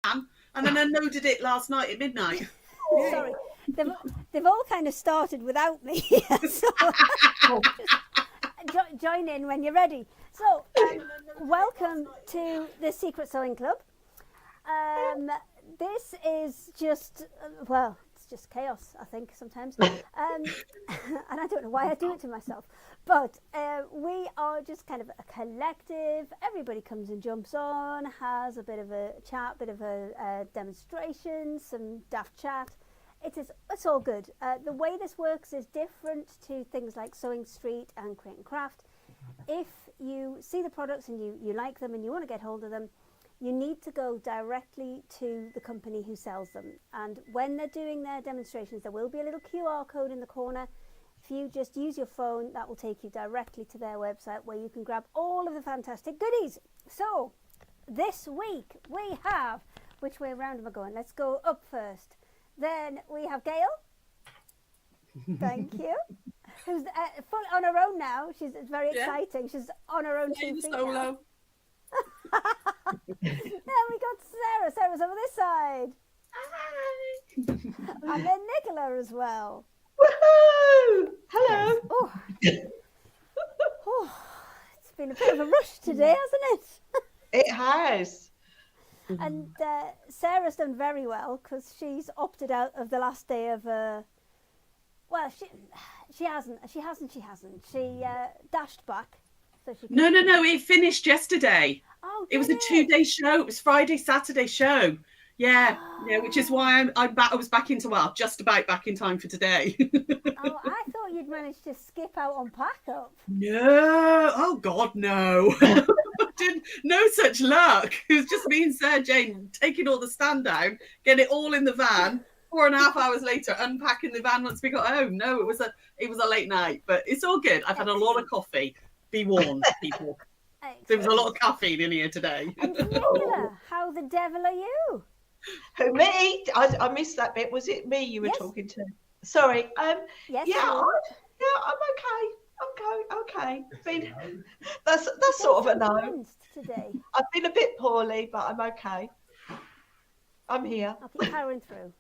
and then unloaded it last night at midnight. Sorry, they've all kind of started without me. So just join in when you're ready. So, welcome to the Secret Sewing Club. This is just, it's just chaos, I think, sometimes. And I don't know why I do it to myself. But we are just kind of a collective. Everybody comes and jumps on, has a bit of a chat, bit of a demonstration, some daft chat. It's all good. The way this works is different to things like Sewing Street and Create and Craft. If you see the products and you like them and you want to get hold of them, you need to go directly to the company who sells them. And when they're doing their demonstrations, there will be a little QR code in the corner. If you just use your phone, that will take you directly to their website where you can grab all of the fantastic goodies. So this week we have, which way around am I going? Let's go up first. Then we have Gail. Thank you. Who's full on her own now. It's very exciting. She's on her own 2 feet now. Then we got Sara. Sara's over this side. Hi. And then Nicola as well. Woohoo! Hello. Oh. It's been a bit of a rush today, hasn't it? It has. And Sarah's done very well because she's opted out of the last day of she hasn't. She dashed back. So she No. It finished yesterday. Oh, it was a 2-day show. It was Friday, Saturday show. Yeah, which is why I was back into just about back in time for today. Oh, I thought you'd managed to skip out on pack up. No, oh God, no. No such luck. It was just me and Sarah Jane taking all the stand down, getting it all in the van. 4.5 hours later, unpacking the van once we got home. No, it was a late night, but it's all good. I've had a lot of coffee. Be warned, people. There was a lot of caffeine in here today. And Nicola, how the devil are you? Who, me? I missed that bit. Was it me you were talking to? Sorry. Yes. I'm okay. That's sort of a no. Today. I've been a bit poorly, but I'm okay. I'm here. I'll keep powering through.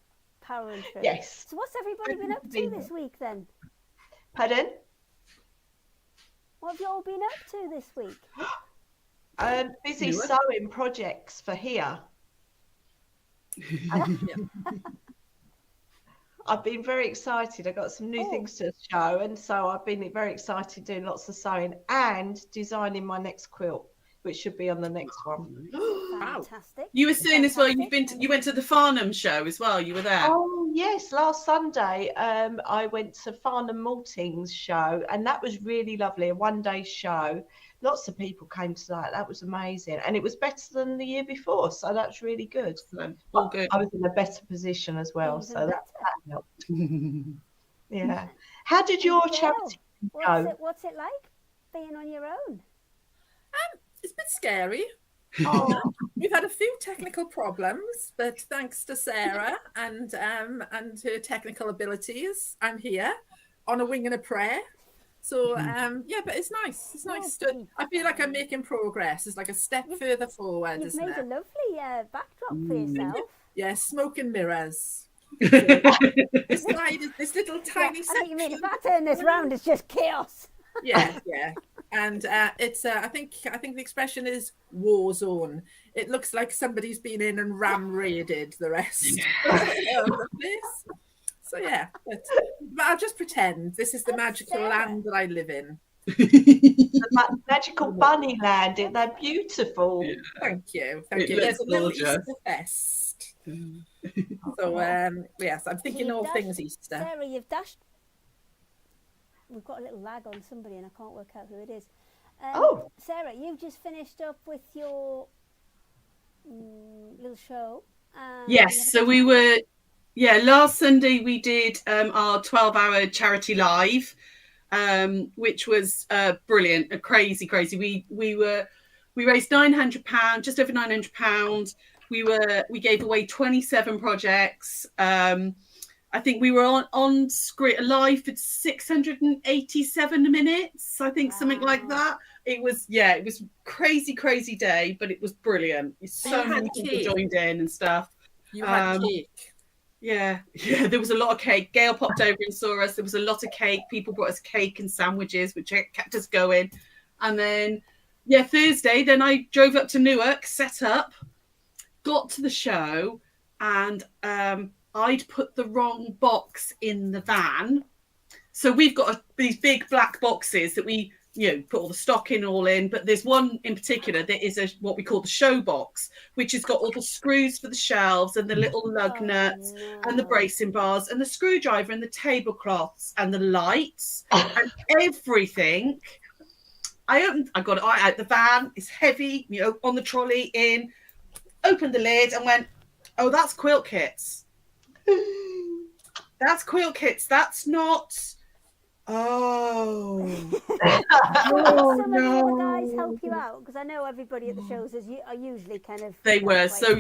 Yes. So what's everybody been up to this week then? Pardon? What have you all been up to this week? Busy sewing projects for here. I've been very excited. I got some new things to show, and so I've been very excited doing lots of sewing and designing my next quilt, which should be on the next one. Fantastic. You were saying as well, you went to the Farnham show as well. You were there. Oh yes, last Sunday I went to Farnham Malting's show, and that was really lovely. A 1-day show. Lots of people came to that. That was amazing, and it was better than the year before, so that's really good. All good. I was in a better position as well, so that helped. Yeah. How did your charity go? What's it like being on your own? It's a bit scary. We've had a few technical problems, but thanks to Sara and her technical abilities, I'm here on a wing and a prayer. So but it's nice. It's nice. I feel like I'm making progress. It's like a step further forward. You've made a lovely backdrop for yourself. Yeah, smoke and mirrors. This little tiny. I think you mean if I turn this round, it's just chaos. Yeah. And it's I think the expression is war zone. It looks like somebody's been in and raided the rest of the place. So yeah, but I'll just pretend this is the magical land that I live in. The magical bunny land. They're beautiful. Yeah. Thank you. There's a little Easter fest. So yes, I'm thinking all things Easter. Sara, you've dashed. We've got a little lag on somebody, and I can't work out who it is. Sara, you've just finished up with your little show. Yes, so we were. Yeah, last Sunday we did our 12-hour charity live, which was brilliant, crazy. We raised £900, just over £900. We gave away 27 projects, I think we were on screen live for 687 minutes. I think something like that. It was crazy day, but it was brilliant. So many people joined in and stuff. You had cake. Yeah, there was a lot of cake. Gail popped over and saw us. There was a lot of cake. People brought us cake and sandwiches, which kept us going. And then, Thursday, then I drove up to Newark, set up, got to the show, and I'd put the wrong box in the van. So we've got these big black boxes that we put all the stock in, all in, but there's one in particular that is what we call the show box, which has got all the screws for the shelves and the little lug nuts and the bracing bars and the screwdriver and the tablecloths and the lights and everything. I got it out the van. It's heavy, on the trolley in, opened the lid and went, oh, that's quilt kits. That's quilt kits. That's not... Oh. Some of the other guys help you out? Because I know everybody at the shows are usually kind of... They were. So,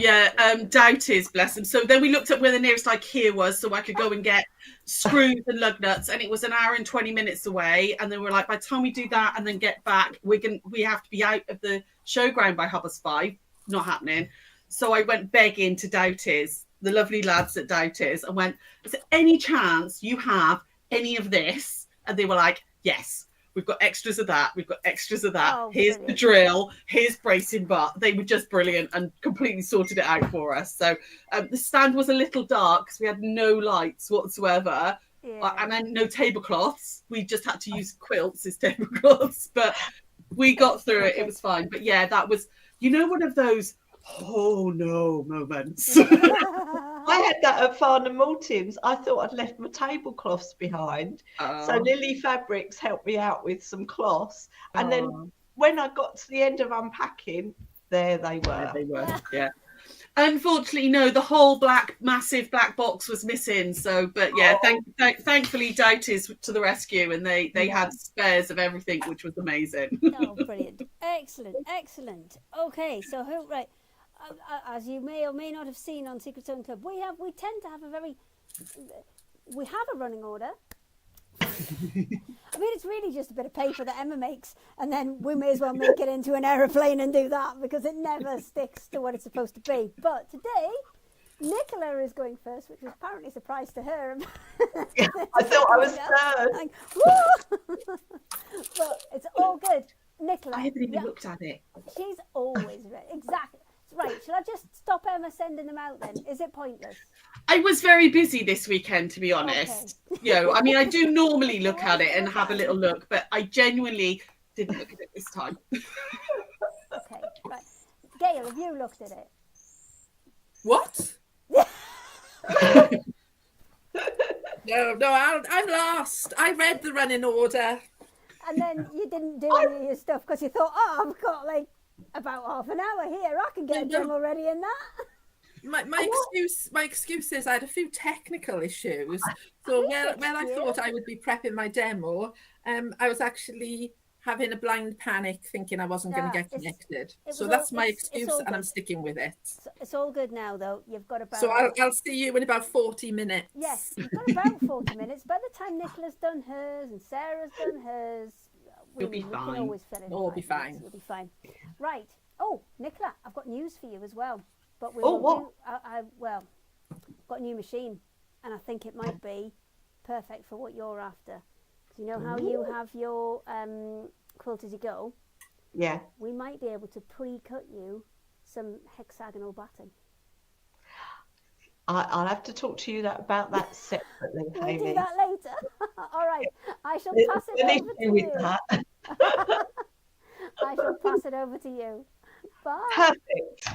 Doubters, bless them. So then we looked up where the nearest IKEA was so I could go and get screws and lug nuts. And it was an hour and 20 minutes away. And they were like, by the time we do that and then get back, we have to be out of the showground by 5:30. Not happening. So I went begging to Doubters, the lovely lads at Doubters, and went, is there any chance you have any of this? And they were like, yes, we've got extras of that. We've got extras of that. Here's brilliant. The drill. Here's bracing bar. They were just brilliant and completely sorted it out for us. So the stand was a little dark because we had no lights whatsoever. And then no tablecloths. We just had to use quilts as tablecloths. But we got through it. It was fine. But that was, one of those, oh no moments. I had that at Farnham Maltings. I thought I'd left my tablecloths behind. So Lily Fabrics helped me out with some cloths. And then when I got to the end of unpacking, there they were. There they were, yeah. Unfortunately, no, the whole massive black box was missing. So, but thankfully, Doubters to the rescue, and they had spares of everything, which was amazing. Oh, brilliant. Excellent. Okay, so right. As you may or may not have seen on Secret Sewing Club, we tend to have a running order. I mean, it's really just a bit of paper that Emma makes, and then we may as well make it into an aeroplane and do that because it never sticks to what it's supposed to be. But today, Nicola is going first, which was apparently a surprise to her. I thought I was third. But it's all good. Nicola. I haven't even looked at it. She's always ready. Exactly. Right, shall I just stop Emma sending them out then? Is it pointless? I was very busy this weekend, to be honest. Okay. I mean, I do normally look at it and have a little look, but I genuinely didn't look at it this time. Okay, right. Gail, have you looked at it? What? No, I'm lost. I read the running order. And then you didn't do any of your stuff because you thought, I've got about half an hour here. I can get a demo ready in that. My excuse is I had a few technical issues. So when I thought I would be prepping my demo, I was actually having a blind panic thinking I wasn't going to get connected. So that's my excuse and I'm sticking with it. It's all good now though. You've got about... So I'll see you in about 40 minutes. Yes, you've got about 40 minutes. By the time Nicola's done hers and Sarah's done hers, You'll be fine. Can always fill in. You'll be fine. You'll be fine. Right. Oh, Nicola, I've got news for you as well. But what? Well, I've got a new machine, and I think it might be perfect for what you're after. Because you know how you have your quilt as you go? Yeah. We might be able to pre-cut you some hexagonal batting. I'll have to talk to you about that separately, Amy. We'll do that later. All right. I shall pass it over to you. I shall pass it over to you. Bye. Perfect.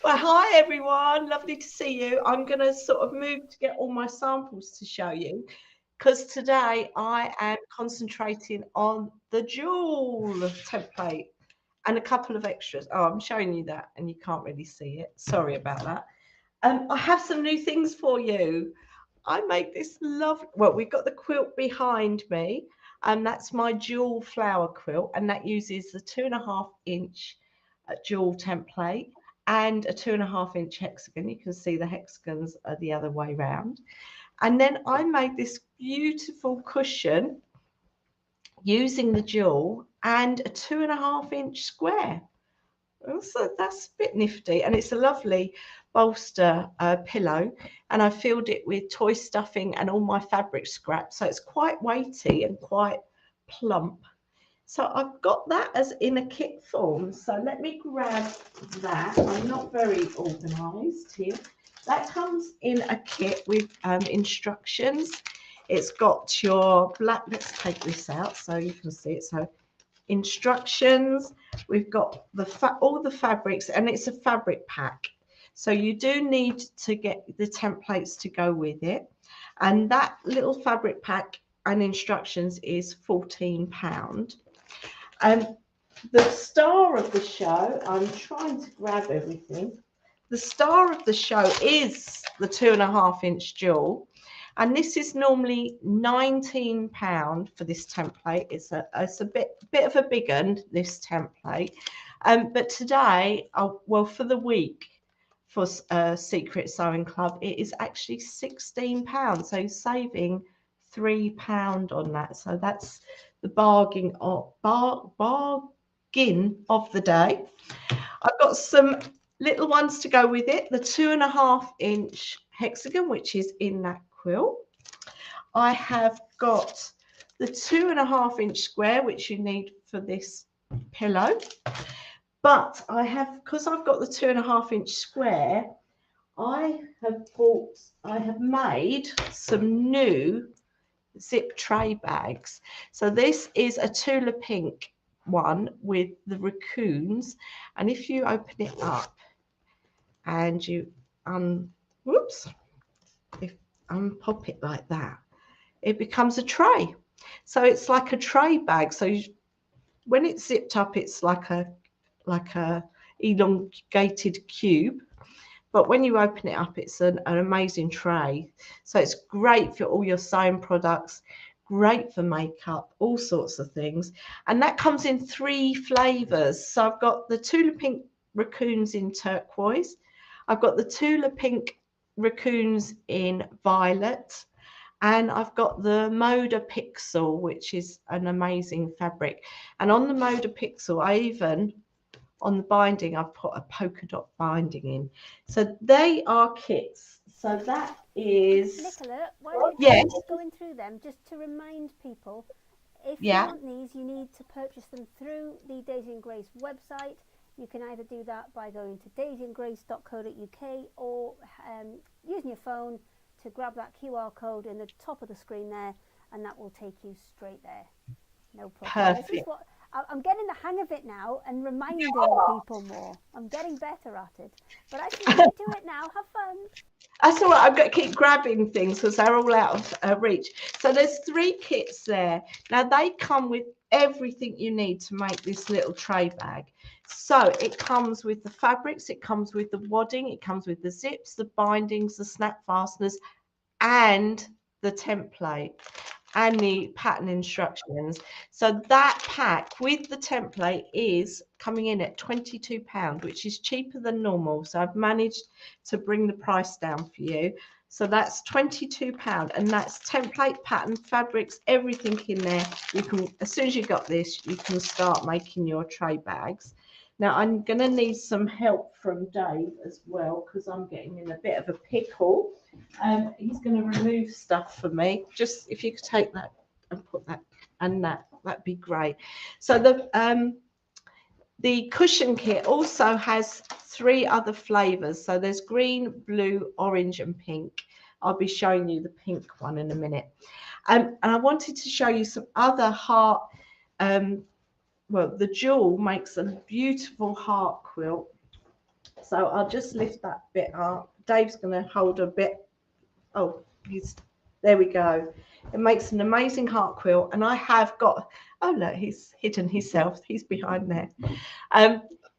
Well, hi everyone. Lovely to see you. I'm going to sort of move to get all my samples to show you because today I am concentrating on the jewel template and a couple of extras. Oh, I'm showing you that and you can't really see it. Sorry about that. I have some new things for you. I make this we've got the quilt behind me, and that's my jewel flower quilt, and that uses the 2.5-inch jewel template and a 2.5-inch hexagon. You can see the hexagons are the other way round. And then I made this beautiful cushion using the jewel and a 2.5-inch square. So that's a bit nifty, and it's a lovely bolster pillow, and I filled it with toy stuffing and all my fabric scraps, so it's quite weighty and quite plump. So I've got that as in a kit form. So let me grab that. I'm not very organised here. That comes in a kit with instructions. It's got your black, let's take this out so you can see it. So instructions, we've got all the fabrics, and it's a fabric pack, so you do need to get the templates to go with it, and that little fabric pack and instructions is £14. And the star of the show, I'm trying to grab everything, the star of the show is the 2.5-inch jewel. And this is normally £19 for this template. It's a bit of a big one, this template. But today, well, for the week, for Secret Sewing Club, it is actually £16. So saving £3 on that. So that's the bargain of the day. I've got some little ones to go with it. The 2.5-inch hexagon, which is in that quilt. I have got the 2.5-inch square, which you need for this pillow. But I have, because I've got the 2.5-inch square, I have made some new zip tray bags. So this is a Tula pink one with the raccoons, and if you open it up and you unpop it like that, it becomes a tray. So it's like a tray bag. So when it's zipped up, it's like a elongated cube, but when you open it up, it's an amazing tray. So it's great for all your sewing products, great for makeup, all sorts of things. And that comes in 3 flavors. So I've got the Tula pink raccoons in turquoise, I've got the Tula pink raccoons in violet, and I've got the Moda Pixel, which is an amazing fabric. And on the Moda Pixel, on the binding, I've put a polka dot binding in. So they are kits. So that is... Nicola, while yes, you're going through them, just to remind people, if you yeah, want these, you need to purchase them through the Daisy and Grace website. You can either do that by going to daisyandgrace.co.uk or using your phone to grab that QR code in the top of the screen there, and that will take you straight there. No problem. perfect. This is what I'm getting the hang of it now, and reminding people more. I'm getting better at it. But actually, you do it now. Have fun. That's all right. I've got to keep grabbing things because they're all out of reach. So there's 3 kits there. Now they come with everything you need to make this little tray bag. So it comes with the fabrics, it comes with the wadding, it comes with the zips, the bindings, the snap fasteners, and the template and the pattern instructions. So that pack with the template is coming in at £22, which is cheaper than normal. So I've managed to bring the price down for you. So that's £22, and that's template, pattern, fabrics, everything in there. You can, as soon as you got this, you can start making your tray bags. Now I'm going to need some help from Dave as well, because I'm getting in a bit of a pickle. He's going to remove stuff for me. Just if you could take that and put that and that'd be great. So the cushion kit also has 3 other flavors. So there's green, blue, orange, and pink. I'll be showing you the pink one in a minute. And I wanted to show you some other heart. Well, the jewel makes a beautiful heart quilt. So I'll just lift that bit up. Dave's going to hold a bit. Oh, there we go. It makes an amazing heart quilt. And I have got, oh look, he's hidden himself. He's behind there.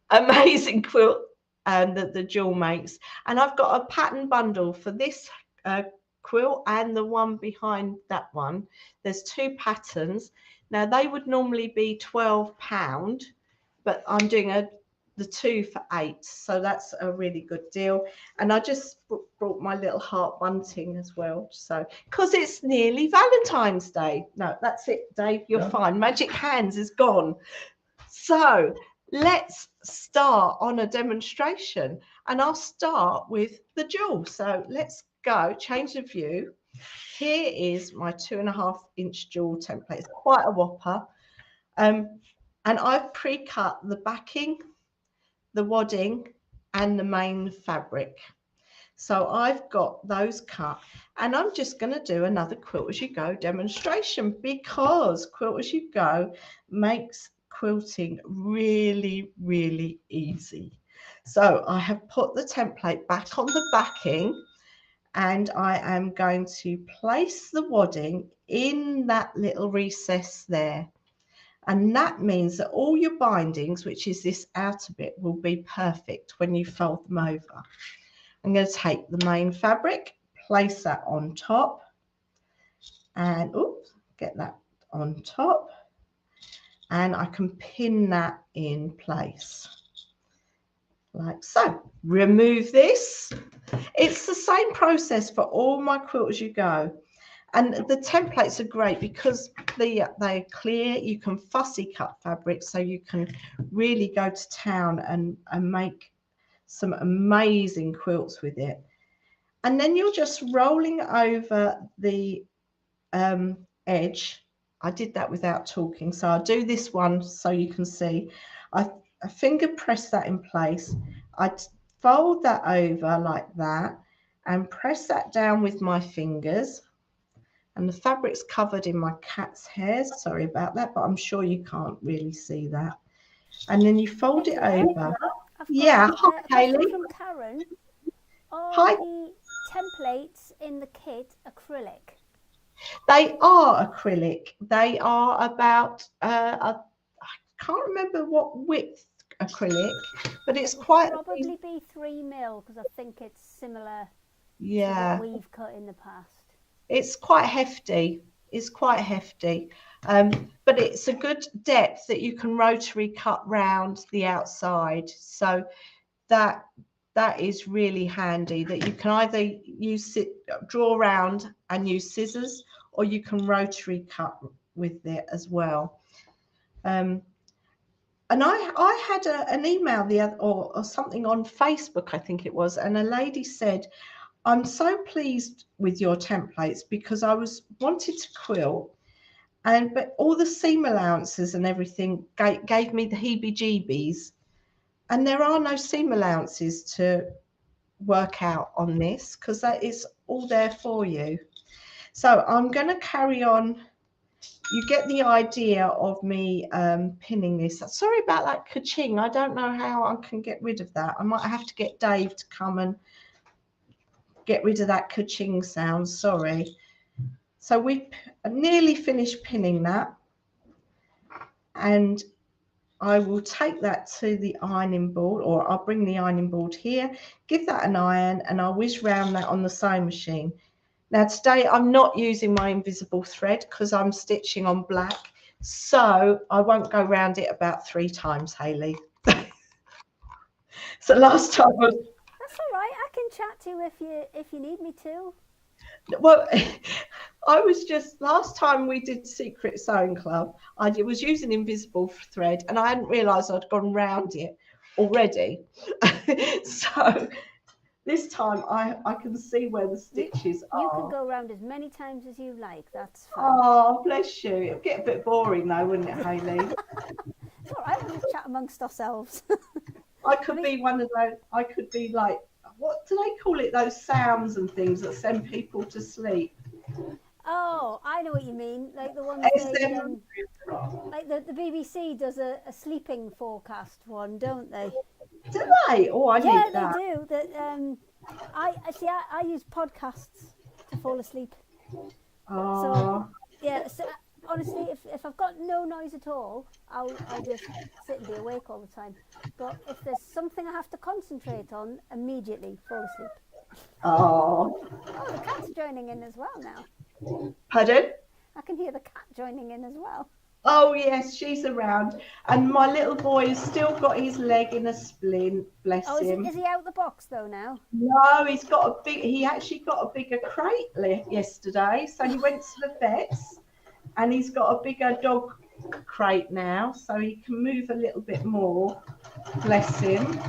Amazing quilt that the jewel makes. And I've got a pattern bundle for this quilt and the one behind that one. There's 2 patterns. Now they would normally be £12, but I'm doing the 2 for £8, so that's a really good deal. And I just brought my little heart bunting as well. So, because it's nearly Valentine's Day. No, that's it, Dave. You're fine. Magic hands is gone. So let's start on a demonstration, and I'll start with the jewel. So let's go, change the view. Here is my 2.5-inch jewel template. It's quite a whopper. And I've pre-cut the backing, the wadding, and the main fabric. So I've got those cut, and I'm just going to do another Quilt As You Go demonstration, because Quilt As You Go makes quilting really, really easy. So I have put the template back on the backing, and I am going to place the wadding in that little recess there. And that means that all your bindings, which is this outer bit, will be perfect when you fold them over. I'm going to take the main fabric, place that on top, and get that on top, and I can pin that in place like so. Remove this. It's the same process for all my Quilt As You Go. And the templates are great because they're clear. You can fussy cut fabric, so you can really go to town and make some amazing quilts with it. And then you're just rolling over the edge. I did that without talking, so I'll do this one so you can see. I finger press that in place. I fold that over like that and press that down with my fingers. And the fabric's covered in my cat's hairs. Sorry about that, but I'm sure you can't really see that. And then you fold it over. Yeah, hi, Hayley. From Karen. Hi. The templates in the kit acrylic? They are acrylic. They are about, I can't remember what width acrylic, but it's quite. Probably be 3 mil, because I think it's similar to what we've cut in the past. It's quite hefty. It's quite hefty. But it's a good depth that you can rotary cut round the outside. So that is really handy, that you can either use it, draw around and use scissors, or you can rotary cut with it as well. And I had an email or something on Facebook, I think it was, and a lady said, I'm so pleased with your templates because I wanted to quilt, but all the seam allowances and everything gave me the heebie-jeebies, and there are no seam allowances to work out on this because that is all there for you. So I'm going to carry on. You get the idea of me pinning this. Sorry about that ka-ching. I don't know how I can get rid of that. I might have to get Dave to come and get rid of that ka-ching sound. Sorry. So we nearly finished pinning that, and I will take that to the ironing board, or I'll bring the ironing board here, give that an iron, and I'll whiz round that on the sewing machine. Now today I'm not using my invisible thread because I'm stitching on black, so I won't go round it about 3 times, Hayley. So last time was. That's all right. I can chat to you if you need me to. Well, I was just, last time we did Secret Sewing Club, I was using invisible thread and I hadn't realised I'd gone round it already. So this time I can see where the stitches are. You can go round as many times as you like. That's fine. Oh, bless you. It'd get a bit boring though, wouldn't it, Hayley? It's all right. We'll just chat amongst ourselves. I could be one of those, I could be like, what do they call it, those sounds and things that send people to sleep? Oh, I know what you mean. Like the ones like the BBC does a sleeping forecast one, don't they? Do they? Oh, I need that. Yeah, they do. I use podcasts to fall asleep. Oh. So yeah. So honestly, if I've got no noise at all, I'll just sit and be awake all the time. But if there's something I have to concentrate on, immediately fall asleep. Oh. Oh, the cat's joining in as well now. Pardon? I can hear the cat joining in as well. Oh yes, she's around, and my little boy has still got his leg in a splint. Bless Oh, him. is he out the box though now? No, he's got a big. He actually got a bigger crate yesterday, so he went to the vets, and he's got a bigger dog crate now, so he can move a little bit more. Bless him.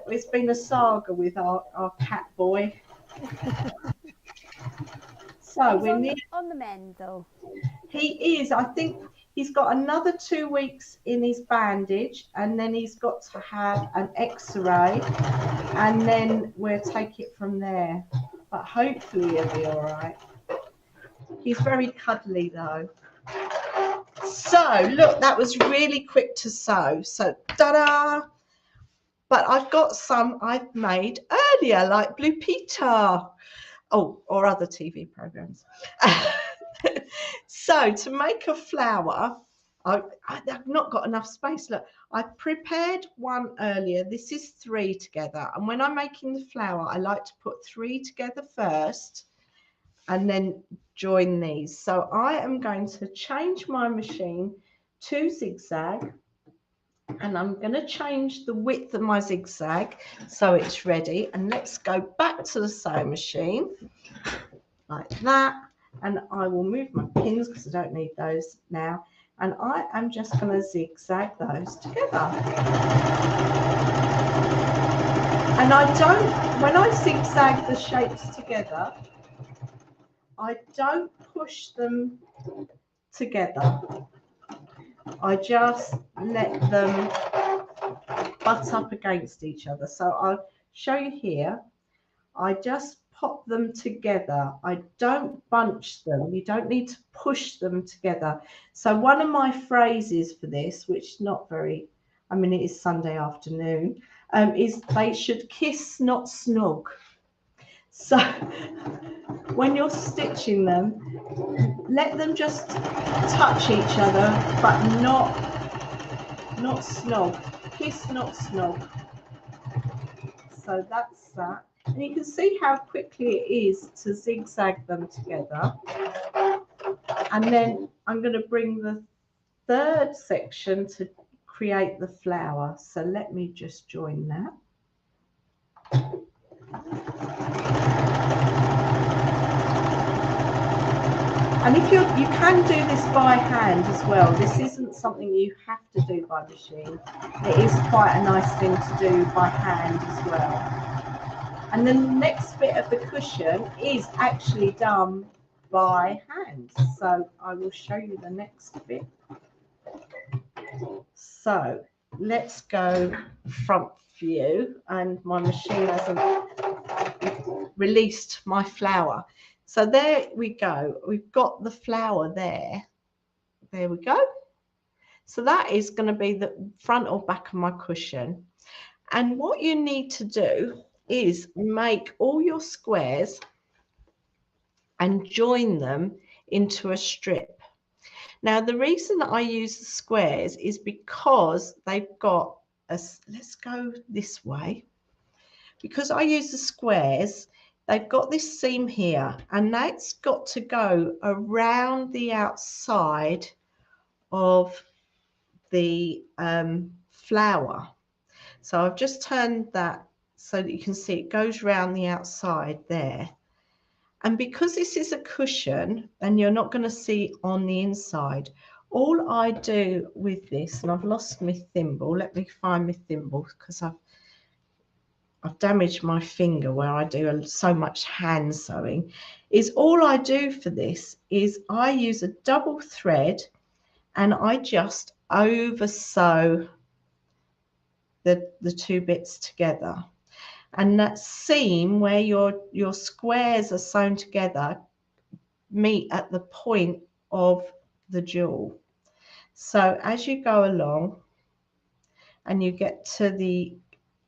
It's been a saga with our cat boy. So He's we're on the mend though. He is. I think he's got another 2 weeks in his bandage, and then he's got to have an X-ray, and then we'll take it from there. But hopefully he'll be all right. He's very cuddly though. So look, that was really quick to sew. So ta-da! But I've got some I've made earlier, like Blue Peter. Oh, or other TV programs. So to make a flower, I've not got enough space. Look, I prepared one earlier. This is 3 together. And when I'm making the flower, I like to put 3 together first and then join these. So I am going to change my machine to zigzag. And I'm going to change the width of my zigzag so it's ready. And let's go back to the sewing machine like that. And I will move my pins because I don't need those now. And I am just going to zigzag those together. And when I zigzag the shapes together, I don't push them together. I just let them butt up against each other. So I'll show you here. I just pop them together. I don't bunch them. You don't need to push them together. So one of my phrases for this, which is not very, I mean, it is Sunday afternoon, is they should kiss, not snog. So when you're stitching them, let them just touch each other, but not snog. Kiss, not snog. So that's that. And you can see how quickly it is to zigzag them together. And then I'm going to bring the 3rd section to create the flower. So let me just join that. And if you can do this by hand as well. This isn't something you have to do by machine. It is quite a nice thing to do by hand as well. And then the next bit of the cushion is actually done by hand. So I will show you the next bit. So let's go front view, and my machine hasn't released my flower. So there we go. We've got the flower there. There we go. So that is going to be the front or back of my cushion. And what you need to do is make all your squares and join them into a strip. Now, the reason that I use the squares is because they've got let's go this way. Because I use the squares, they've got this seam here, and that's got to go around the outside of the flower. So I've just turned that so that you can see it goes around the outside there. And because this is a cushion and you're not going to see on the inside, all I do with this, and I've lost my thimble, let me find my thimble because I've damaged my finger where I do so much hand sewing, is all I do for this is I use a double thread and I just over sew the 2 bits together. And that seam where your squares are sewn together meet at the point of the jewel. So as you go along and you get to the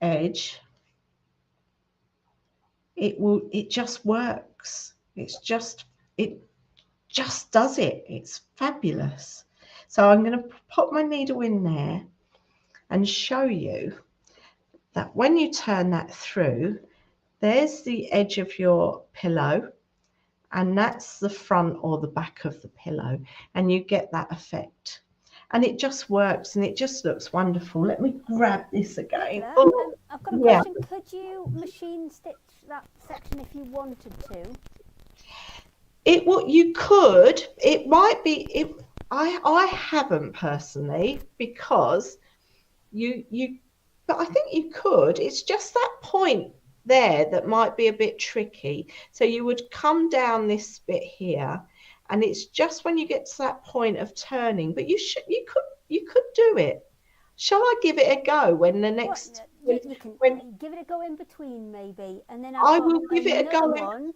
edge, it just works. It just does it. It's fabulous. So I'm going to pop my needle in there and show you that when you turn that through, there's the edge of your pillow, and that's the front or the back of the pillow, and you get that effect. And it just works, and it just looks wonderful. Let me grab this again. Nicola, Oh, I've got a yeah. question. Could you machine stitch that section if you wanted to? You could. It might be. I haven't personally, because but I think you could. It's just that point there that might be a bit tricky. So you would come down this bit here, and it's just when you get to that point of turning. But you could do it. Shall I give it a go when the next? You can give it a go in between, maybe, and then I will give it a go one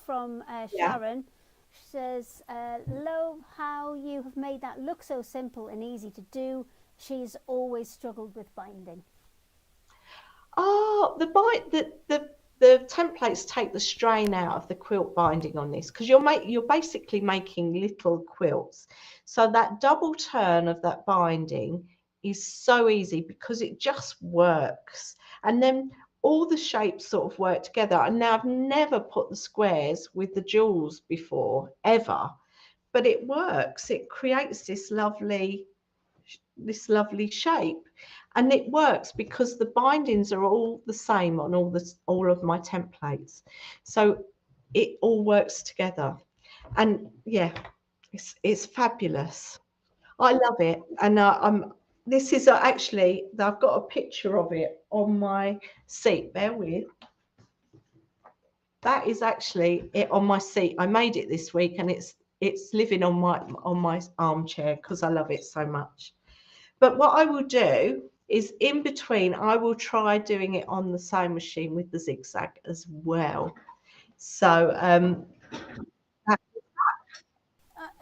from Sharon. She says, "Love how you have made that look so simple and easy to do. She's always struggled with binding." Oh, the templates take the strain out of the quilt binding on this, because you're basically making little quilts. So that double turn of that binding is so easy because it just works. And then all the shapes sort of work together. And now I've never put the squares with the jewels before, ever, but it works. It creates this lovely shape, and it works because the bindings are all the same on all of my templates, so it all works together. And yeah, it's fabulous. I love it. And this is actually, I've got a picture of it on my seat. Bear with. That is actually it on my seat. I made it this week, and it's living on my armchair because I love it so much. But what I will do is, in between, I will try doing it on the sewing machine with the zigzag as well. So are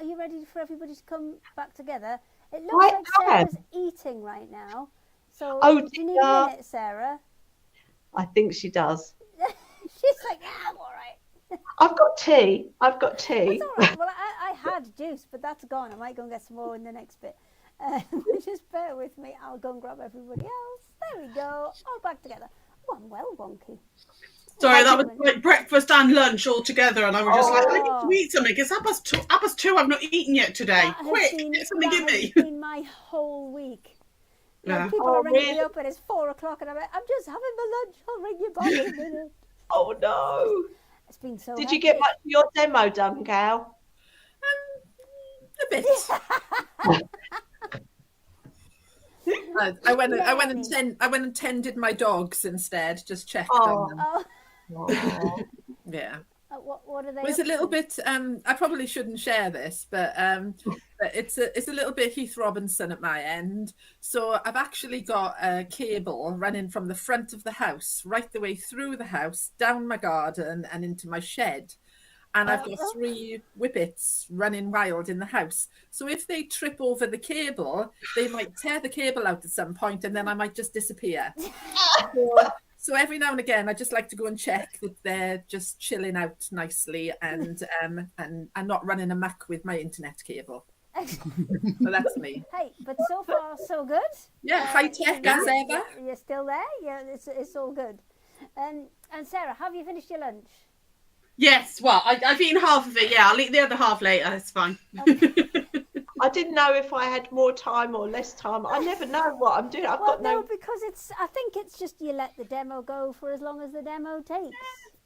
you ready for everybody to come back together? It looks like Sarah's eating right now. So do you need a minute, Sarah? I think she does. She's like, yeah, I'm all right. I've got tea. That's all right. Well, I had juice, but that's gone. I might go and get some more in the next bit. Just bear with me. I'll go and grab everybody else. There we go. All back together. Oh, I'm well wonky. Sorry, that was like breakfast and lunch all together, and I was just like, I need to eat something. It's 2:30. I've not eaten yet today. Quick, get something to give me. That's been my whole week. Like, people are ringing me up, and it's 4:00, and I'm like, I'm just having my lunch. I'll ring you back in a minute. Oh no! It's been so. Did you get much of your demo done, Gail? A bit. I went and tended my dogs instead. Just checked on them. Oh. Yeah. What are they? It was a little bit. I probably shouldn't share this, but it's a little bit Heath Robinson at my end. So I've actually got a cable running from the front of the house right the way through the house, down my garden, and into my shed. And I've got 3 whippets running wild in the house. So if they trip over the cable, they might tear the cable out at some point, and then I might just disappear. So every now and again, I just like to go and check that they're just chilling out nicely and not running amok with my internet cable. So that's me. Hey, but so far so good. Yeah, high tech as ever. You're still there. Yeah, it's all good. And Sarah, have you finished your lunch? Yes, well, I've eaten half of it. Yeah, I'll eat the other half later. It's fine. Okay. I didn't know if I had more time or less time. I never know what I'm doing. Because I think it's just you let the demo go for as long as the demo takes,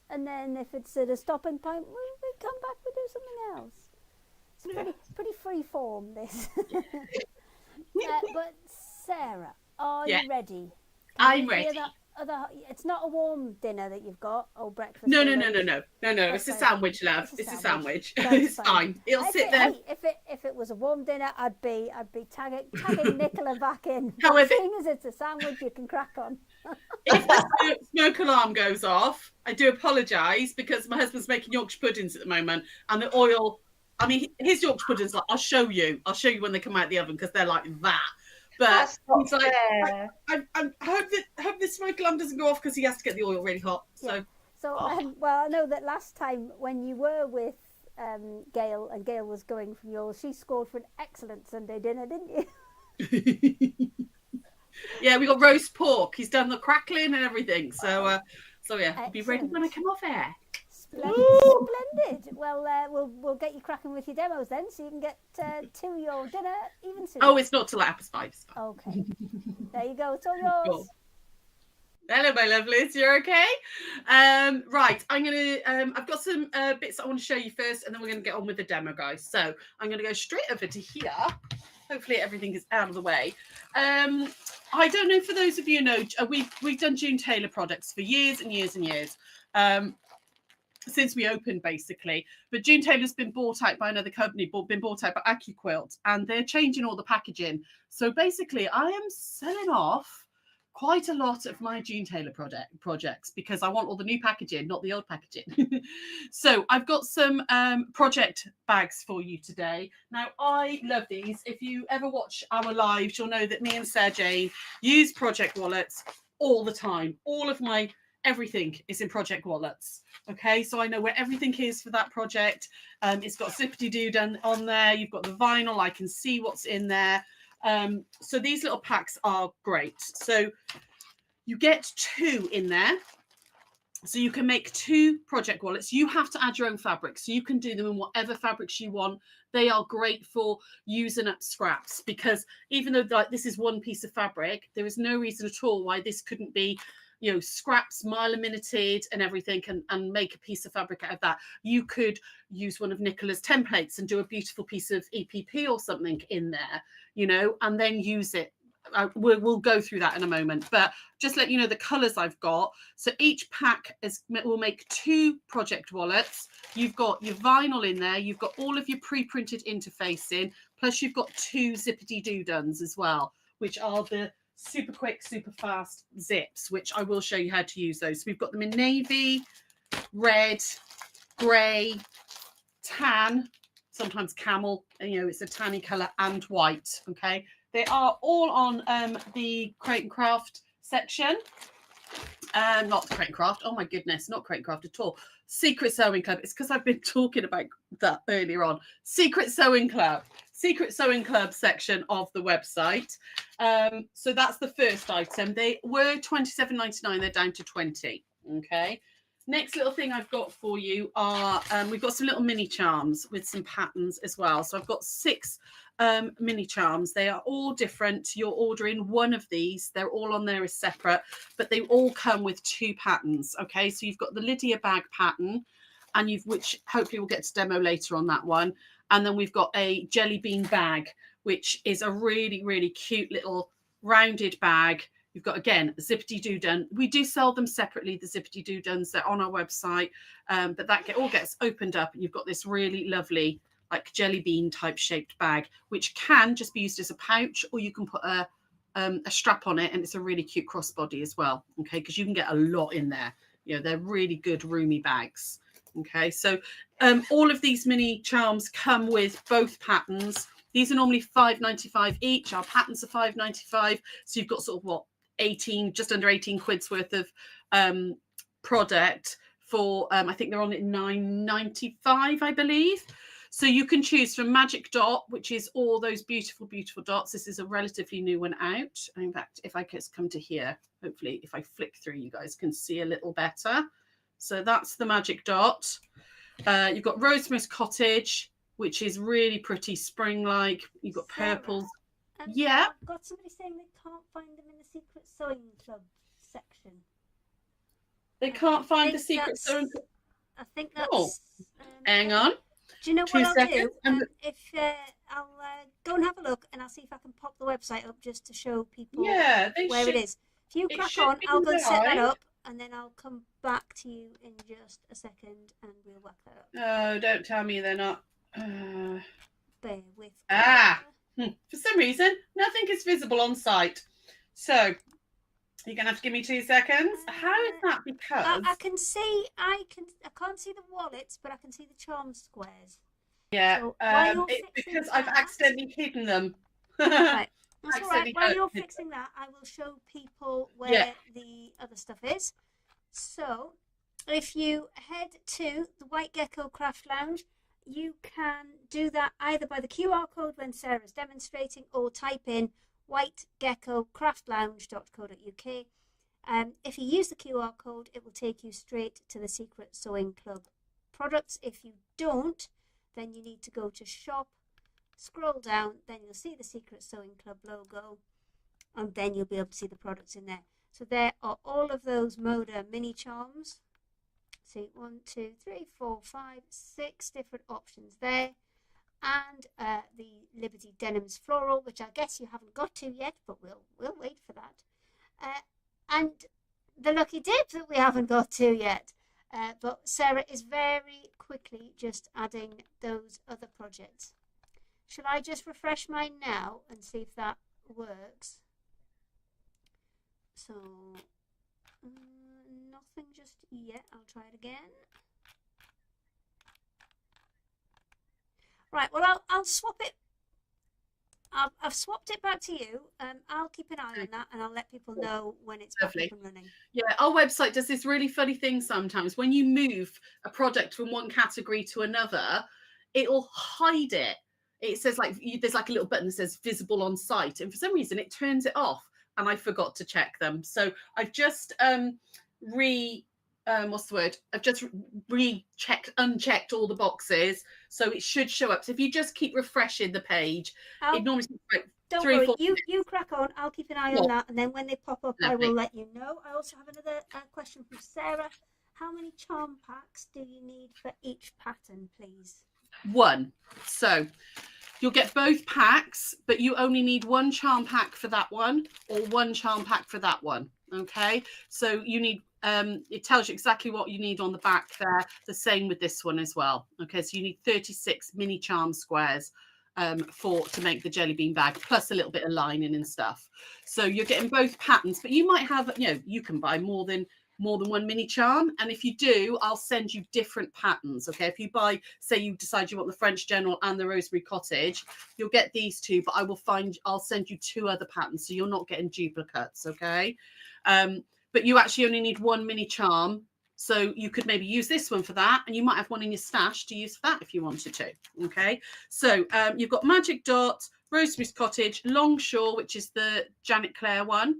and then if it's at a stopping point, we come back, we do something else. It's pretty free form, this. But Sarah, are you ready? I'm ready. It's not a warm dinner that you've got, or breakfast. No. It's a sandwich, love. It's a sandwich. It's fine. It'll sit there. Hey, if it was a warm dinner, I'd be tagging Nicola back in. However, seeing as it's a sandwich, you can crack on. If the smoke alarm goes off, I do apologise, because my husband's making Yorkshire puddings at the moment, and the oil. I mean, his Yorkshire puddings, like, I'll show you when they come out of the oven, because they're like that. But he's like, I hope this smoke alarm doesn't go off, because he has to get the oil really hot. Well, I know that last time when you were with Gail, and Gail was going from yours, she scored for an excellent Sunday dinner, didn't you? Yeah, we got roast pork. He's done the crackling and everything. So yeah, be ready when I come off air. Splendid. Well, we'll get you cracking with your demos then, so you can get to your dinner even sooner. Oh, it's not till after 5. Okay. There you go. It's all yours. Cool. Hello, my lovelies. You're okay? Right. I'm gonna. I've got some bits I want to show you first, and then we're gonna get on with the demo, guys. So I'm gonna go straight over to here. Hopefully everything is out of the way. I don't know, for those of you who know, we've done June Taylor products for years and years and years. Since we opened, basically. But June Taylor's been bought out by another company, been bought out by AccuQuilt, and they're changing all the packaging. So basically, I am selling off quite a lot of my June Taylor projects because I want all the new packaging, not the old packaging. So I've got some project bags for you today. Now, I love these. If you ever watch our lives, you'll know that me and Sarah Jane use project wallets all the time. All of my everything is in project wallets. Okay, so I know where everything is for that project. It's got zippity-doo done on there. You've got the vinyl. I can see what's in there. So these little packs are great. So you get 2 in there. So you can make 2 project wallets. You have to add your own fabric. So you can do them in whatever fabrics you want. They are great for using up scraps, because even though like this is one piece of fabric, there is no reason at all why this couldn't be, you know, scraps, mile-minuted and everything, and make a piece of fabric out of that. You could use one of Nicola's templates and do a beautiful piece of EPP or something in there, you know, and then use it. We'll go through that in a moment, but just let you know the colors I've got. So each pack will make 2 project wallets. You've got your vinyl in there. You've got all of your pre-printed interfacing, plus you've got 2 zippity-doo-duns as well, which are the super quick, super fast zips, which I will show you how to use those. So we've got them in navy, red, grey, tan, sometimes camel, and you know, it's a tanny colour, and white. Okay, they are all on the Crate and Craft section. Not Crate and Craft, oh my goodness, not Crate and Craft at all. Secret Sewing Club. It's because I've been talking about that earlier on. Secret Sewing Club section of the website. So that's the first item. They were £27.99. They're down to 20. Okay. Next little thing I've got for you are we've got some little mini charms with some patterns as well. So I've got 6 mini charms. They are all different. You're ordering one of these. They're all on there as separate, but they all come with 2 patterns. Okay, so you've got the Lydia bag pattern, and which hopefully we'll get to demo later on that one. And then we've got a jelly bean bag, which is a really, really cute little rounded bag. You've got, again, zippity-doo-dun. We do sell them separately, the zippity-doo-duns. They're on our website, but that all gets opened up, and you've got this really lovely, like, jelly bean type shaped bag, which can just be used as a pouch, or you can put a strap on it, and it's a really cute crossbody as well. Okay, because you can get a lot in there. You know, they're really good roomy bags. Okay, so all of these mini charms come with both patterns. These are normally £5.95 each. Our patterns are £5.95. So you've got sort of what, 18, just under 18 quid's worth of product for I think they're on at £9.95, I believe. So you can choose from Magic Dot, which is all those beautiful, beautiful dots. This is a relatively new one out. In fact, if I just come to here, hopefully if I flick through, you guys can see a little better. So that's the Magic Dot. You've got Rosemary's Cottage, which is really pretty spring-like. You've got purples. Yeah. I've got somebody saying they can't find them in the Secret Sewing Club section. They can't find the Secret Sewing Club. I think that's... Oh, hang on. Do you know 2 what I'll seconds. do? I'll go and have a look, and I'll see if I can pop the website up just to show people where it is. If you crack on, I'll go and set that up, and then I'll come back to you in just a second, and we'll work that up. Oh, don't tell me they're not. Bear with me. For some reason, nothing is visible on site. So you're gonna have to give me 2 seconds. How is that? Because I can see. I can't see the wallets, but I can see the charm squares. Yeah, So it's because I've accidentally hidden them. Right. That's all right. While you're fixing that, I will show people where the other stuff is. So, if you head to the White Gecko Craft Lounge, you can do that either by the QR code when Sarah's demonstrating, or type in whitegeckocraftlounge.co.uk. If you use the QR code, it will take you straight to the Secret Sewing Club products. If you don't, then you need to go to shop, scroll down, then you'll see the Secret Sewing Club logo, and then you'll be able to see the products in there. So there are all of those Moda mini charms. See, 1, 2, 3, 4, 5, 6 different options there. And the Liberty Denims Floral, which I guess you haven't got to yet, but we'll wait for that. And the Lucky Dip that we haven't got to yet. But Sarah is very quickly just adding those other projects. Shall I just refresh mine now and see if that works? So, nothing just yet. I'll try it again. Right, well, I'll swap it. I've swapped it back to you. I'll keep an eye on that, and I'll let people know when it's back up and running. Yeah, our website does this really funny thing sometimes. When you move a product from one category to another, it'll hide it. It says there's like a little button that says visible on site, and for some reason it turns it off, and I forgot to check them. So I've just I've just unchecked all the boxes, so it should show up. So if you just keep refreshing the page, it normally takes like don't 3 or worry, 4 you crack on. I'll keep an eye on that, and then when they pop up, I will let you know. I also have another question from Sarah. How many charm packs do you need for each pattern, please? 1. So you'll get both packs, but you only need 1 charm pack for that one, or 1 charm pack for that one. Okay, so you need it tells you exactly what you need on the back there. The same with this one as well. Okay, so you need 36 mini charm squares to make the jelly bean bag, plus a little bit of lining and stuff. So you're getting both patterns, but you might have, you can buy more than 1 mini charm, and if you do, I'll send you different patterns. Okay, if you buy, say you decide you want the French General and the Rosemary Cottage, you'll get these 2, but I'll send you 2 other patterns, so you're not getting duplicates. Okay, but you actually only need 1 mini charm, so you could maybe use this one for that, and you might have one in your stash to use for that if you wanted to. Okay, so you've got Magic Dot, Rosemary's Cottage, Longshore, which is the Janet Claire one.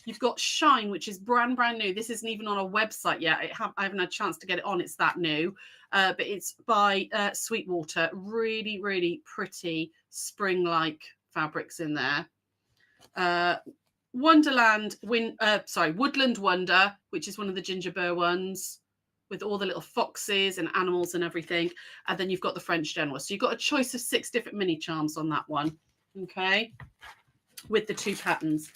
You've got Shine, which is brand new. This isn't even on our website yet. I haven't had a chance to get it on. It's that new. But it's by Sweetwater. Really, really pretty spring-like fabrics in there. Woodland Wonder, which is one of the ginger burr ones, with all the little foxes and animals and everything. And then you've got the French General. So you've got a choice of 6 different mini charms on that one. Okay, with the 2 patterns.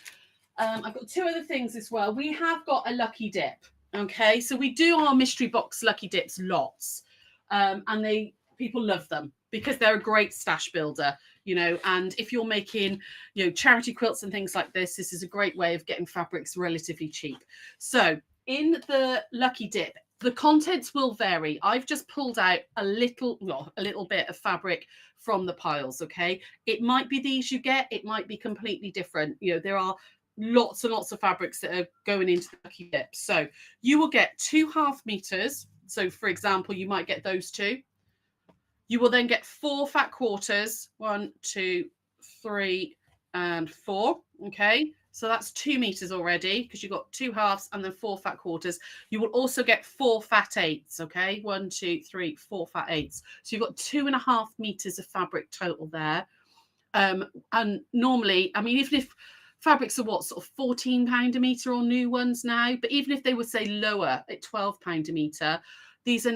I've got 2 other things as well. We have got a Lucky Dip. Okay, so we do our mystery box Lucky Dips lots, and people love them because they're a great stash builder. And if you're making charity quilts and things like this is a great way of getting fabrics relatively cheap. So in the Lucky Dip, the contents will vary. I've just pulled out a little bit of fabric from the piles. Okay, it might be these you get, it might be completely different. There are lots and lots of fabrics that are going into the Lucky Dip. So you will get 2 half meters. So for example, you might get those 2. You will then get 4 fat quarters, 1, 2, 3, and 4. Okay, so that's 2 meters already, because you've got 2 halves and then 4 fat quarters. You will also get 4 fat eighths. Okay, 1, 2, 3, 4 fat eighths. So you've got 2.5 meters of fabric total there. And normally, I mean, even if fabrics are sort of £14 a meter on new ones now, but even if they would say lower at £12 a meter, these are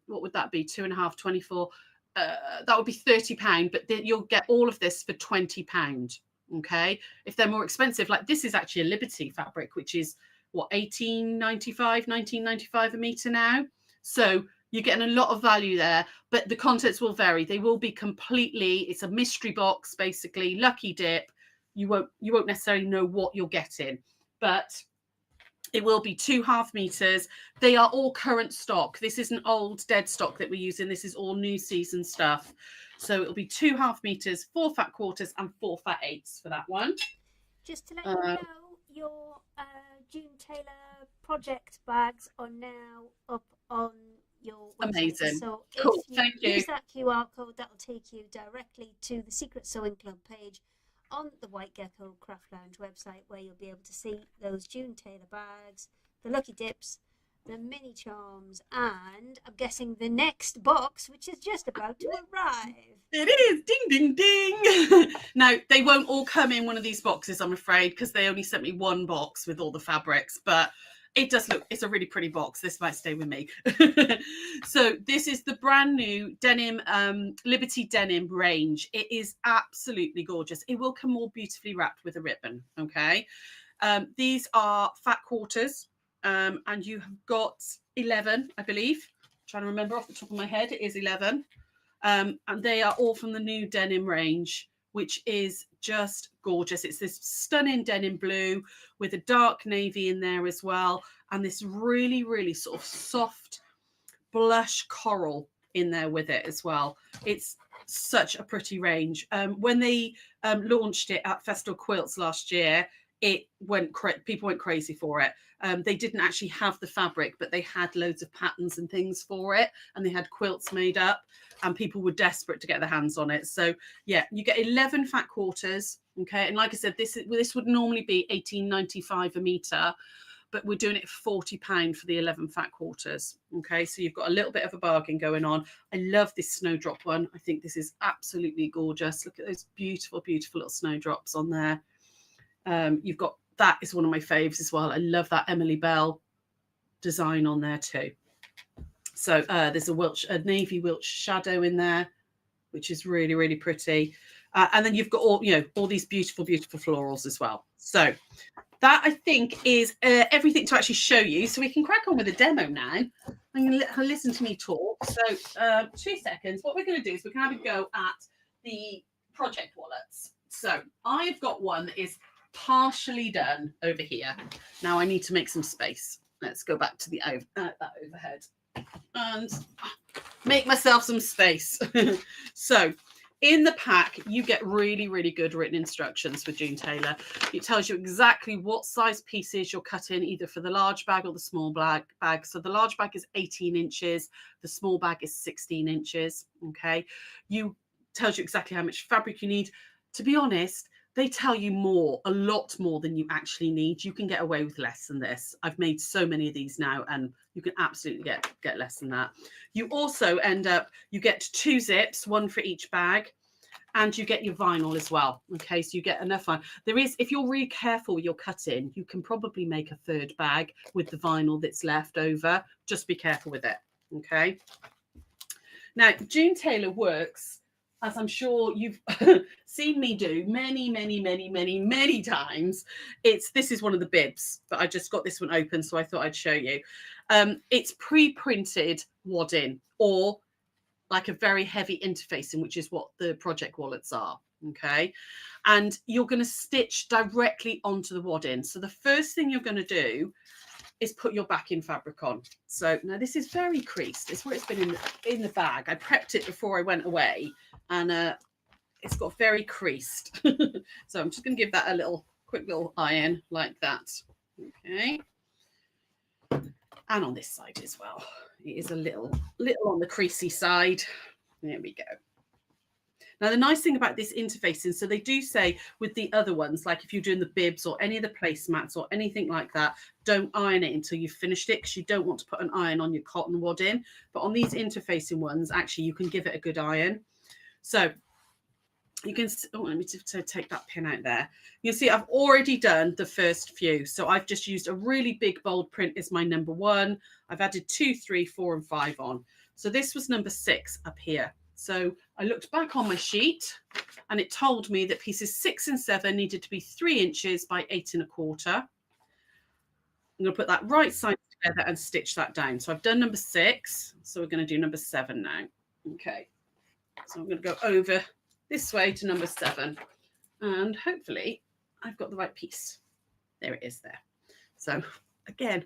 what would that be? 2.5, 24. That would be £30, but you'll get all of this for £20. Okay, if they're more expensive, like this is actually a Liberty fabric, which is what, $19.95 a meter now. So you're getting a lot of value there, but the contents will vary. They will be it's a mystery box, basically, Lucky Dip. You won't necessarily know what you're getting, but it will be 2 half meters. They are all current stock. This isn't old dead stock that we're using. This is all new season stuff. So it'll be 2 half meters, 4 fat quarters, and 4 fat eighths for that one. Just to let you know, your June Taylor project bags are now up on your website. Amazing. So cool. if Thank you. Use that QR code, that'll take you directly to the Secret Sewing Club page on the White Gecko Craft Lounge website, where you'll be able to see those June Taylor bags, the Lucky Dips, the mini charms, and I'm guessing the next box, which is just about to arrive. It is. Ding, ding, ding. Now, they won't all come in one of these boxes, I'm afraid, because they only sent me one box with all the fabrics. But it does look, it's a really pretty box. This might stay with me. So this is the brand new denim, Liberty denim range. It is absolutely gorgeous. It will come all beautifully wrapped with a ribbon. Okay. These are fat quarters. And you have got 11, I believe. I'm trying to remember off the top of my head. It is 11. And they are all from the new denim range, which is just gorgeous. It's this stunning denim blue with a dark navy in there as well. And this really, really sort of soft blush coral in there with it as well. It's such a pretty range. When they launched it at Festal Quilts last year, it went people went crazy for it. They didn't actually have the fabric, but they had loads of patterns and things for it, and they had quilts made up, and people were desperate to get their hands on it. So yeah, you get 11 fat quarters. Okay, and like I said, this would normally be $18.95 a meter, but we're doing it for £40 for the 11 fat quarters. Okay, so you've got a little bit of a bargain going on. I love this snowdrop one. I think this is absolutely gorgeous. Look at those beautiful, beautiful little snowdrops on there. You've got, that is one of my faves as well. I love that Emily Bell design on there too. So there's a navy Wiltshire shadow in there, which is really, really pretty. And then you've got all these beautiful, beautiful florals as well. So that, I think, is everything to actually show you. So we can crack on with the demo now. I'm going to let her listen to me talk. So 2 seconds. What we're going to do is we're going to have a go at the project wallets. So I've got one that is partially done over here. Now I need to make some space. Let's go back to the that overhead and make myself some space. So in the pack, you get really, really good written instructions for June Taylor. It tells you exactly what size pieces you're cutting, either for the large bag or the small bag. So the large bag is 18 inches. The small bag is 16 inches. Okay. Tells you exactly how much fabric you need. To be honest, they tell you a lot more than you actually need. You can get away with less than this. I've made so many of these now, and you can absolutely get less than that. You also you get 2 zips, 1 for each bag, and you get your vinyl as well. Okay, so you get enough vinyl. If you're really careful with your cutting, you can probably make a 3rd bag with the vinyl that's left over. Just be careful with it. Okay. Now, June Taylor works, as I'm sure you've seen me do many, many, many, many, many times. This is one of the bibs, but I just got this one open, so I thought I'd show you. It's pre-printed wadding, or like a very heavy interfacing, which is what the project wallets are. Okay, and you're going to stitch directly onto the wadding. So the first thing you're going to do is put your backing fabric on. So now this is very creased. It's where it's been in the bag. I prepped it before I went away, and it's got very creased. So I'm just going to give that a quick little iron like that. Okay. And on this side as well. It is a little on the creasy side. There we go. Now, the nice thing about this interfacing, so they do say with the other ones, like if you're doing the bibs or any of the placemats or anything like that, don't iron it until you've finished it, because you don't want to put an iron on your cotton wadding. But on these interfacing ones, actually, you can give it a good iron. So you can, let me just take that pin out there. You'll see I've already done the first few. So I've just used a really big bold print as my number 1. I've added 2, 3, 4, and 5 on. So this was number 6 up here. So I looked back on my sheet, and it told me that pieces 6 and 7 needed to be 3 inches by 8 1/4. I'm going to put that right side together and stitch that down. So I've done number 6. So we're going to do number 7 now. Okay. So I'm going to go over this way to number 7, and hopefully I've got the right piece. There it is there. So again,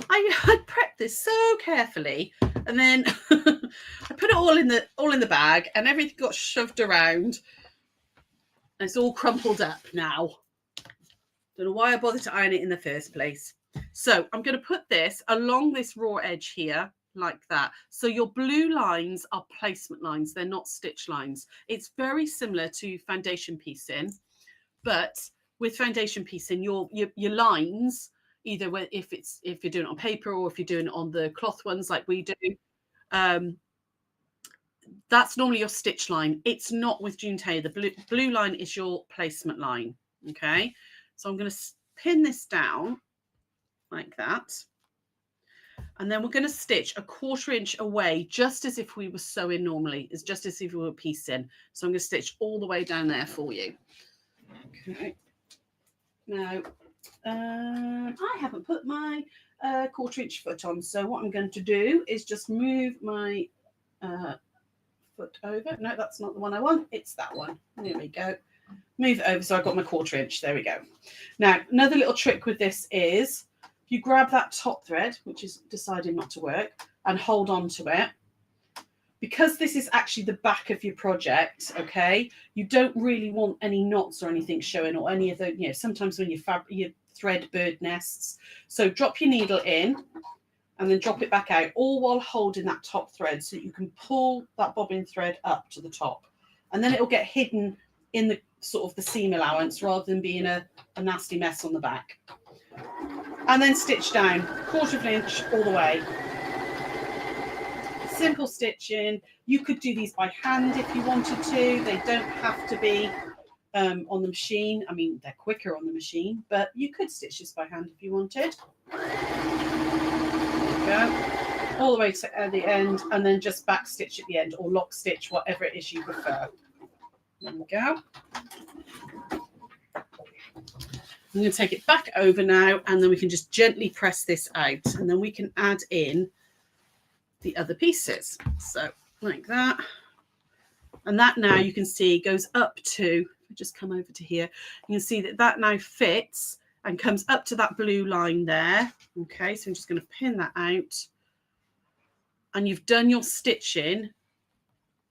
I prepped this so carefully, and then I put it all in the bag, and everything got shoved around, and it's all crumpled up now. Don't know why I bothered to iron it in the first place. So I'm going to put this along this raw edge here, like that. So your blue lines are placement lines. They're not stitch lines. It's very similar to foundation piecing, but with foundation piecing, your lines, either if you're doing it on paper or if you're doing it on the cloth ones like we do. That's normally your stitch line. It's not with June Taylor. The blue line is your placement line. Okay, so I'm going to pin this down like that. And then we're going to stitch a 1/4 inch away, just as if we were sewing normally. It's just as if we were piecing. So I'm going to stitch all the way down there for you. Okay. Now, I haven't put my 1/4 inch foot on. So what I'm going to do is just move my foot over. No, that's not the one I want. It's that one. There we go. Move it over. So I've got my 1/4 inch. There we go. Now, another little trick with this is you grab that top thread, which is deciding not to work, and hold on to it. Because this is actually the back of your project, okay, you don't really want any knots or anything showing, or any of the, sometimes when you thread bird nests. So drop your needle in and then drop it back out, all while holding that top thread so that you can pull that bobbin thread up to the top. And then it'll get hidden in the sort of the seam allowance rather than being a nasty mess on the back. And then stitch down 1/4 inch all the way. Simple stitching. You could do these by hand if you wanted to. They don't have to be on the machine. I mean, they're quicker on the machine, but you could stitch this by hand if you wanted. There we go. All the way to the end, and then just back stitch at the end, or lock stitch, whatever it is you prefer. There we go. I'm going to take it back over now, and then we can just gently press this out, and then we can add in the other pieces. So like that. And that now you can see goes up to, just come over to here, you can see that that now fits and comes up to that blue line there. Okay, so I'm just going to pin that out. And you've done your stitching,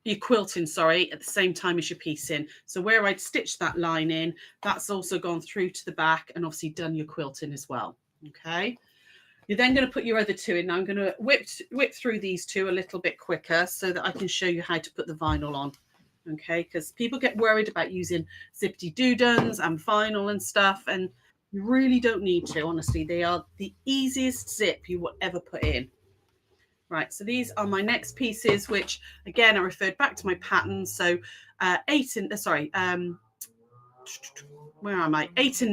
your quilting, sorry, at the same time as your piecing. So where I'd stitched that line in, that's also gone through to the back and obviously done your quilting as well. Okay. You're then going to put your other two in. Now I'm going to whip through these two a little bit quicker so that I can show you how to put the vinyl on. Okay, because people get worried about using zippity-doo-duns and vinyl and stuff, and you really don't need to, honestly. They are the easiest zip you will ever put in. Right, so these are my next pieces, which again I referred back to my pattern. So 8 and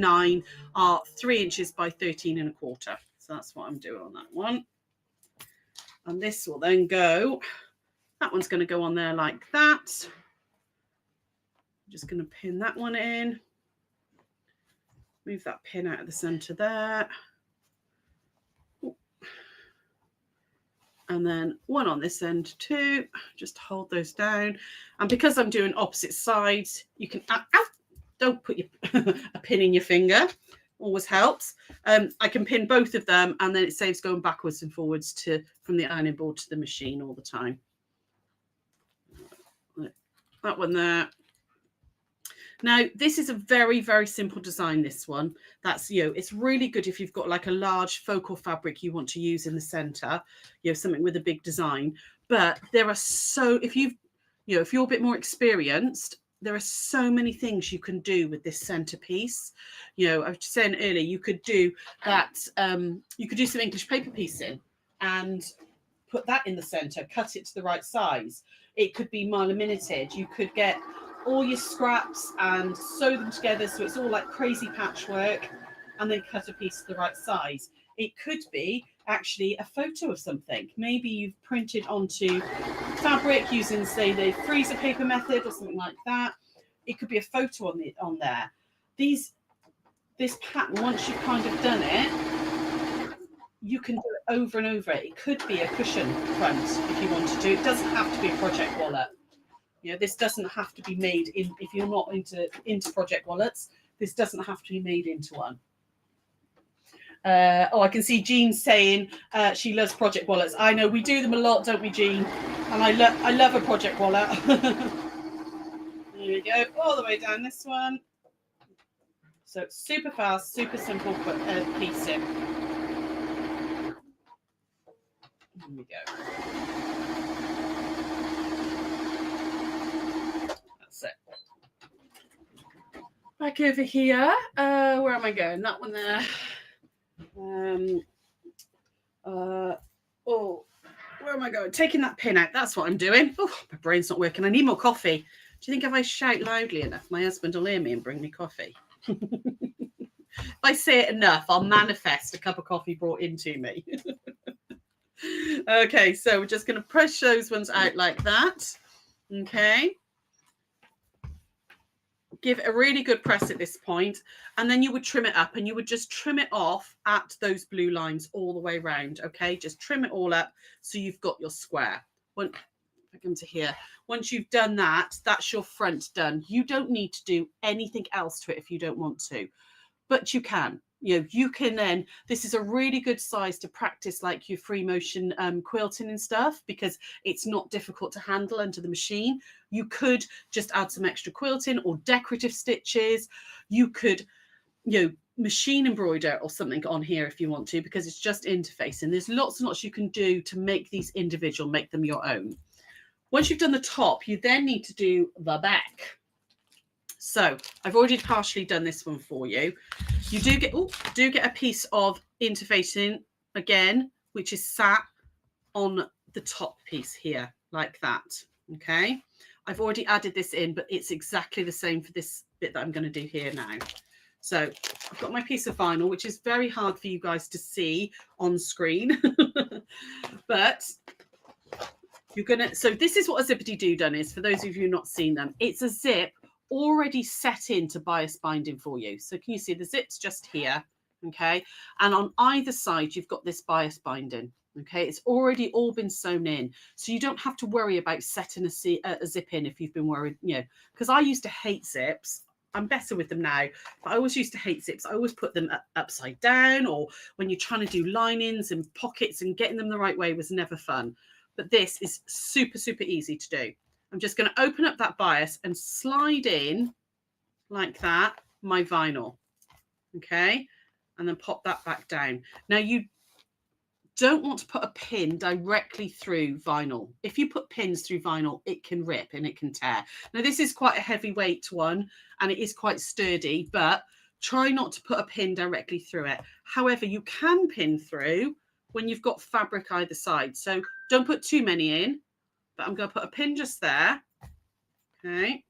9 are 3 inches by 13 1/4. So that's what I'm doing on that one. And this will then go, that one's going to go on there like that. I'm just going to pin that one in. Move that pin out of the center there. And then one on this end too. Just hold those down. And because I'm doing opposite sides, you can, don't put a pin in your finger. Always helps. I can pin both of them, and then it saves going backwards and forwards from the ironing board to the machine all the time. That one there. Now, this is a very, very simple design, this one. That's, it's really good if you've got like a large focal fabric you want to use in the center, something with a big design. But there are if you're a bit more experienced, there are so many things you can do with this centerpiece. I was just saying earlier, you could do that. You could do some English paper piecing and put that in the center, cut it to the right size. It could be millimetered. You could get all your scraps and sew them together so it's all like crazy patchwork, and then cut a piece to the right size. It could be actually a photo of something. Maybe you've printed onto fabric using, say, the freezer paper method or something like that. It could be a photo on there. This pattern, once you've kind of done it, you can do it over and over. It could be a cushion front if you wanted to. It doesn't have to be a project wallet. This doesn't have to be made in, if you're not into project wallets, this doesn't have to be made into one. I can see Jean saying she loves project wallets. I know, we do them a lot, don't we, Jean? And I love a project wallet. There we go, all the way down this one. So it's super fast, super simple piecing. There we go. That's it. Back over here. Where am I going? That one there. where am I going? Taking that pin out. That's what I'm doing. Oh, my brain's not working. I need more coffee. Do you think if I shout loudly enough, my husband will hear me and bring me coffee? If I say it enough, I'll manifest a cup of coffee brought into me. Okay, so we're just going to push those ones out like that. Okay. Give it a really good press at this point, and then you would trim it up, and you would just trim it off at those blue lines all the way around. Okay, just trim it all up so you've got your square. If I come to here, once you've done that, that's your front done. You don't need to do anything else to it if you don't want to, but you can. You can then, this is a really good size to practice like your free motion quilting and stuff, because it's not difficult to handle under the machine. You could just add some extra quilting or decorative stitches. You could, machine embroider or something on here if you want to, because it's just interfacing. There's lots and lots you can do to make these individual, make them your own. Once you've done the top, you then need to do the back. So I've already partially done this one for you. You do get a piece of interfacing again, which is sat on the top piece here, like that. Okay. I've already added this in, but it's exactly the same for this bit that I'm going to do here now. So I've got my piece of vinyl, which is very hard for you guys to see on screen, but so this is what a zippity-doo done is, for those of you not seen them. It's a zip already set into bias binding for you. So can you see the zip's just here? Okay. And on either side, you've got this bias binding. Okay. It's already all been sewn in. So you don't have to worry about setting a zip in if you've been worried, because I used to hate zips. I'm better with them now, but I always used to hate zips. I always put them upside down, or when you're trying to do linings and pockets, and getting them the right way was never fun. But this is super, super easy to do. I'm just going to open up that bias and slide in like that, my vinyl. Okay. And then pop that back down. Now you don't want to put a pin directly through vinyl. If you put pins through vinyl, it can rip and it can tear. Now this is quite a heavyweight one and it is quite sturdy, but try not to put a pin directly through it. However, you can pin through when you've got fabric either side. So don't put too many in. But I'm going to put a pin just there. Okay.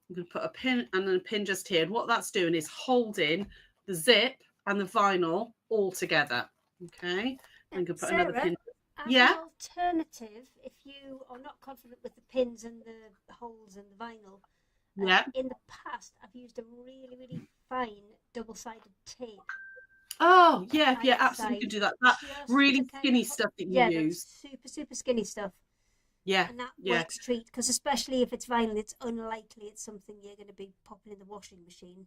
I'm going to put a pin and then a pin just here. And what that's doing is holding the zip and the vinyl all together. Okay. I'm going to put another pin. As an alternative, if you are not confident with the pins and the holes in the vinyl, in the past, I've used a really, really fine double-sided tape. Oh, yeah, absolutely. You can do that. That really skinny stuff that you use. Super, super skinny stuff. Yeah. And that works a treat, because especially if it's vinyl, it's unlikely it's something you're going to be popping in the washing machine.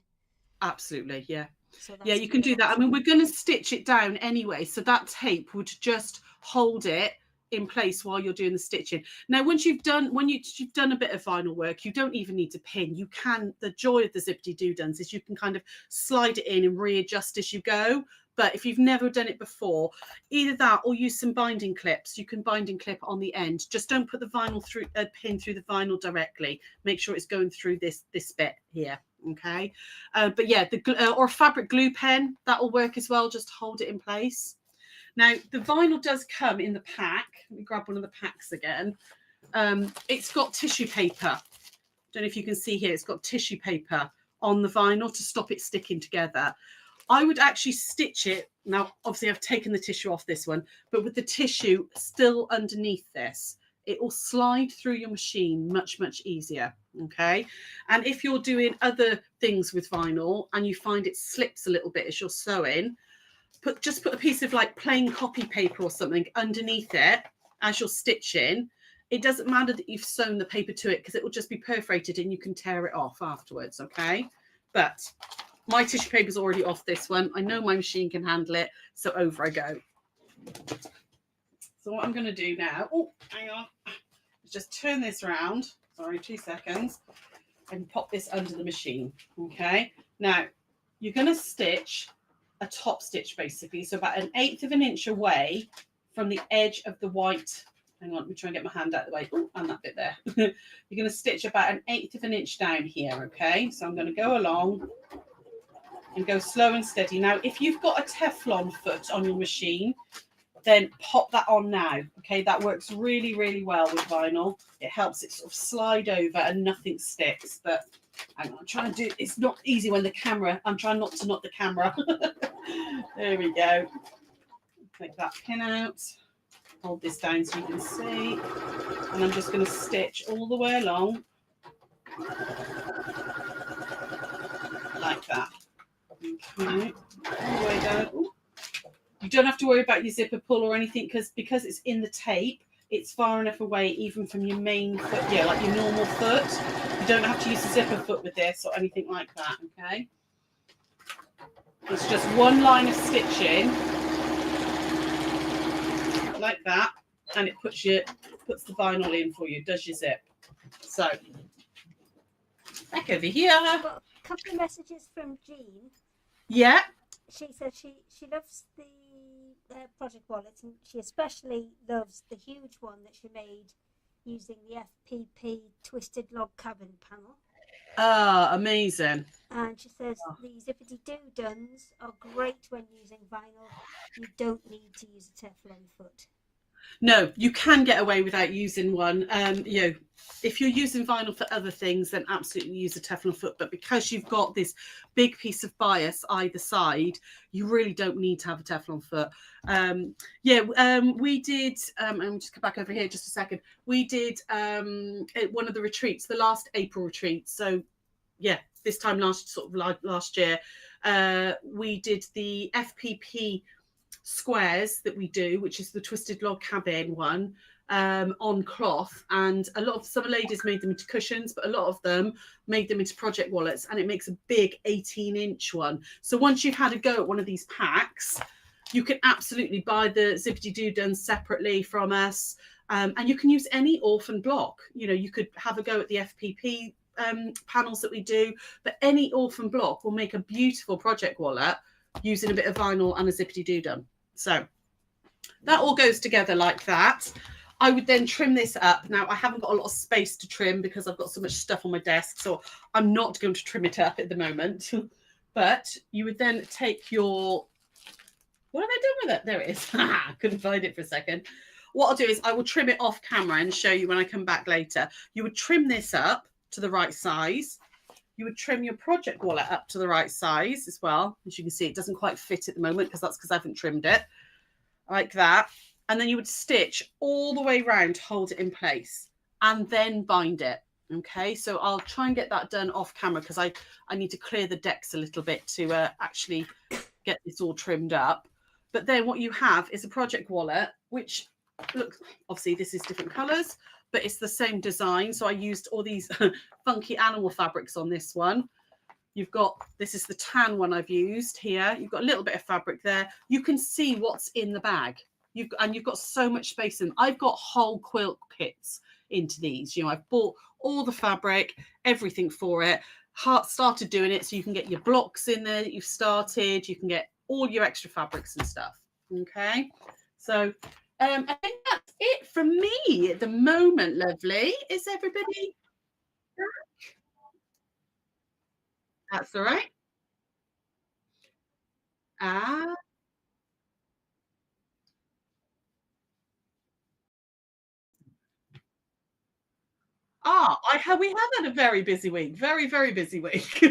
Absolutely, yeah. So you can do that. I mean, we're going to stitch it down anyway, so that tape would just hold it in place while you're doing the stitching. Now, when you've done a bit of vinyl work, you don't even need to pin. You can. The joy of the zippity-doo-duns is you can kind of slide it in and readjust as you go. But if you've never done it before, either that or use some binding clips. You can binding clip on the end. Just don't put the vinyl through pin through the vinyl directly. Make sure it's going through this bit here. Okay. But yeah, or fabric glue pen, that'll work as well. Just hold it in place. Now the vinyl does come in the pack. Let me grab one of the packs again. It's got tissue paper. Don't know if you can see here. It's got tissue paper on the vinyl to stop it sticking together. I would actually stitch it. Now, obviously, I've taken the tissue off this one, but with the tissue still underneath this, it will slide through your machine much, much easier. Okay. And if you're doing other things with vinyl and you find it slips a little bit as you're sewing, just put a piece of like plain copy paper or something underneath it as you're stitching. It doesn't matter that you've sewn the paper to it, because it will just be perforated and you can tear it off afterwards. Okay. But my tissue paper is already off this one. I know my machine can handle it, so over I go. So what I'm going to do now, hang on, just turn this around. Sorry, 2 seconds. And pop this under the machine. Okay. Now, you're going to stitch a top stitch, basically. So about 1/8 of an inch away from the edge of the white. Hang on, let me try and get my hand out of the way. Oh, and that bit there. You're going to stitch about 1/8 of an inch down here. Okay. So I'm going to go along and go slow and steady. Now, if you've got a Teflon foot on your machine, then pop that on now. Okay, that works really, really well with vinyl. It helps it sort of slide over and nothing sticks. But I'm trying to do, it's not easy when the camera, I'm trying not to knock the camera. There we go. Take that pin out. Hold this down so you can see. And I'm just going to stitch all the way along. Like that. Okay. All the way down. Ooh. You don't have to worry about your zipper pull or anything because it's in the tape, it's far enough away even from your main foot, yeah, like your normal foot. You don't have to use a zipper foot with this or anything like that, okay? It's just one line of stitching, like that, and it puts the vinyl in for you, does your zip. So, back over here. I've got a couple of messages from Jean. Yeah. She said she loves the project wallet, and she especially loves the huge one that she made using the FPP twisted log cabin panel. Ah, amazing. And she says the zippity doo duns are great when using vinyl. You don't need to use a Teflon foot. No, you can get away without using one. You know, if you're using vinyl for other things, then absolutely use a Teflon foot. But because you've got this big piece of bias either side, you really don't need to have a Teflon foot. We did. I'm just go back over here just a second. We did at one of the retreats, the last April retreat. So, yeah, this time last year, we did the FPP squares that we do, which is the twisted log cabin one, on cloth, and some ladies made them into cushions, but a lot of them made them into project wallets, and it makes a big 18-inch one. So once you've had a go at one of these packs, you can absolutely buy the zippity doo duns separately from us, and you can use any orphan block. You know, you could have a go at the FPP panels that we do, but any orphan block will make a beautiful project wallet using a bit of vinyl and a zippity doo dun. So that all goes together like that. I would then trim this up. Now, I haven't got a lot of space to trim because I've got so much stuff on my desk, so I'm not going to trim it up at the moment. But you would then take your... What have I done with it? There it is. I couldn't find it for a second. What I'll do is I will trim it off camera and show you when I come back later. You would trim this up to the right size. You would trim your project wallet up to the right size as well. As you can see, it doesn't quite fit at the moment because I haven't trimmed it. Like that. And then you would stitch all the way around to hold it in place and then bind it. Okay, so I'll try and get that done off camera because I need to clear the decks a little bit to actually get this all trimmed up. But then what you have is a project wallet, which looks, obviously this is different colours, but it's the same design. So I used all these funky animal fabrics on this one. You've got, this is the tan one I've used here. You've got a little bit of fabric there. You can see what's in the bag. You've got so much space in. I've got whole quilt kits into these. You know, I've bought all the fabric, everything for it. Started doing it so you can get your blocks in there that you've started. You can get all your extra fabrics and stuff. Okay, so I think that's it from me at the moment. Lovely. Is everybody back? That's all right. We have had a very busy week, very, very busy week.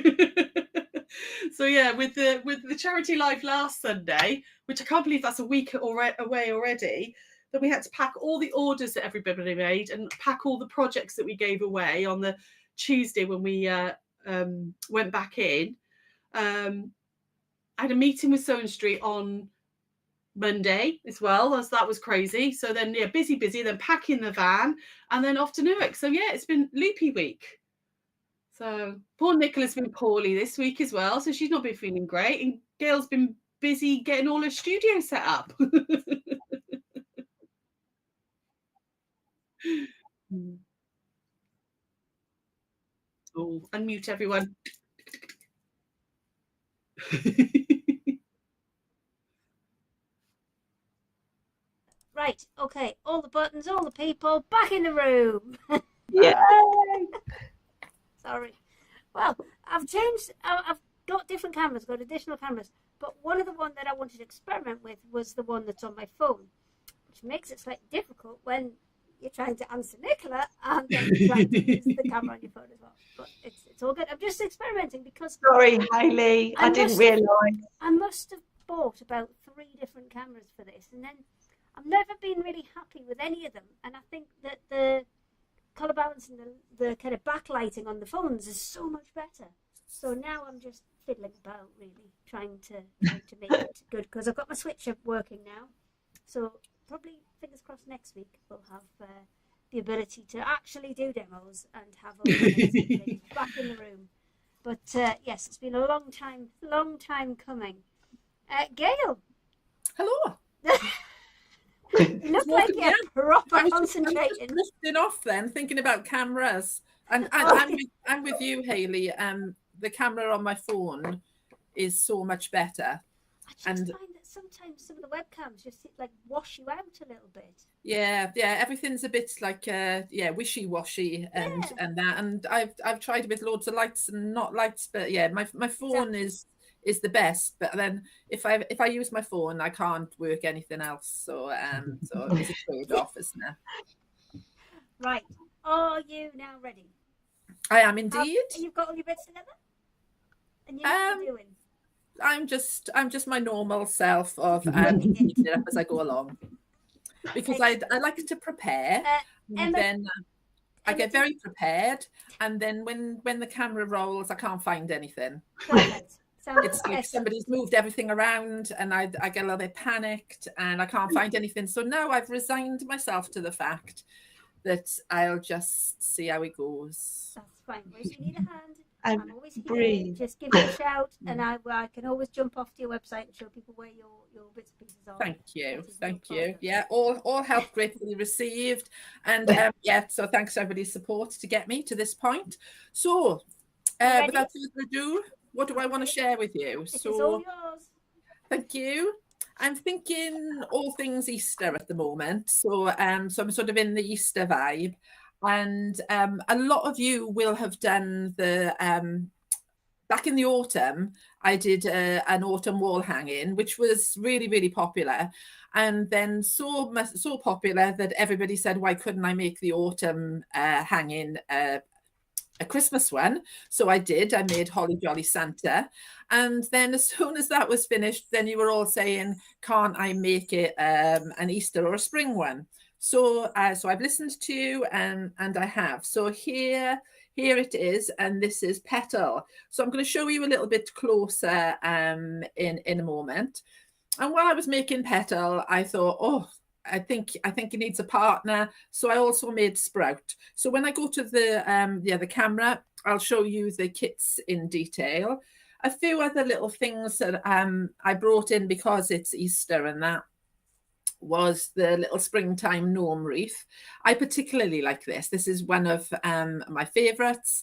So yeah, with the charity live last Sunday, which I can't believe that's a week away already, that we had to pack all the orders that everybody made and pack all the projects that we gave away on the Tuesday when we went back in. I had a meeting with Sewing Street on Monday as well, as that was crazy. So then, yeah, busy, then packing the van and then off to Newark. So yeah, it's been loopy week. So poor Nicola's been poorly this week as well. So she's not been feeling great. And Gail's been busy getting all her studio set up. Oh, unmute everyone. Right, okay, all the buttons, all the people, back in the room. Yay! Sorry. Well, I've got different cameras, got additional cameras, but one of the one that I wanted to experiment with was the one that's on my phone, which makes it slightly difficult when you're trying to answer Nicola and then you're trying to use the camera on your phone as well. But it's all good. I'm just experimenting because Sorry, Hayley, I didn't realise. I must have bought about 3 different cameras for this, and then I've never been really happy with any of them. And I think that the color balance and the kind of backlighting on the phones is so much better. So now I'm just fiddling about, really, trying to make it good, because I've got my switcher working now. So probably, fingers crossed, next week we'll have the ability to actually do demos and have all the things back in the room. But yes, it's been a long time coming. Gail. Hello. You look like you're proper concentrating. Drifting off then, thinking about cameras. And I'm with you, Hayley. The camera on my phone is so much better. I just find that sometimes some of the webcams just like wash you out a little bit. Yeah, everything's a bit like wishy-washy and that. And I've tried with loads of lights and not lights, but yeah, my phone is the best. But then if I use my phone, I can't work anything else. So it's a trade-off, isn't it? Right. Are you now ready? I am indeed. You've got all your bits together? And you know what you're doing? I'm just my normal self of keeping it up as I go along, because I like to prepare, and then I get very prepared, and then when the camera rolls, I can't find anything. Perfect. It's like somebody's moved everything around, and I get a little bit panicked, and I can't find anything. So now I've resigned myself to the fact that I'll just see how it goes. That's fine. If you need a hand, and I'm always here. breathe. Just give me a shout, and I can always jump off to your website and show people where your bits and pieces are. Thank you. Yeah, all help gratefully received, and so thanks for everybody's support to get me to this point. So, without further ado, what do I want to share with you? It's all yours. Thank you. I'm thinking all things Easter at the moment, so I'm sort of in the Easter vibe. And a lot of you will have done the back in the autumn. I did an autumn wall hanging, which was really, really popular, and then so popular that everybody said, "Why couldn't I make the autumn hanging a Christmas one?" So I did. I made Holly Jolly Santa, and then as soon as that was finished, then you were all saying, "Can't I make it an Easter or a spring one?" So I've listened to you, and I have. So here it is, and this is Petal. So I'm going to show you a little bit closer in a moment. And while I was making Petal, I thought, I think it needs a partner. So I also made Sprout. So when I go to the camera, I'll show you the kits in detail. A few other little things that I brought in because it's Easter, and that was the little springtime gnome wreath. I particularly like this. This is one of my favorites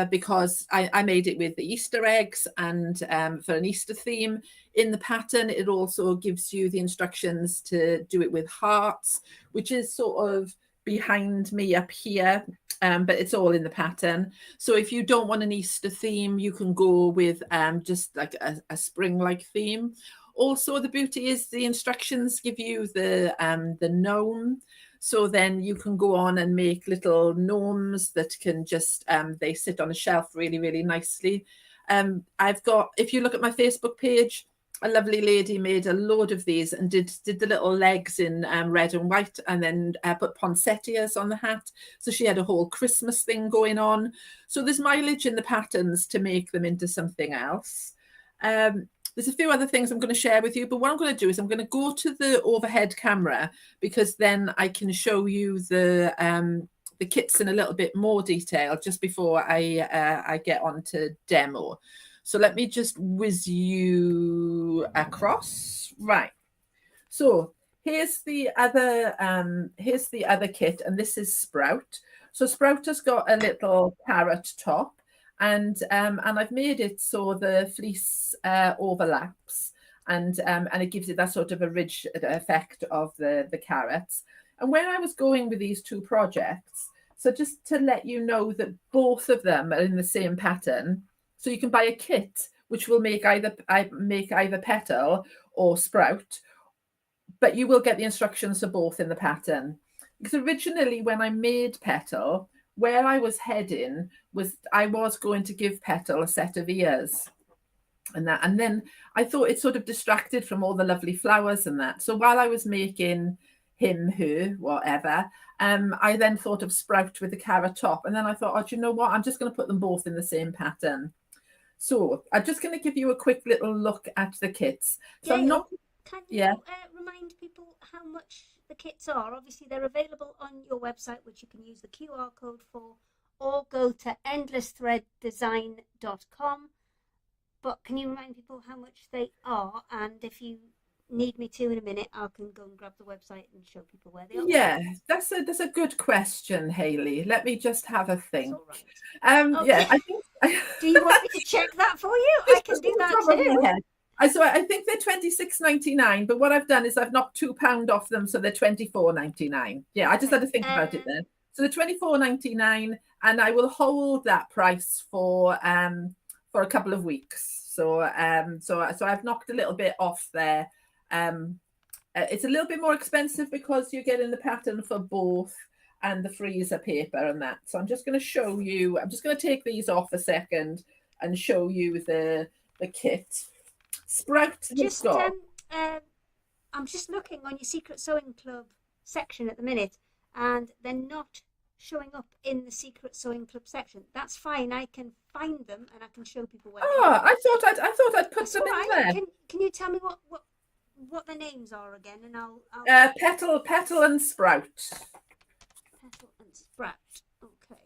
because I made it with the Easter eggs, and for an Easter theme in the pattern, it also gives you the instructions to do it with hearts, which is sort of behind me up here, but it's all in the pattern. So if you don't want an Easter theme, you can go with just like a spring-like theme. Also, the beauty is the instructions give you the gnome. So then you can go on and make little gnomes that can just, they sit on a shelf really, really nicely. I've got, if you look at my Facebook page, a lovely lady made a load of these and did the little legs in red and white, and then put poinsettias on the hat. So she had a whole Christmas thing going on. So there's mileage in the patterns to make them into something else. There's a few other things I'm going to share with you, but what I'm going to do is I'm going to go to the overhead camera, because then I can show you the kits in a little bit more detail just before I get on to demo. So let me just whiz you across. Right. So here's the other kit, and this is Sprout. So Sprout has got a little carrot top. And I've made it so the fleece overlaps, and it gives it that sort of a ridge effect of the carrots. And when I was going with these two projects, so just to let you know that both of them are in the same pattern, so you can buy a kit which will make either petal or sprout, but you will get the instructions for both in the pattern. Because originally when I made petal, where I was heading was I was going to give petal a set of ears and that, and then I thought it sort of distracted from all the lovely flowers and that. So while I was making him, her, whatever, I then thought of sprout with the carrot top, and then I thought, oh, do you know what? I'm just going to put them both in the same pattern. So I'm just going to give you a quick little look at the kits. So Gail, I'm not. can you remind people how much the kits are? Obviously, they're available on your website, which you can use the QR code for, or go to endlessthreaddesign.com. But can you remind people how much they are? And if you need me to in a minute, I can go and grab the website and show people where they are. Yeah, that's a good question, Hayley. Let me just have a think. All right. Yeah, I think. Do you want me to check that for you? I can do that too. So I think they're $26.99, but what I've done is I've knocked £2 off them, so they're $24.99. Yeah, I just had to think about it then. So they're $24.99, and I will hold that price for a couple of weeks. So I've knocked a little bit off there. It's a little bit more expensive because you're getting the pattern for both and the freezer paper and that. So I'm just going to show you. I'm just going to take these off a second and show you the kit. Sprout. I'm just looking on your Secret Sewing Club section at the minute, and they're not showing up in the Secret Sewing Club section. That's fine. I can find them and I can show people where. Oh, I thought I'd put them in there. Can you tell me what the names are again? And I'll petal and sprout. Petal and sprout. Okay.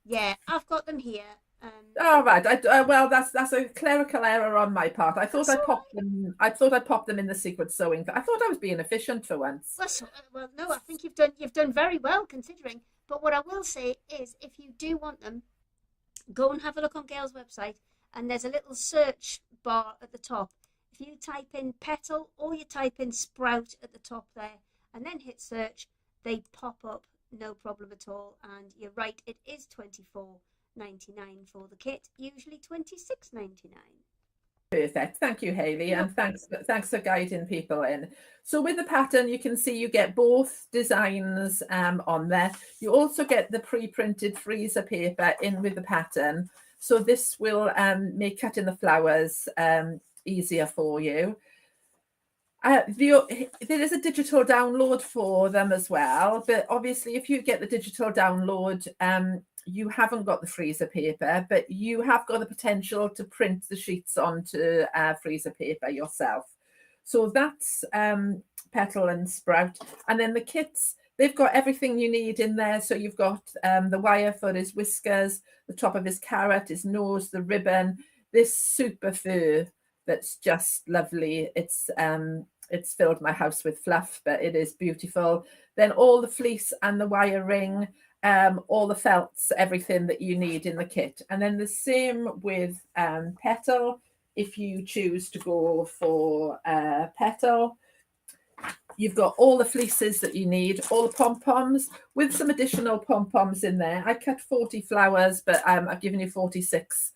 Yeah, I've got them here. All right. Well, that's a clerical error on my part. I thought I'd pop them. I thought I'd pop them in the Secret Sewing. I thought I was being efficient for once. Well, no, I think you've done very well considering. But what I will say is, if you do want them, go and have a look on Gail's website, and there's a little search bar at the top. If you type in petal or you type in sprout at the top there, and then hit search, they pop up, no problem at all. And you're right, it is $24.99 for the kit, usually $26.99. Perfect. Thank you, Hayley, and thanks for guiding people in. So with the pattern, you can see you get both designs on there. You also get the pre-printed freezer paper in with the pattern. So this will make cutting the flowers easier for you. There is a digital download for them as well, but obviously if you get the digital download, you haven't got the freezer paper, but you have got the potential to print the sheets onto freezer paper yourself. So that's petal and sprout. And then the kits, they've got everything you need in there. So you've got the wire for his whiskers, the top of his carrot, his nose, the ribbon, this super fur that's just lovely. It's filled my house with fluff, but it is beautiful. Then all the fleece and the wire ring, all the felts, everything that you need in the kit. And then the same with petal. If you choose to go for petal, you've got all the fleeces that you need, all the pom-poms with some additional pom-poms in there. I cut 40 flowers, but I've given you 46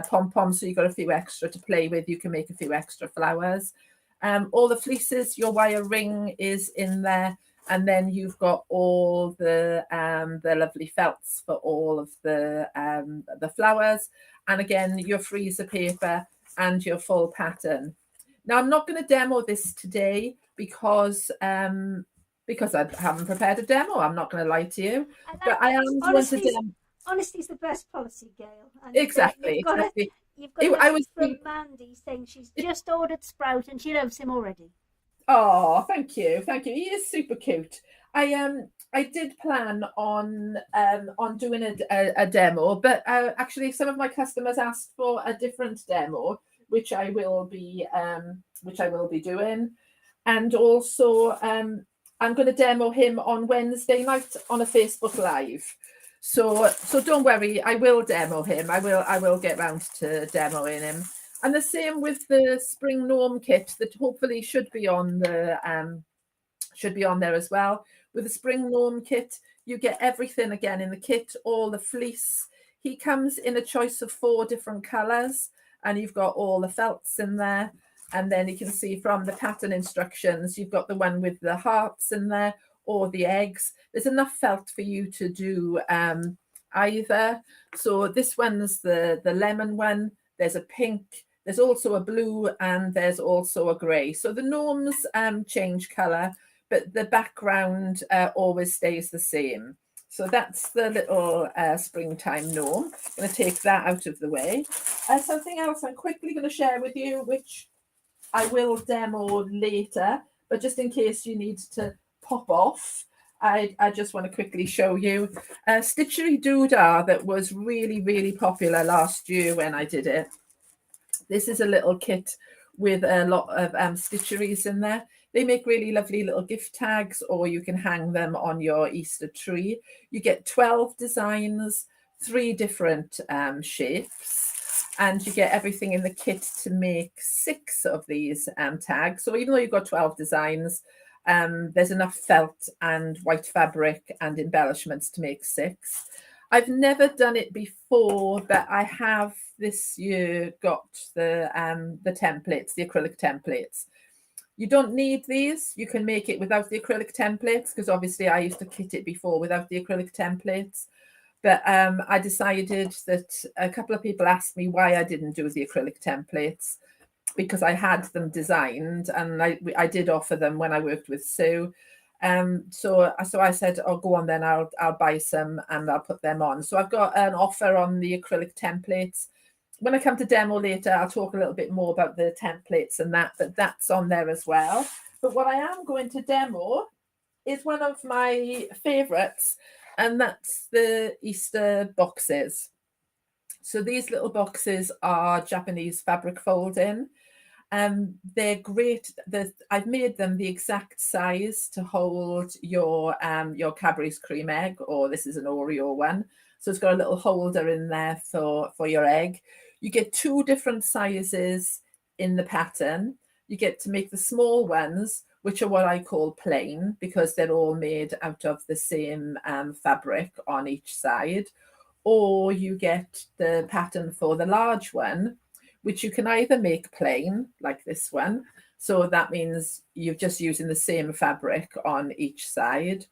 pom-poms, so you've got a few extra to play with. You can make a few extra flowers. All the fleeces, your wire ring is in there. And then you've got all the lovely felts for all of the flowers, and again your freezer paper and your full pattern. Now I'm not going to demo this today because I haven't prepared a demo. I'm not going to lie to you, but I am going to demo. Honesty is the best policy, Gail. And exactly. You've got from Mandy saying she's just ordered Sprout and she loves him already. Oh, thank you. He is super cute. I did plan on doing a demo, but actually some of my customers asked for a different demo, which I will be doing, and also I'm going to demo him on Wednesday night on a Facebook Live. So don't worry, I will demo him. I will get round to demoing him. And the same with the spring gnome kit that hopefully should be on there as well. With the spring gnome kit, you get everything again in the kit, all the fleece. He comes in a choice of 4 different colours, and you've got all the felts in there. And then you can see from the pattern instructions, you've got the one with the hearts in there or the eggs. There's enough felt for you to do either. So this one's the lemon one. There's a pink, there's also a blue, and there's also a grey. So the gnomes change colour, but the background always stays the same. So that's the little springtime gnome. I'm going to take that out of the way. Something else I'm quickly going to share with you, which I will demo later, but just in case you need to pop off, I just want to quickly show you a Stitchery Doodah that was really, really popular last year when I did it. This is a little kit with a lot of stitcheries in there. They make really lovely little gift tags, or you can hang them on your Easter tree. You get 12 designs, 3 different shapes, and you get everything in the kit to make 6 of these tags. So even though you've got 12 designs, there's enough felt and white fabric and embellishments to make 6. I've never done it before, but I have this year got the templates, the acrylic templates. You don't need these. You can make it without the acrylic templates, because obviously I used to kit it before without the acrylic templates. But I decided that a couple of people asked me why I didn't do the acrylic templates, because I had them designed, and I did offer them when I worked with Sue. So I said, oh, go on then, I'll buy some and I'll put them on. So I've got an offer on the acrylic templates. When I come to demo later, I'll talk a little bit more about the templates and that, but that's on there as well. But what I am going to demo is one of my favorites, and that's the Easter boxes. So these little boxes are Japanese fabric folding. They're great. I've made them the exact size to hold your Cadbury's cream egg, or this is an Oreo one. So it's got a little holder in there for your egg. You get 2 different sizes in the pattern. You get to make the small ones, which are what I call plain, because they're all made out of the same fabric on each side. Or you get the pattern for the large one, which you can either make plain, like this one. So that means you're just using the same fabric on each side.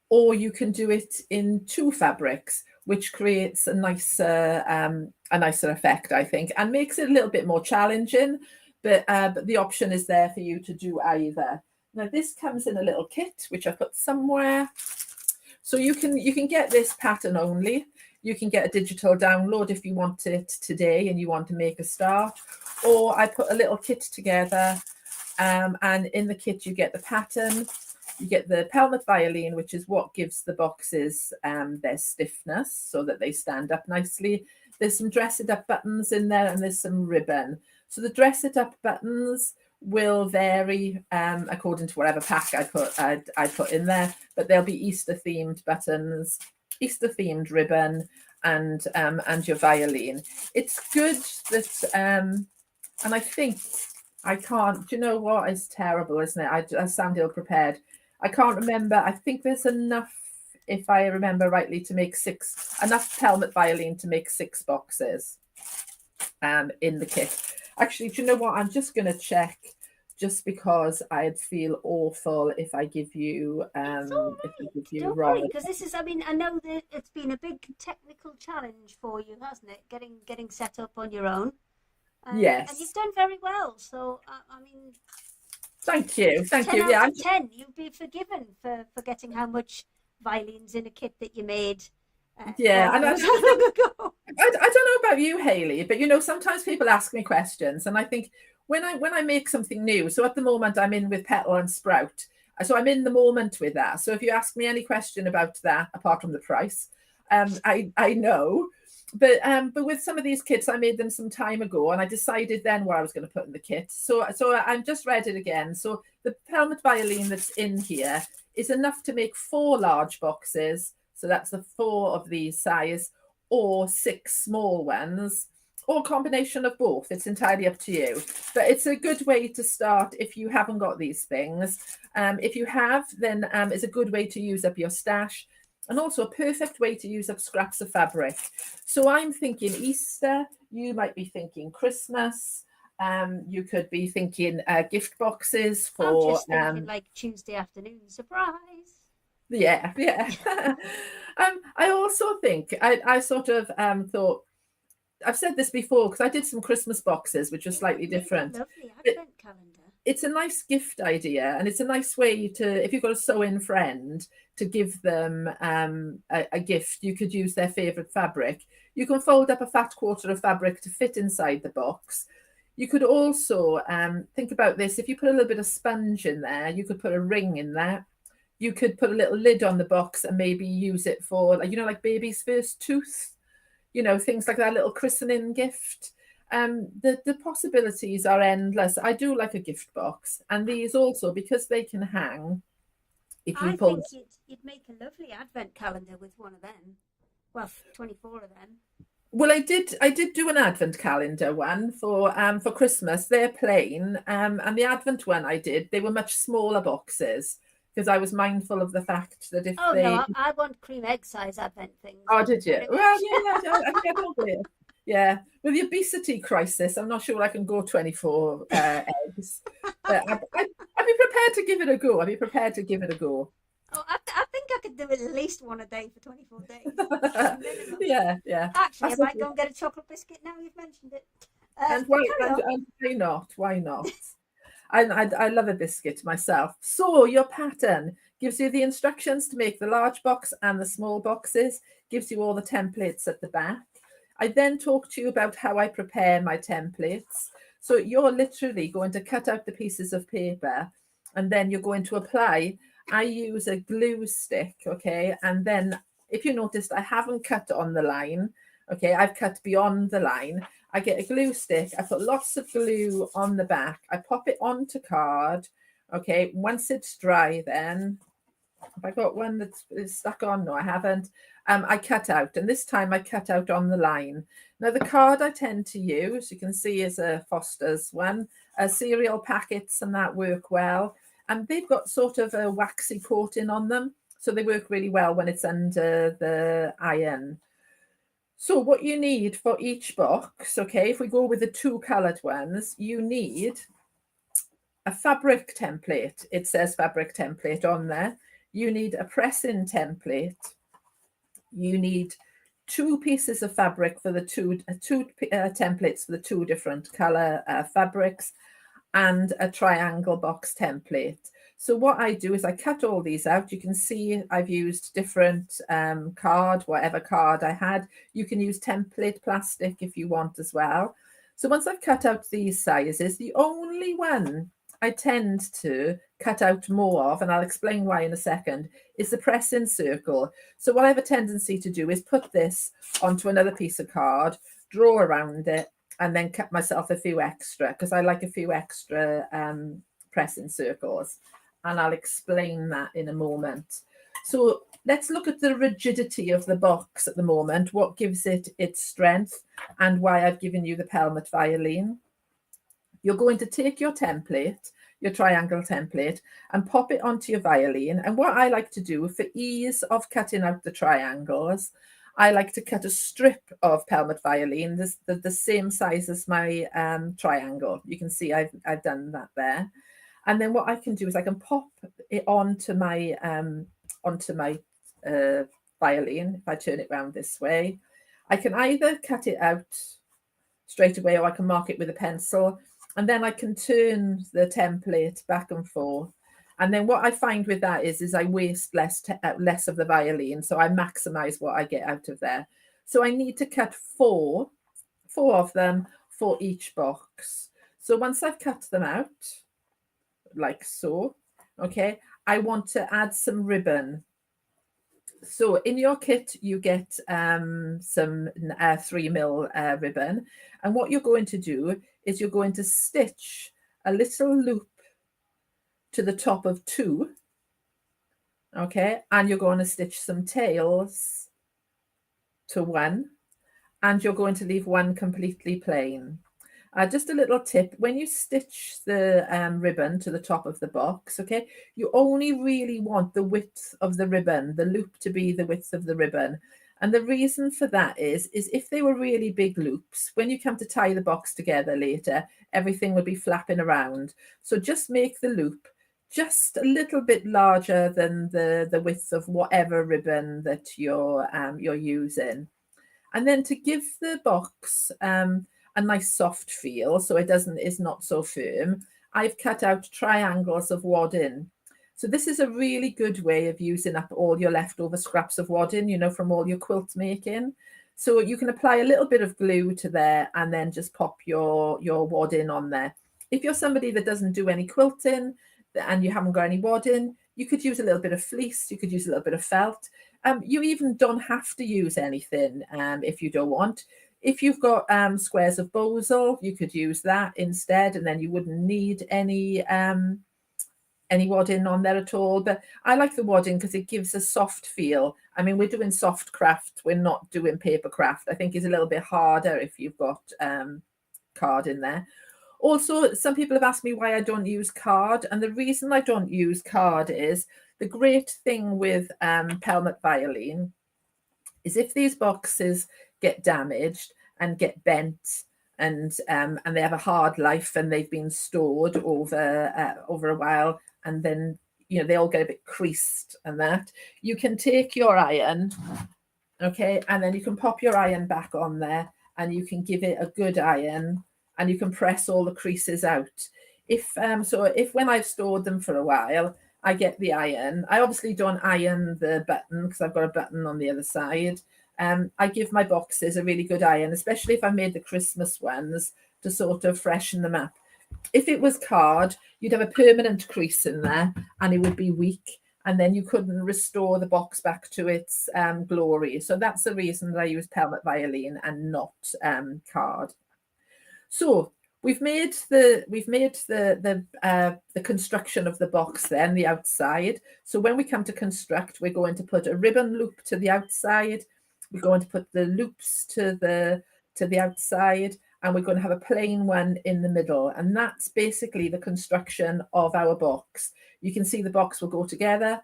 Or you can do it in 2 fabrics, which creates a nicer effect, I think, and makes it a little bit more challenging. But the option is there for you to do either. Now this comes in a little kit, which I put somewhere. So you can get this pattern only. You can get a digital download if you want it today and you want to make a start. Or I put a little kit together, and in the kit you get the pattern. You get the pelmet violin, which is what gives the boxes their stiffness so that they stand up nicely. There's some dress it up buttons in there, and there's some ribbon. So the dress it up buttons will vary according to whatever pack I put in there, but there'll be Easter themed buttons, Easter themed ribbon, and your violin. It's good that and I think I can't. Do you know what? It's terrible, isn't it? I sound ill prepared. I can't remember. I think there's enough, if I remember rightly, to make 6, enough pelmet violin to make 6 boxes in the kit. Actually, do you know what? I'm just going to check, just because I'd feel awful if I give you Don't wrong. worry, because this is, I mean, I know that it's been a big technical challenge for you, hasn't it? Getting set up on your own. Yes. And you've done very well. So, I mean, Thank you. 10 Yeah, out of 10, you'd be forgiven for forgetting how much violins in a kit that you made. Yeah, and I don't know about you, Hayley, but sometimes people ask me questions, and I think when I make something new, so at the moment I'm in with Petal and Sprout, so I'm in the moment with that. So if you ask me any question about that, apart from the price, I know. But with some of these kits, I made them some time ago, and I decided then what I was going to put in the kit. So I've just read it again. So the pelmet violin that's in here is enough to make 4 large boxes. So that's the 4 of these size, or 6 small ones, or a combination of both. It's entirely up to you. But it's a good way to start if you haven't got these things. If you have, then it's a good way to use up your stash. and also a perfect way to use up scraps of fabric. So I'm thinking Easter, you might be thinking Christmas, you could be thinking gift boxes I'm for just thinking like Tuesday afternoon surprise. yeah. I also think I sort of thought, I've said this before because I did some Christmas boxes which are You slightly would make different. a lovely But advent calendar. it's a nice gift idea, and it's a nice way to, if you've got a sew-in friend, to give them a gift. You could use their favorite fabric. You can fold up a fat quarter of fabric to fit inside the box. You could also think about this. If you put a little bit of sponge in there, you could put a ring in there. You could put a little lid on the box and maybe use it for, like, like baby's first tooth, things like that, little christening gift. The possibilities are endless. I do like a gift box, and these also, because they can hang. If you I pull, think you'd make a lovely advent calendar with one of them. Well, 24 of them. well, I did do an advent calendar one for Christmas. They're plain, and the advent one I did, they were much smaller boxes because I was mindful of the fact that if Oh they, no, I want cream egg size advent things. oh, did you? Very Well, much. yeah, I think I don't blame you. Yeah, with the obesity crisis, I'm not sure I can go 24 eggs, but I'd be prepared to give it a go. I'd be prepared to give it a go. Oh, I think I could do at least one a day for 24 days. Minimum. Yeah. Actually, I That's might okay. go and get a chocolate biscuit now you've mentioned it. And But why, carry on. and why not? Why not? I love a biscuit myself. So your pattern gives you the instructions to make the large box and the small boxes, gives you all the templates at the back. I then talk to you about how I prepare my templates. So you're literally going to cut out the pieces of paper, and then you're going to apply. I use a glue stick, okay? And then if you noticed, I haven't cut on the line, okay? I've cut beyond the line. I get a glue stick, I put lots of glue on the back, I pop it onto card. Okay, once it's dry, then have I got one that's stuck on? No, I haven't. I cut out, and this time I cut out on the line. Now the card I tend to use, you can see, is a Foster's one. Cereal packets and that work well, and they've got sort of a waxy coating on them, so they work really well when it's under the iron. So what you need for each box, okay, if we go with the two coloured ones, you need a fabric template. It says fabric template on there. You need a press-in template. You need two pieces of fabric for the two templates for the two different colour fabrics, and a triangle box template. So what I do is I cut all these out. You can see I've used different card, whatever card I had. You can use template plastic if you want as well. So once I've cut out these sizes, the only one I tend to cut out more of, and I'll explain why in a second, is the press-in circle. So what I have a tendency to do is put this onto another piece of card, draw around it, and then cut myself a few extra, because I like a few extra press-in circles. And I'll explain that in a moment. So let's look at the rigidity of the box at the moment, what gives it its strength, and why I've given you the pelmet violin. You're going to take your template, your triangle template, and pop it onto your violin. And what I like to do, for ease of cutting out the triangles, I like to cut a strip of pelmet violin, the same size as my triangle. You can see I've done that there. And then what I can do is I can pop it onto my violin. If I turn it around this way, I can either cut it out straight away, or I can mark it with a pencil. And then I can turn the template back and forth. And then what I find with that is I waste less of the violin, so I maximize what I get out of there. So I need to cut four of them for each box. So once I've cut them out, like so, okay, I want to add some ribbon. So in your kit, you get some 3mm ribbon. And what you're going to do is you're going to stitch a little loop to the top of two. Okay, and you're going to stitch some tails to one, and you're going to leave one completely plain. Just a little tip, when you stitch the ribbon to the top of the box, okay, you only really want the width of the ribbon, the loop to be the width of the ribbon. And the reason for that is if they were really big loops, when you come to tie the box together later, everything will be flapping around. So just make the loop just a little bit larger than the width of whatever ribbon that you're using. And then to give the box a nice soft feel, so it's not so firm, I've cut out triangles of wadding. So this is a really good way of using up all your leftover scraps of wadding, from all your quilt making. So you can apply a little bit of glue to there and then just pop your wadding on there. If you're somebody that doesn't do any quilting and you haven't got any wadding, you could use a little bit of fleece, you could use a little bit of felt. You even don't have to use anything if you don't want. If you've got squares of bosal, you could use that instead, and then you wouldn't need any wadding on there at all. But I like the wadding because it gives a soft feel. I mean, we're doing soft craft, we're not doing paper craft. I think it's a little bit harder if you've got card in there. Also, some people have asked me why I don't use card, and the reason I don't use card is the great thing with pelmet violin is if these boxes get damaged and get bent and they have a hard life and they've been stored over a while, and then they all get a bit creased and that, you can take your iron, okay, and then you can pop your iron back on there and you can give it a good iron and you can press all the creases out. If when I've stored them for a while, I get the iron. I obviously don't iron the button because I've got a button on the other side. I give my boxes a really good iron, especially if I made the Christmas ones, to sort of freshen them up. If it was card, you'd have a permanent crease in there and it would be weak, and then you couldn't restore the box back to its glory. So that's the reason that I use pelmet violin and not card. So we've made the construction of the box then, the outside. So when we come to construct, we're going to put a ribbon loop to the outside. We're going to put the loops to the outside, and we're going to have a plain one in the middle. And that's basically the construction of our box. You can see the box will go together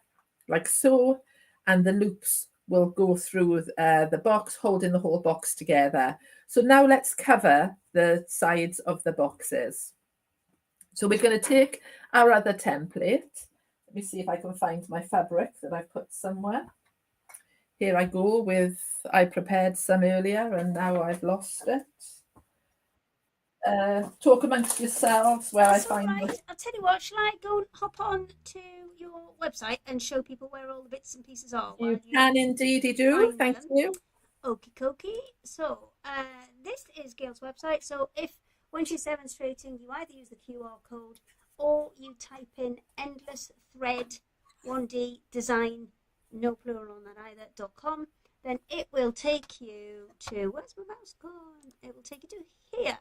like so, and the loops will go through the box, holding the whole box together. So now let's cover the sides of the boxes. So we're going to take our other template. Let me see if I can find my fabric that I've put somewhere. Here I go I prepared some earlier and now I've lost it. Talk amongst yourselves where That's I find all right. I'll tell you what, shall I go and hop on to your website and show people where all the bits and pieces are? You can indeed do. Thank you. Okie dokie. So this is Gail's website. So when she's demonstrating, you either use the QR code or you type in endless thread 1D design, no plural on that either, .com. Then it will take you to, where's my mouse gone? It will take you to here.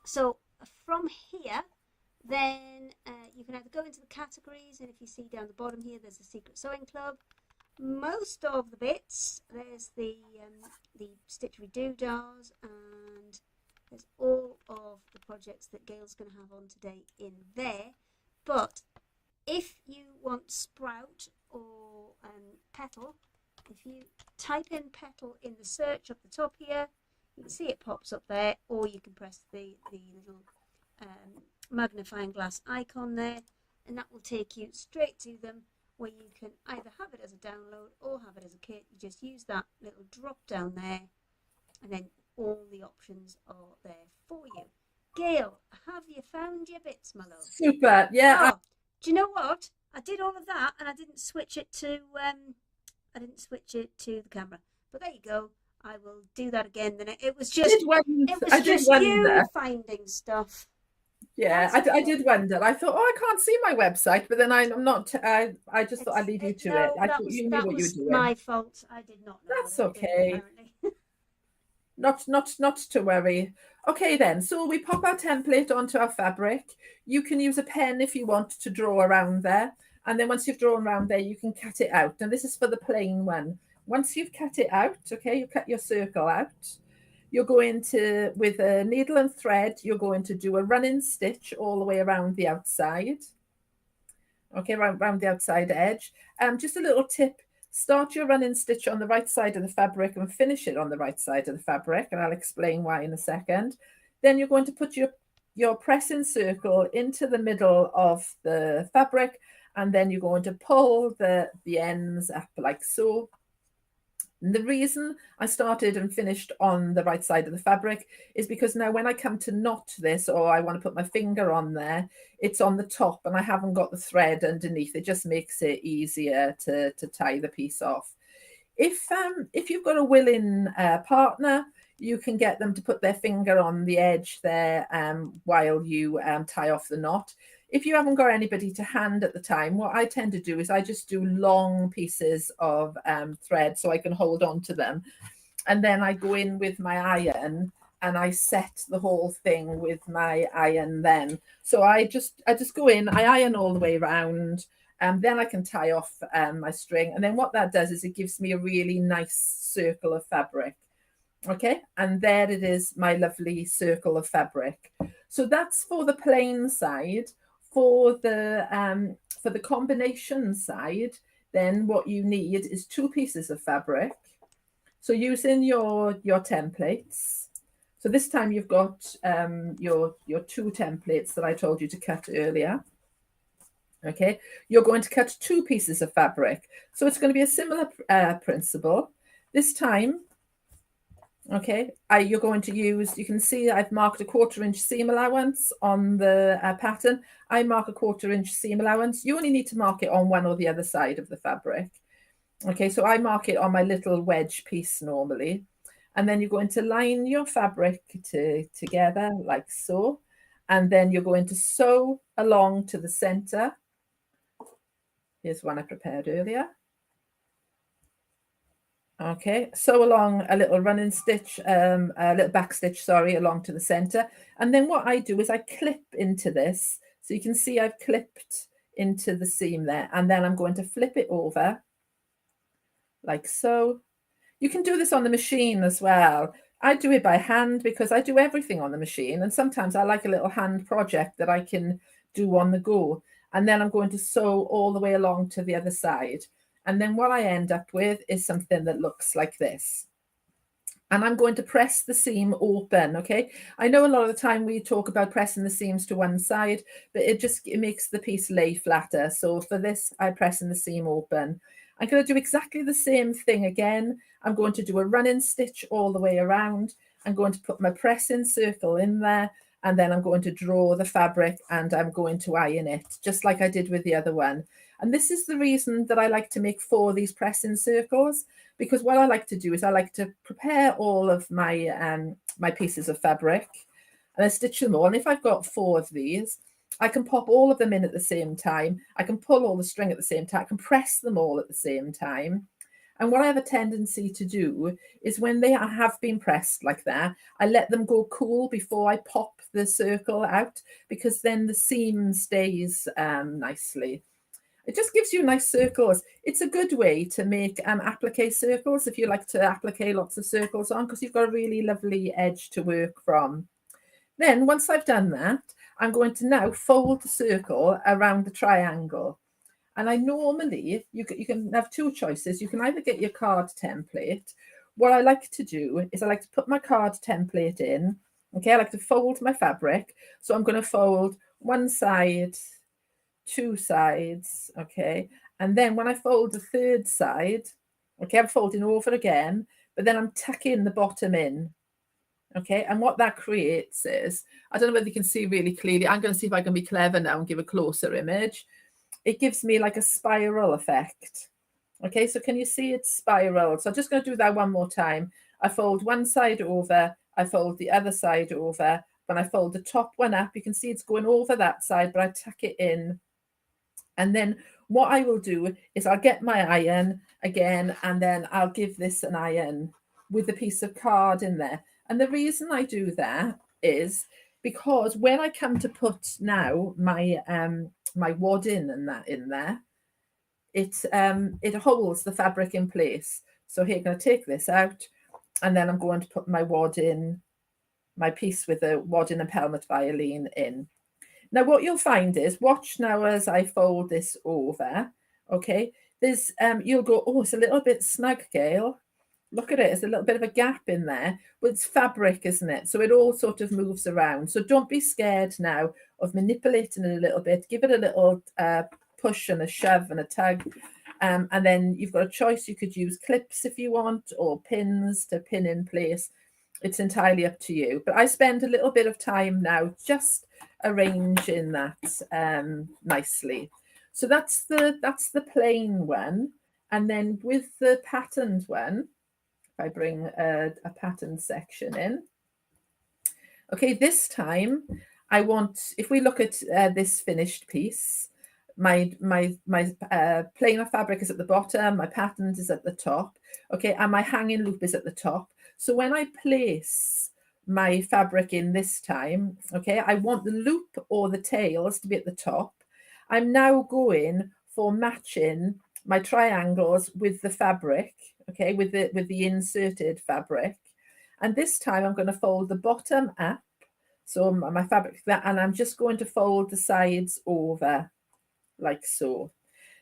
So from here, then you can either go into the categories, and if you see down the bottom here, there's a secret sewing club. Most of the bits, there's the stitchery doodahs, and there's all of the projects that Gail's going to have on today in there. But if you want sprout or petal, if you type in petal in the search up the top here, you can see it pops up there, or you can press the little magnifying glass icon there, and that will take you straight to them, where you can either have it as a download or have it as a kit. You just use that little drop down there, and then all the options are there for you. Gail, have you found your bits, my love? Super, yeah. Oh, do you know what? I did all of that, and I didn't switch it to the camera. But there you go. I will do that again. Then it was just you finding stuff. Yeah, I did wonder. I thought, I can't see my website, but then I'm not. I just thought I'd leave you to it. I thought you knew what you were doing. My fault. I did not know. That's okay. Not to worry. Okay then. So we pop our template onto our fabric. You can use a pen if you want to draw around there, and then once you've drawn around there, you can cut it out. And this is for the plain one. Once you've cut it out, okay, you cut your circle out, you're going to, with a needle and thread, you're going to do a running stitch all the way around the outside. Okay, around the outside edge. Just a little tip, start your running stitch on the right side of the fabric and finish it on the right side of the fabric, and I'll explain why in a second. Then you're going to put your pressing circle into the middle of the fabric, and then you're going to pull the ends up like so. And the reason I started and finished on the right side of the fabric is because now when I come to knot this, or I want to put my finger on there, it's on the top and I haven't got the thread underneath. It just makes it easier to tie the piece off. If you've got a willing partner, you can get them to put their finger on the edge there while you tie off the knot. If you haven't got anybody to hand at the time, what I tend to do is I just do long pieces of thread so I can hold on to them. And then I go in with my iron and I set the whole thing with my iron then. So I just go in, I iron all the way around, and then I can tie off my string. And then what that does is it gives me a really nice circle of fabric. Okay, and there it is, my lovely circle of fabric. So that's for the plain side. For the combination side, then what you need is 2 pieces of fabric. So using your templates. So this time you've got your 2 templates that I told you to cut earlier. Okay, you're going to cut 2 pieces of fabric. So it's going to be a similar principle. This time, okay, you're going to use, you can see I've marked a 1/4 inch seam allowance on the pattern. I mark a 1/4 inch seam allowance. You only need to mark it on one or the other side of the fabric. Okay, so I mark it on my little wedge piece normally. And then you're going to line your fabric together like so. And then you're going to sew along to the center. Here's one I prepared earlier. Okay, sew along a little running stitch, a little back stitch, sorry, along to the center. And then what I do is I clip into this. So you can see I've clipped into the seam there. And then I'm going to flip it over like so. You can do this on the machine as well. I do it by hand because I do everything on the machine. And sometimes I like a little hand project that I can do on the go. And then I'm going to sew all the way along to the other side. And then what I end up with is something that looks like this. And I'm going to press the seam open, okay? I know a lot of the time we talk about pressing the seams to one side, but it makes the piece lay flatter. So for this, I'm pressing the seam open. I'm going to do exactly the same thing again. I'm going to do a running stitch all the way around. I'm going to put my pressing circle in there, and then I'm going to draw the fabric and I'm going to iron it, just like I did with the other one. And this is the reason that I like to make 4 of these pressing circles, because what I like to do is I like to prepare all of my my pieces of fabric and I stitch them all. And if I've got 4 of these, I can pop all of them in at the same time. I can pull all the string at the same time. I can press them all at the same time. And what I have a tendency to do is when they have been pressed like that, I let them go cool before I pop the circle out, because then the seam stays nicely. It just gives you nice circles. It's a good way to make applique circles if you like to applique lots of circles on, because you've got a really lovely edge to work from. Then once I've done that, I'm going to now fold the circle around the triangle. And I normally, you can have 2 choices. You can either get your card template. What I like to do is I like to put my card template in. Okay, I like to fold my fabric. So I'm going to fold one side, 2 sides, okay? And then when I fold the 3rd side, okay, I'm folding over again, but then I'm tucking the bottom in. Okay, and what that creates is, I don't know whether you can see really clearly. I'm going to see if I can be clever now and give a closer image. It gives me like a spiral effect. Okay, so can you see it spiral? So I'm just going to do that one more time. I fold one side over, I fold the other side over, when I fold the top one up, you can see it's going over that side, but I tuck it in. And then what I will do is I'll get my iron again, and then I'll give this an iron with a piece of card in there. And the reason I do that is because when I come to put now my my wadding and that in there, it holds the fabric in place. So here, I'm going to take this out, and then I'm going to put my wad in, my piece with the wadding and pelmet violin in. Now what you'll find is, watch now as I fold this over, okay? There's, you'll go, oh, it's a little bit snug, Gail. Look at it, there's a little bit of a gap in there, but it's fabric, isn't it? So it all sort of moves around. So don't be scared now of manipulating it a little bit. Give it a little push and a shove and a tug. And then you've got a choice. You could use clips if you want, or pins to pin in place. It's entirely up to you. But I spend a little bit of time now just arranging that nicely. So that's the plain one. And then with the patterned one, I bring a pattern section in. Okay, this time I want, if we look at this finished piece, my plainer fabric is at the bottom, my pattern is at the top, okay, and my hanging loop is at the top. So when I place my fabric in this time, okay, I want the loop or the tails to be at the top. I'm now going for matching my triangles with the fabric, okay, with the inserted fabric. And this time I'm going to fold the bottom up, so my fabric, and I'm just going to fold the sides over like so.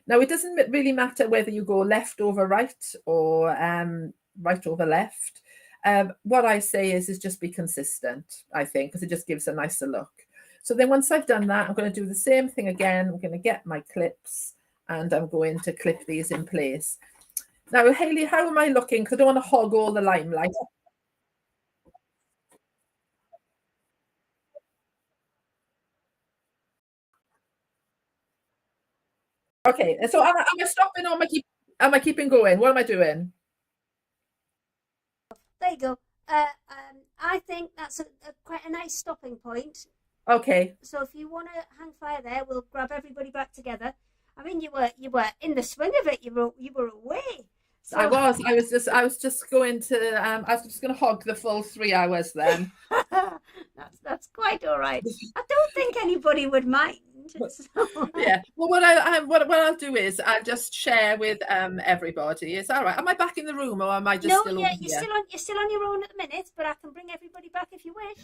Now it doesn't really matter whether you go left over right or right over left. What I say is just be consistent, I think, because it just gives a nicer look. So then once I've done that, I'm going to do the same thing again. I'm going to get my clips and I'm going to clip these in place. Now, Hayley, how am I looking? Because I don't want to hog all the limelight. Okay, so am I stopping or am I keeping going? What am I doing? There you go. I think that's quite a nice stopping point. Okay. So if you want to hang fire there, we'll grab everybody back together. I mean, you were in the swing of it. You were away. So... I was just going to hog the full 3 hours then. that's quite all right. I don't think anybody would mind. So... Yeah. Well, what I'll do is I'll just share with everybody. Is that right? Am I back in the room or am I just still over you're still on your own at the minute, but I can bring everybody back if you wish.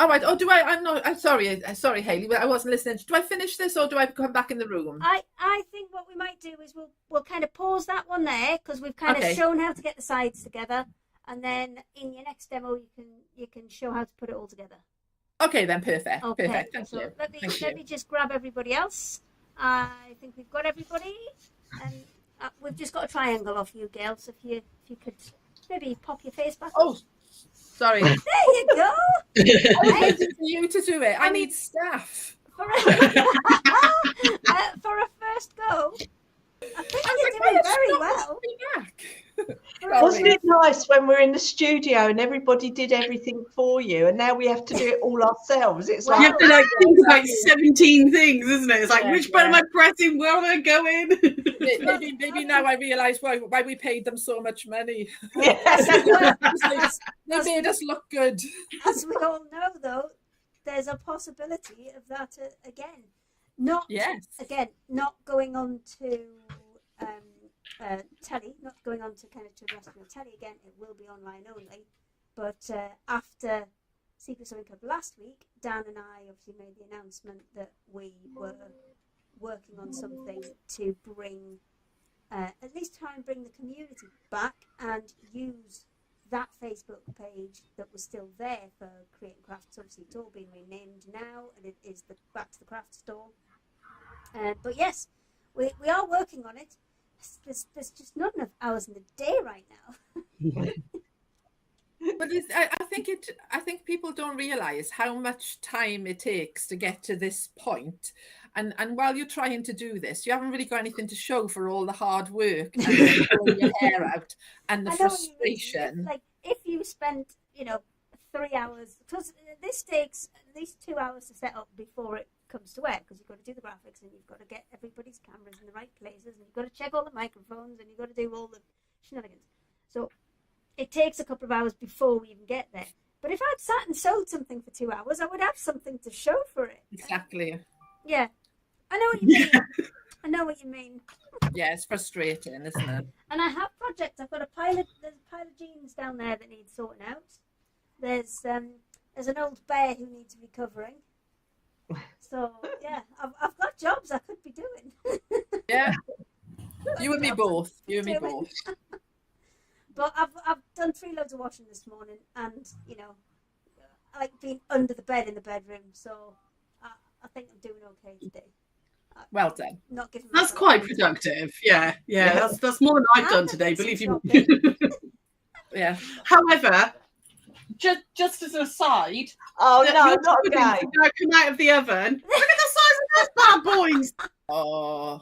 All right. Oh, do I? I'm sorry, Hayley. I wasn't listening. Do I finish this or do I come back in the room? I think what we might do is we'll kind of pause that one there because we've kind of shown how to get the sides together, and then in your next demo you can show how to put it all together. Okay, then perfect. Okay. Perfect. Thank you. Let me just grab everybody else. I think we've got everybody, and we've just got a triangle off you, Gail. So if you could maybe pop your face back. Oh. Sorry. There you go. I'm waiting for you to do it. I need staff. For a first go, I think you're doing very well. Wasn't it nice when we're in the studio and everybody did everything for you, and now we have to do it all ourselves? It's like you have to think about 17 things, isn't it? It's like, which button am I pressing? Where am I going? Maybe now I realise why we paid them so much money. Yes. They made us look good. As we all know, though, there's a possibility of that again. Not going on to telly, not going on to kind of terrestrial telly again. It will be online only. But after Secret Sewing Club last week, Dan and I obviously made the announcement that we were working on something to bring, at least try and bring the community back and use that Facebook page that was still there for Creating Crafts. Obviously, it's all been renamed now, and it is the Back to the Craft store. But yes, we are working on it. There's just not enough hours in the day right now. But I think people don't realise how much time it takes to get to this point. And while you're trying to do this, you haven't really got anything to show for all the hard work and pulling your hair out and the frustration. Like if you spend 3 hours, because this takes at least 2 hours to set up before it comes to air, because you've got to do the graphics and you've got to get everybody's cameras in the right places and you've got to check all the microphones and you've got to do all the shenanigans. So it takes a couple of hours before we even get there. But if I'd sat and sewed something for 2 hours, I would have something to show for it. Exactly. Yeah, I know what you mean. I know what you mean. Yeah, it's frustrating, isn't it? And I have projects. I've got there's a pile of jeans down there that need sorting out. There's an old bear who needs recovering. So yeah, I've got jobs I could be doing. Yeah. You and me both. You and me both. But I've done 3 loads of washing this morning, and I like being under the bed in the bedroom. So I think I'm doing okay today. Well done. Not giving. That's quite productive. Yeah. That's more than I've done today. Believe you me. Yeah. However, just as an aside, Oh no, your not puddings Gail. now come out of the oven. Look at the size of those bad boys. Oh.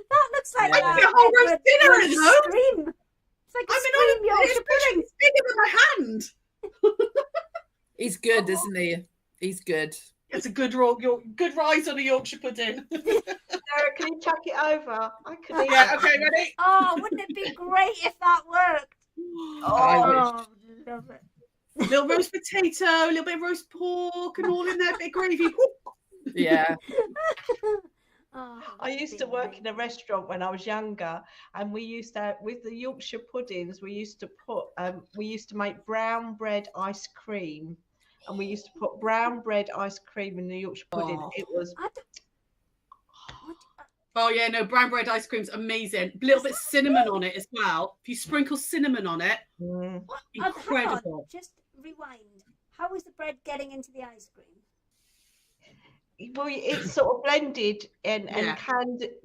That looks like I can get a whole roast dinner in those. Scream. It's like a I scream mean, Yorkshire pudding. it's bigger than my hand. He's good, isn't he? He's good. It's a good rise on a Yorkshire pudding. Sarah, can you chuck it over? I could eat Yeah. it. Okay. Ready? Oh, wouldn't it be great if that worked? Oh, Love it. Little roast potato, a little bit of roast pork, and all in there, bit of gravy. Yeah. I used to work in a restaurant when I was younger, and we used to, with the Yorkshire puddings, we used to make brown bread ice cream, and we used to put brown bread ice cream in the Yorkshire pudding. Oh. It was Oh yeah, no, brown bread ice cream's amazing. A little bit of cinnamon on it as well. If you sprinkle cinnamon on it, incredible. Hang on, just rewind. How is the bread getting into the ice cream? well, it's sort of blended and Yeah.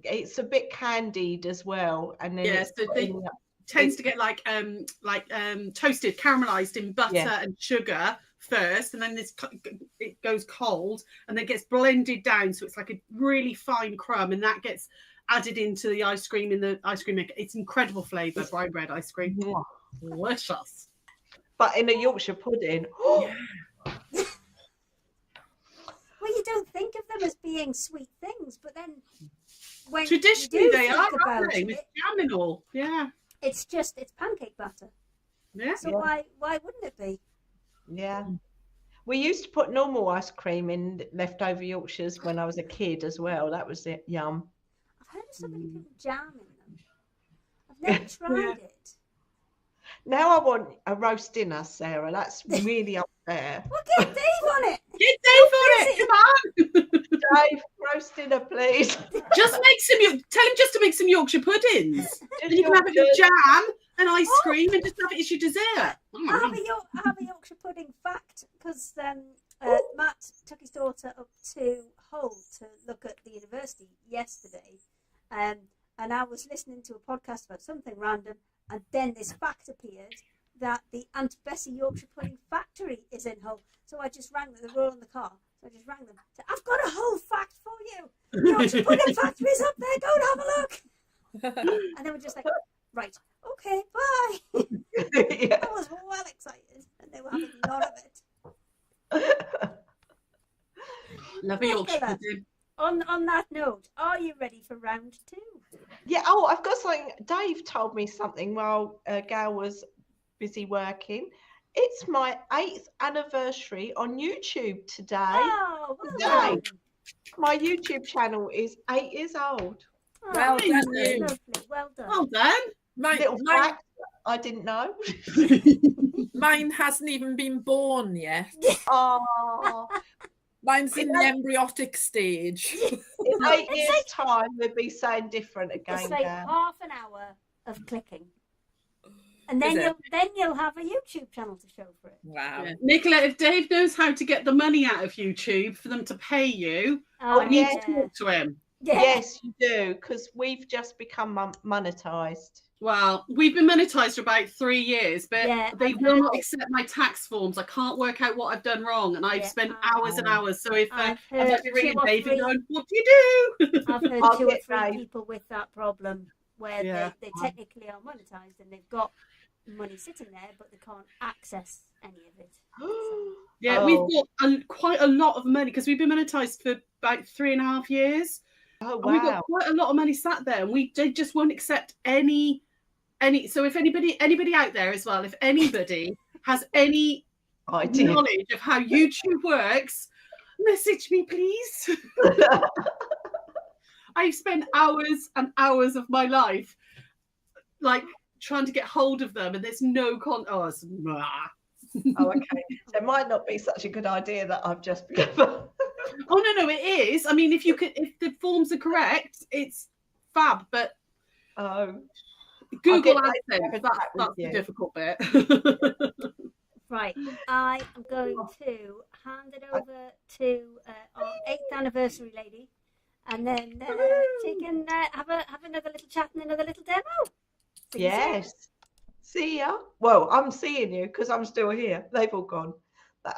it's a bit candied as well, and then Yeah, it's so put they- in the- Tends to get like toasted, caramelized in butter Yeah. and sugar first, and then it goes cold and then gets blended down, so it's like a really fine crumb, and that gets added into the ice cream in the ice cream maker. It's incredible flavour, brown bread ice cream. Yeah. Delicious. But in a Yorkshire pudding, Yeah. Well, you don't think of them as being sweet things, but then when Traditionally you do they think are, about aren't they? it, With jam and all. Yeah. it's pancake batter. Yeah. So Yeah. why wouldn't it be? yeah. We used to put normal ice cream in leftover Yorkshires when I was a kid as well. That was it. Yum. I've heard of so many people jamming them. I've never tried it. Now I want a roast dinner, Sarah. That's really up there. Well, get Dave on it. Get Dave on it. Come on. Dave, roast dinner, please. Just make tell him just to make some Yorkshire puddings. Just And you can have it with Yorkshire. jam and ice cream and just have it as your dessert. I have a Yorkshire pudding fact because Matt took his daughter up to Hull to look at the university yesterday, and I was listening to a podcast about something random, and then this fact appeared that the Aunt Bessie Yorkshire pudding factory is in Hull. So I just rang them. They were all in the car. So I just rang them. Said, I've got a Hull fact for you. The Yorkshire pudding factory's up there. Go and have a look. And they were just like, right, okay, bye. Yeah. I was well excited, and they were having none of it. Love a Yorkshire Nicola. pudding. On that note, are you ready for round 2? Yeah. Oh, I've got something. Dave told me something while Gail was busy working. It's my 8th anniversary on YouTube today. Oh, well Today. done. My YouTube channel is 8 years old. Oh, Well that's done, you. lovely. Well done. Well done. Little fact I didn't know. Mine hasn't even been born yet. Oh, Mine's in the embryotic stage. in 8 years' time, we'll be saying different again. It's like Gail. half an hour of clicking, and Is it? then you'll have a YouTube channel to show for it. Wow. Yeah. Nicola, if Dave knows how to get the money out of YouTube for them to pay you, Oh, I need yeah. to talk to him. Yeah. Yes, you do, because we've just become monetized. Well, we've been monetized for about 3 years, but Yeah, they I've will heard not it. accept my tax forms. I can't work out what I've done wrong, and I've Yeah, spent hours and hours. So if I've I heard might be ringing 2 or Dave 3 and going, "What do you do?" I've heard I'll 2 or get 3 Dave. people with that problem where Yeah. they technically are monetized and they've got money sitting there, but they can't access any of it. So, Yeah, Oh. we've got quite a lot of money because we've been monetized for about 3.5 years. Oh, And we've wow. got quite a lot of money sat there, and they just won't accept any. So if anybody out there as well, if anybody has any I did. knowledge of how YouTube works, message me, please. I've spent hours and hours of my life like trying to get hold of them, and there's no Oh, okay. So it might not be such a good idea that I've just begun. Oh no, it is. I mean, if the forms are correct, it's fab. But Google AdSense, that's the difficult bit. Right, I am going to hand it over to our 8th anniversary lady, and then she can have another little chat and another little demo. Yes. See ya. Well, I'm seeing you because I'm still here. They've all gone.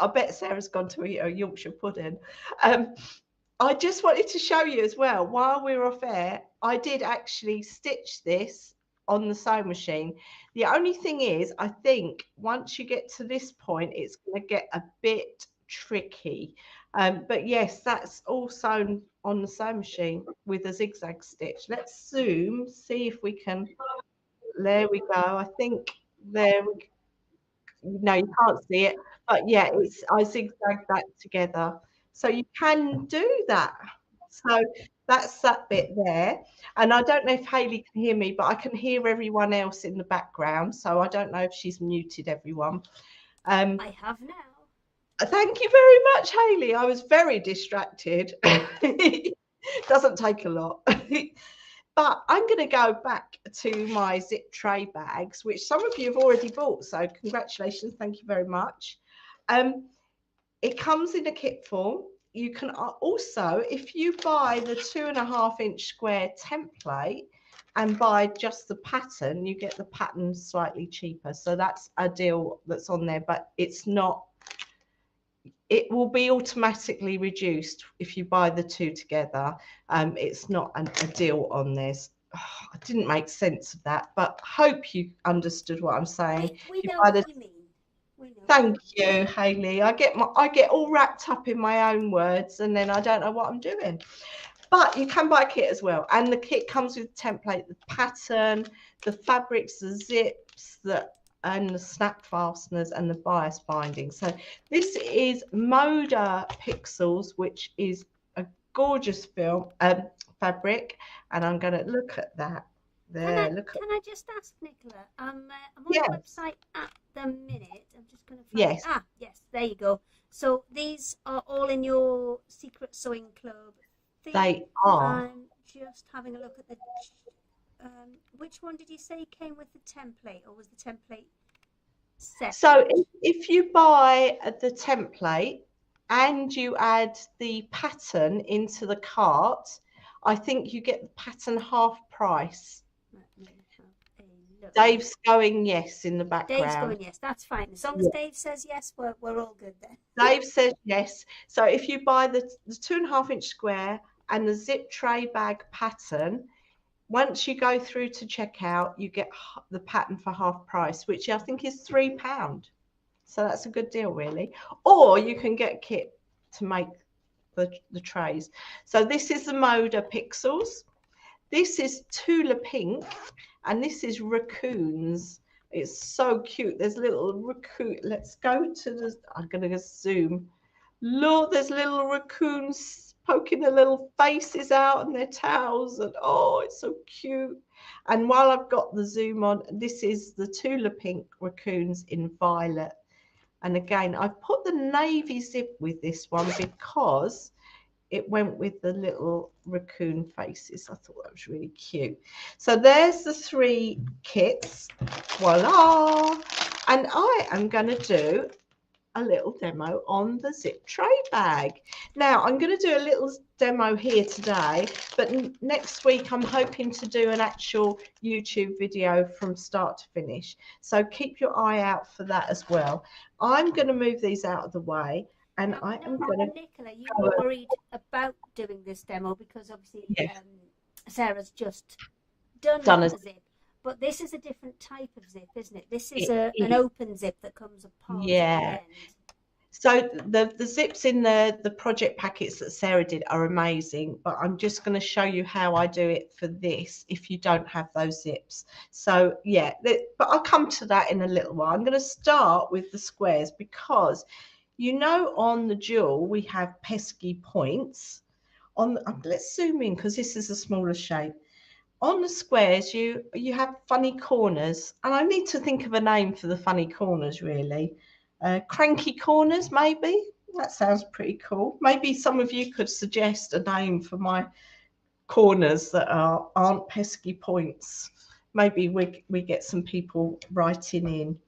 I bet Sarah's gone to eat her Yorkshire pudding. I just wanted to show you as well, while we were off air, I did actually stitch this on the sewing machine. The only thing is, I think once you get to this point, it's going to get a bit tricky. But yes, that's all sewn on the sewing machine with a zigzag stitch. Let's zoom, see if we can. There we go. I think there we go. No, you can't see it, but yeah, I zigzagged that together. So you can do that. So that's that bit there. And I don't know if Hayley can hear me, but I can hear everyone else in the background. So I don't know if she's muted everyone. I have now. Thank you very much, Hayley. I was very distracted. Doesn't take a lot. But I'm going to go back to my zip tray bags, which some of you have already bought. So congratulations. Thank you very much. It comes in a kit form. You can also, if you buy the 2.5-inch square template and buy just the pattern, you get the pattern slightly cheaper. So that's a deal that's on there, but it's not. It will be automatically reduced if you buy the two together. It's not a deal on this. Oh, I didn't make sense of that, but hope you understood what I'm saying. We know what you mean. Thank you, Hayley. I get all wrapped up in my own words, and then I don't know what I'm doing. But you can buy a kit as well, and the kit comes with the template, the pattern, the fabrics, the zips, and the snap fasteners and the bias binding. So this is Moda Pixels, which is a gorgeous fabric, and I'm going to look at that. There, can I just ask, Nicola? I'm on the website at the minute. I'm just going to find. Yes. Yes, there you go. So these are all in your Secret Sewing Club thing. They are. I'm just having a look at the. Which one did you say came with the template, or was the template set? So if you buy the template and you add the pattern into the cart, I think you get the pattern half price. Dave's going yes in the background. Dave's going yes, that's fine. As long as Dave says yes, we're all good then. Dave says yes. So if you buy the 2.5-inch square and the zip tray bag pattern, once you go through to checkout, you get the pattern for half price, which I think is £3. So that's a good deal, really. Or you can get a kit to make the trays. So this is the Moda Pixels. This is Tula Pink, and this is Raccoons. It's so cute. There's little raccoon. Let's go to the. I'm going to zoom. Look, there's little raccoons poking their little faces out and their tails, and oh, it's so cute. And while I've got the zoom on, this is the Tula Pink Raccoons in violet. And again, I've put the navy zip with this one because it went with the little raccoon faces. I thought that was really cute. So there's the 3 kits. Voila. And I am going to do a little demo on the zip tray bag. Now, I'm going to do a little demo here today, but next week I'm hoping to do an actual YouTube video from start to finish. So keep your eye out for that as well. I'm going to move these out of the way. And I am going to. Nicola, you were worried about doing this demo because obviously Sarah's just done a zip. But this is a different type of zip, isn't it? This is an open zip that comes apart. Yeah. At the end. So the zips in the project packets that Sarah did are amazing, but I'm just going to show you how I do it for this if you don't have those zips. So yeah, but I'll come to that in a little while. I'm going to start with the squares because you know on the jewel we have pesky points. let's zoom in because this is a smaller shape. On the squares, you have funny corners, and I need to think of a name for the funny corners, really. Cranky corners, maybe? That sounds pretty cool. Maybe some of you could suggest a name for my corners that aren't pesky points. Maybe we get some people writing in.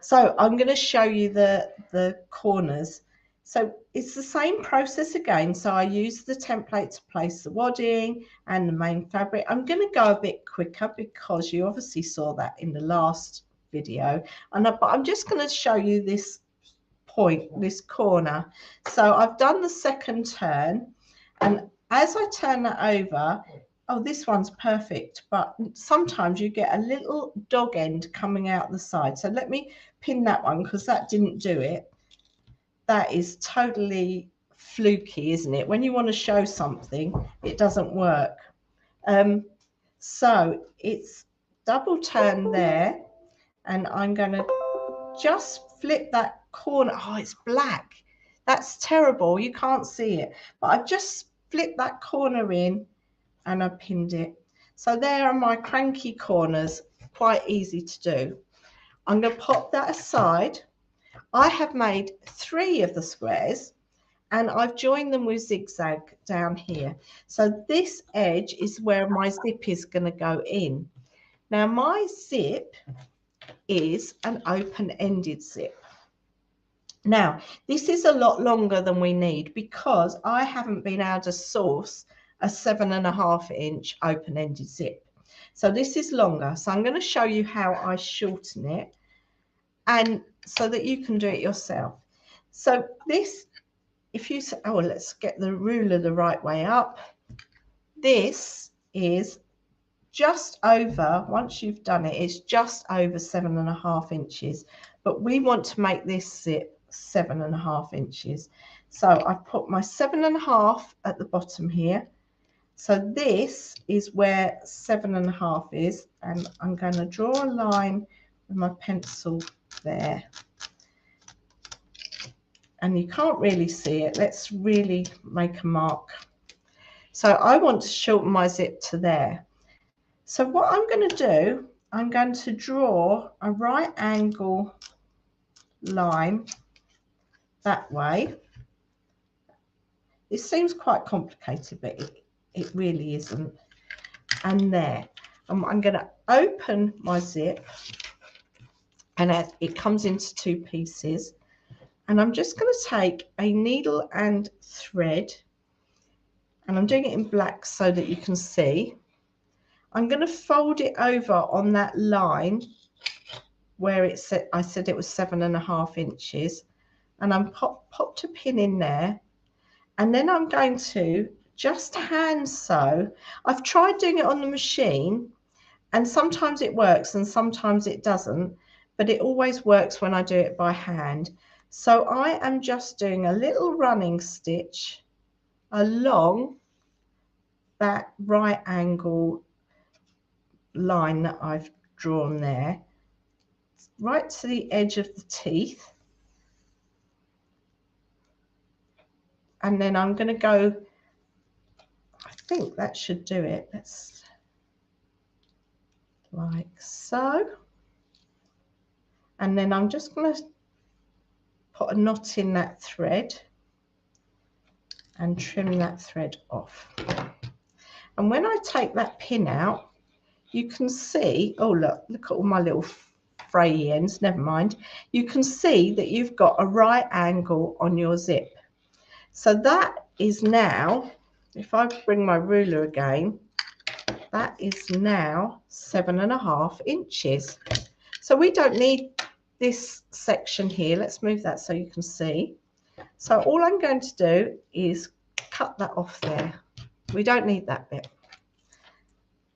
So I'm going to show you the corners. So it's the same process again. So I use the template to place the wadding and the main fabric. I'm going to go a bit quicker because you obviously saw that in the last video. But I'm just going to show you this point, this corner. So I've done the second turn, and as I turn that over, oh, this one's perfect, but sometimes you get a little dog end coming out the side. So let me pin that one because that didn't do it. That is totally fluky, isn't it? When you want to show something, it doesn't work. So it's double turn there, and I'm going to just flip that corner. Oh, it's black. That's terrible. You can't see it. But I've just flipped that corner in and I pinned it. So there are my cranky corners, quite easy to do. I'm going to pop that aside. I have made 3 of the squares and I've joined them with zigzag down here. So this edge is where my zip is going to go in. Now my zip is an open-ended zip. Now, this is a lot longer than we need because I haven't been able to source a 7.5 inch open-ended zip. So this is longer. So I'm going to show you how I shorten it, and so that you can do it yourself. So this, if you say, oh, let's get the ruler the right way up. This is just over, once you've done it, it's just over 7.5 inches. But we want to make this zip 7.5 inches. So I've put my 7.5 at the bottom here. So this is where 7.5 is, and I'm going to draw a line with my pencil there. And you can't really see it. Let's really make a mark. So I want to shorten my zip to there. So what I'm going to do, I'm going to draw a right angle line that way. It seems quite complicated, but it really isn't. And there, I'm going to open my zip, and it comes into 2 pieces. And I'm just going to take a needle and thread, and I'm doing it in black so that you can see. I'm going to fold it over on that line where it said, I said it was 7.5 inches, and I'm popped a pin in there, and then I'm going to just hand sew. I've tried doing it on the machine, and sometimes it works and sometimes it doesn't, but it always works when I do it by hand. So I am just doing a little running stitch along that right angle line that I've drawn there, right to the edge of the teeth. And then I'm going to go, I think that should do it. Let's, like so. And then I'm just going to put a knot in that thread and trim that thread off. And when I take that pin out, you can see, oh look at all my little frayy ends, never mind. You can see that you've got a right angle on your zip. So that is now, if I bring my ruler again, that is now 7.5 inches. So we don't need this section here. Let's move that so you can see. So all I'm going to do is cut that off there. We don't need that bit.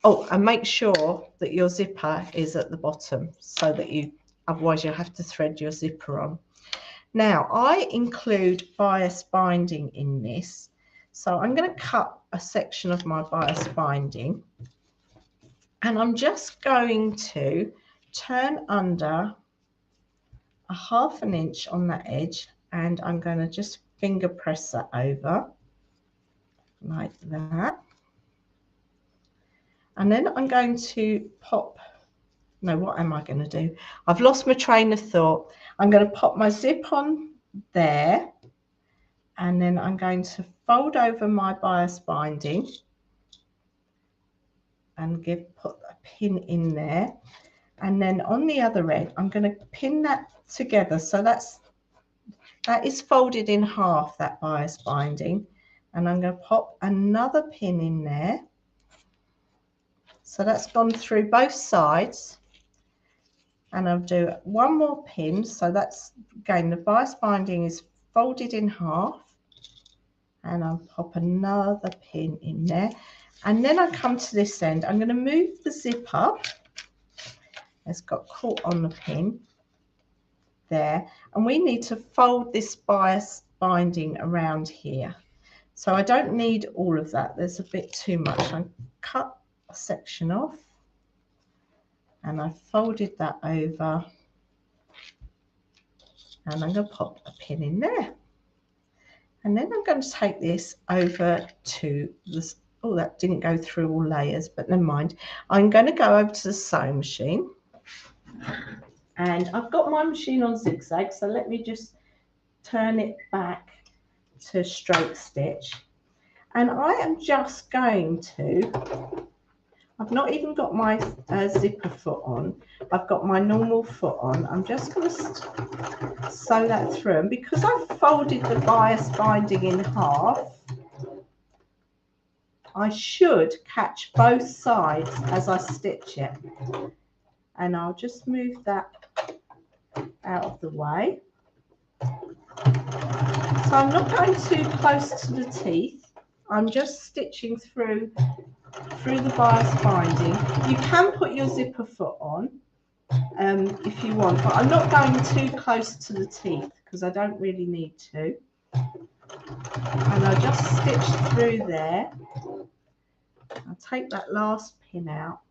Oh, and make sure that your zipper is at the bottom so that otherwise you'll have to thread your zipper on. Now, I include bias binding in this. So I'm going to cut a section of my bias binding, and I'm just going to turn under a 1/2 inch on that edge, and I'm going to just finger press that over. like that. And then I'm going to pop, no, what am I going to do? I've lost my train of thought. I'm going to pop my zip on there, and then I'm going to fold over my bias binding and put a pin in there. And then on the other end, I'm going to pin that together. So that is folded in half, that bias binding. And I'm going to pop another pin in there. So that's gone through both sides. And I'll do one more pin. So that's, again, the bias binding is folded in half. And I'll pop another pin in there. And then I come to this end. I'm going to move the zip up. It's got caught on the pin there, and we need to fold this bias binding around here. So I don't need all of that, there's a bit too much. I cut a section off and I folded that over, and I'm going to pop a pin in there. And then I'm going to take this over to this. Oh, that didn't go through all layers, but never mind. I'm going to go over to the sewing machine. And I've got my machine on zigzag, so let me just turn it back to straight stitch. And I am just going to, I've not even got my zipper foot on, I've got my normal foot on. I'm just going to sew that through. And because I've folded the bias binding in half, I should catch both sides as I stitch it. And I'll just move that out of the way. So I'm not going too close to the teeth. I'm just stitching through the bias binding. You can put your zipper foot on if you want, but I'm not going too close to the teeth because I don't really need to. And I'll just stitch through there. I'll take that last pin out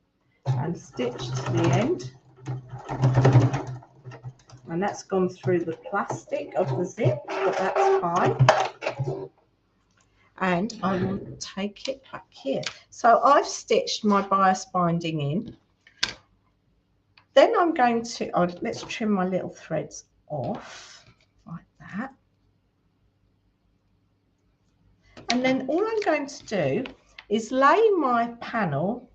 and stitch to the end. And that's gone through the plastic of the zip, but that's fine. And I will take it back here. So I've stitched my bias binding in. Then I'm going to, let's trim my little threads off like that. And then all I'm going to do is lay my panel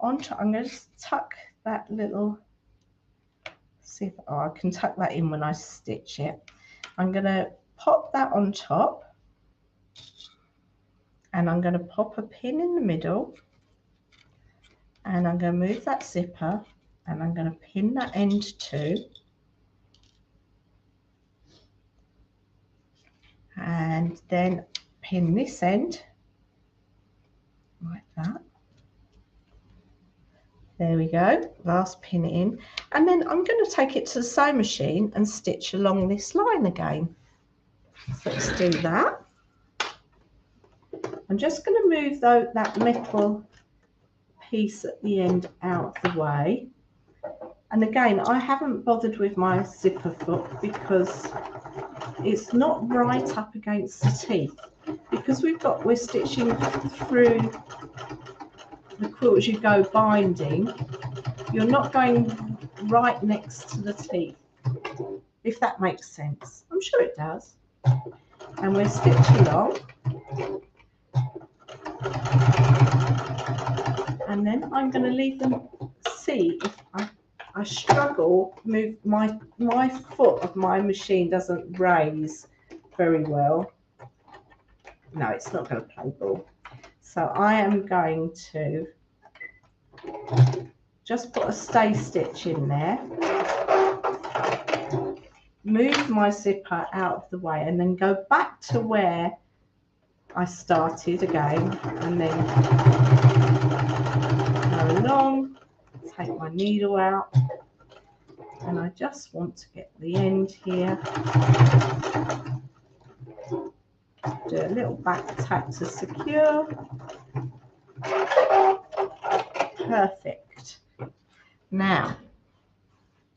onto, I'm going to tuck that little, see if I can tuck that in when I stitch it. I'm going to pop that on top, and I'm going to pop a pin in the middle, and I'm going to move that zipper, and I'm going to pin that end too, and then pin this end like that. There we go, last pin in. And then I'm going to take it to the sewing machine and stitch along this line again. So let's do that. I'm just going to move that metal piece at the end out of the way. And again, I haven't bothered with my zipper foot because it's not right up against the teeth. Because we're stitching through the quilt as you go binding, you're not going right next to the teeth, if that makes sense. I'm sure it does. And we're stitching along. And then I'm going to leave them, see if I struggle, move my foot of my machine doesn't raise very well. No, it's not going to play ball. So I am going to just put a stay stitch in there, move my zipper out of the way, and then go back to where I started again, and then go along, take my needle out, and I just want to get the end here. Do a little back tack to secure. Perfect. Now,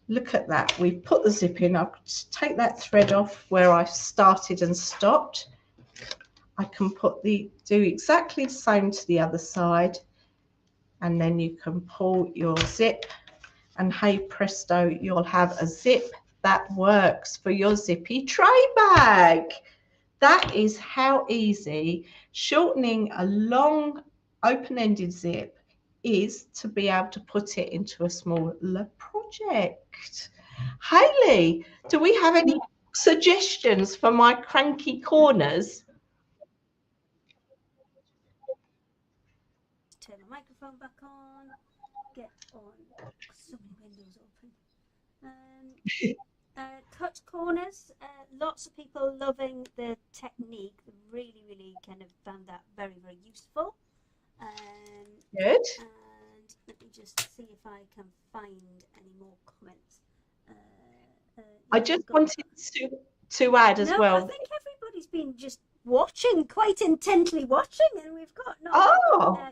look at that. We've put the zip in. I'll take that thread off where I started and stopped. I can do exactly the same to the other side, and then you can pull your zip, and hey presto, you'll have a zip that works for your zippy tray bag. That is how easy shortening a long open-ended zip is to be able to put it into a smaller project. Hayley, do we have any suggestions for my cranky corners? Turn my microphone back on. Get on. So many windows open. Cut corners. Lots of people loving the technique. Really, really kind of found that very, very useful. Good. And let me just see if I can find any more comments. I just wanted to add as well. I think everybody's been just watching, quite intently watching, and we've got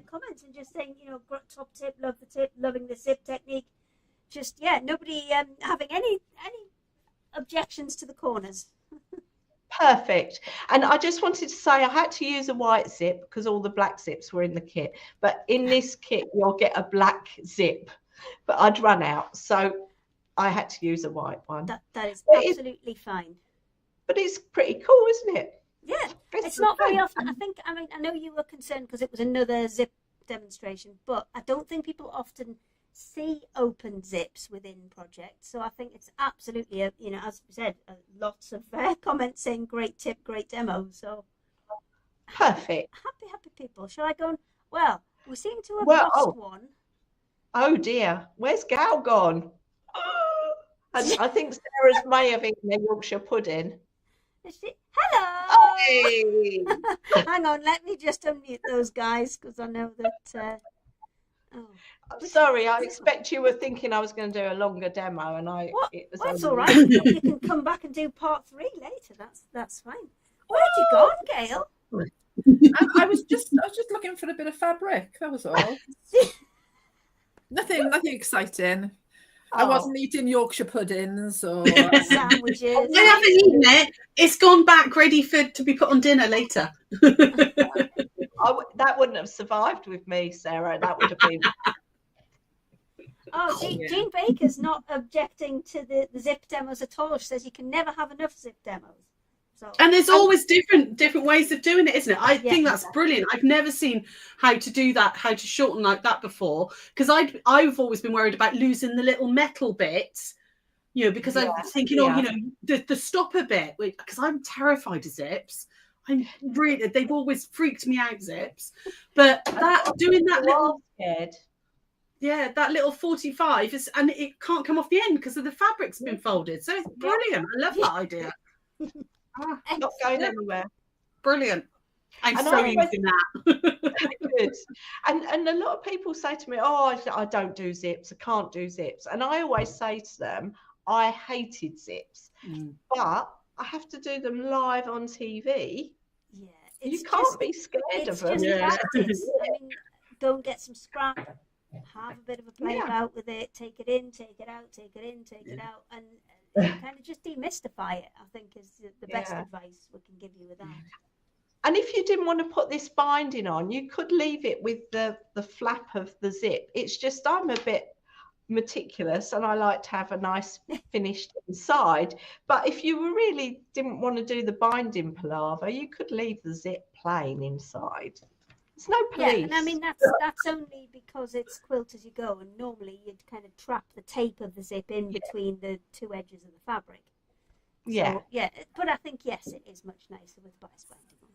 comments and just saying, you know, top tip, love the tip, loving the zip technique. Just nobody having any objections to the corners. Perfect. And I just wanted to say I had to use a white zip because all the black zips were in the kit. But in this kit, you'll get a black zip. But I'd run out, so I had to use a white one. That is absolutely fine. But it's pretty cool, isn't it? Yeah, it's not very often. I know you were concerned because it was another zip demonstration, but I don't think people often see open zips within projects. So I think it's absolutely, as we said, lots of comments saying great tip, great demo. So perfect. Happy people. Shall I go on? Well, we seem to have lost one. Oh dear, where's Gail gone? And I think Sarah's may have eaten a Yorkshire pudding. Hello. Hey. Hang on, let me just unmute those guys because I know that. I'm sorry, I expect you were thinking I was going to do a longer demo, and that's all right. You can come back and do part 3 later. That's fine. Where had you gone, Gail? I was just looking for a bit of fabric. That was all. Nothing exciting. I wasn't eating Yorkshire puddings or sandwiches. I haven't eaten it. It's gone back ready to be put on dinner later. That wouldn't have survived with me, Sarah. That would have been. Jean Baker's not objecting to the zip demos at all. She says you can never have enough zip demos. So, and there's always different ways of doing it, isn't it? I think that's brilliant. I've never seen how to do that, how to shorten like that before, because I've always been worried about losing the little metal bits, because I'm thinking, the stopper bit, because I'm terrified of zips. They've always freaked me out, zips. But that little 45 and it can't come off the end because of the fabric's been folded. So it's brilliant. I love that idea. Not going anywhere. Brilliant. I'm so using that. Good. And a lot of people say to me, I don't do zips, I can't do zips. And I always say to them, I hated zips, but I have to do them live on TV. Yeah. You can't be scared of them. Practice. I mean, go and get some scrap, have a bit of a play about with it, take it in, take it out, take it in, take it out, and kind of just demystify it, I think is the best advice we can give you with that. And if you didn't want to put this binding on, you could leave it with the flap of the zip. It's just I'm a bit meticulous and I like to have a nice finished inside. But if you really didn't want to do the binding palaver, you could leave the zip plain inside. There's no police. Yeah, and I mean that's only because it's quilt as you go, and normally you'd kind of trap the tape of the zip in between the two edges of the fabric. So, but I think it is much nicer with bias binding on.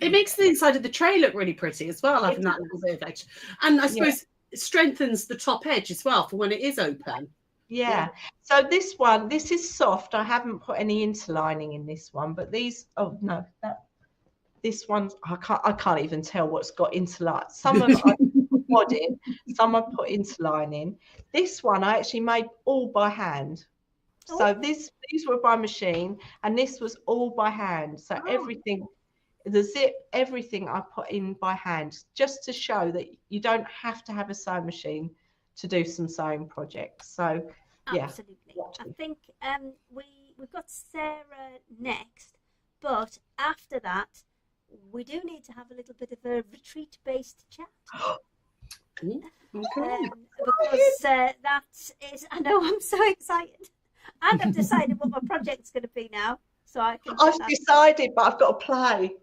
It makes the inside of the tray look really pretty as well, having that little bit of edge, and I suppose it strengthens the top edge as well for when it is open. Yeah. So this is soft. I haven't put any interlining in this one, but these. Oh no, this one's I can't even tell what's got interlining. Some of I put wadding, some I put interlining. This one I actually made all by hand. So these were by machine, and this was all by hand. So everything, the zip, everything I put in by hand, just to show that you don't have to have a sewing machine to do some sewing projects. So absolutely. I think we've got Sarah next, but after that, we do need to have a little bit of a retreat-based chat. Okay. Because that is, I know, I'm so excited. And I've decided what my project's going to be now. So I can. I've decided, but I've got to play.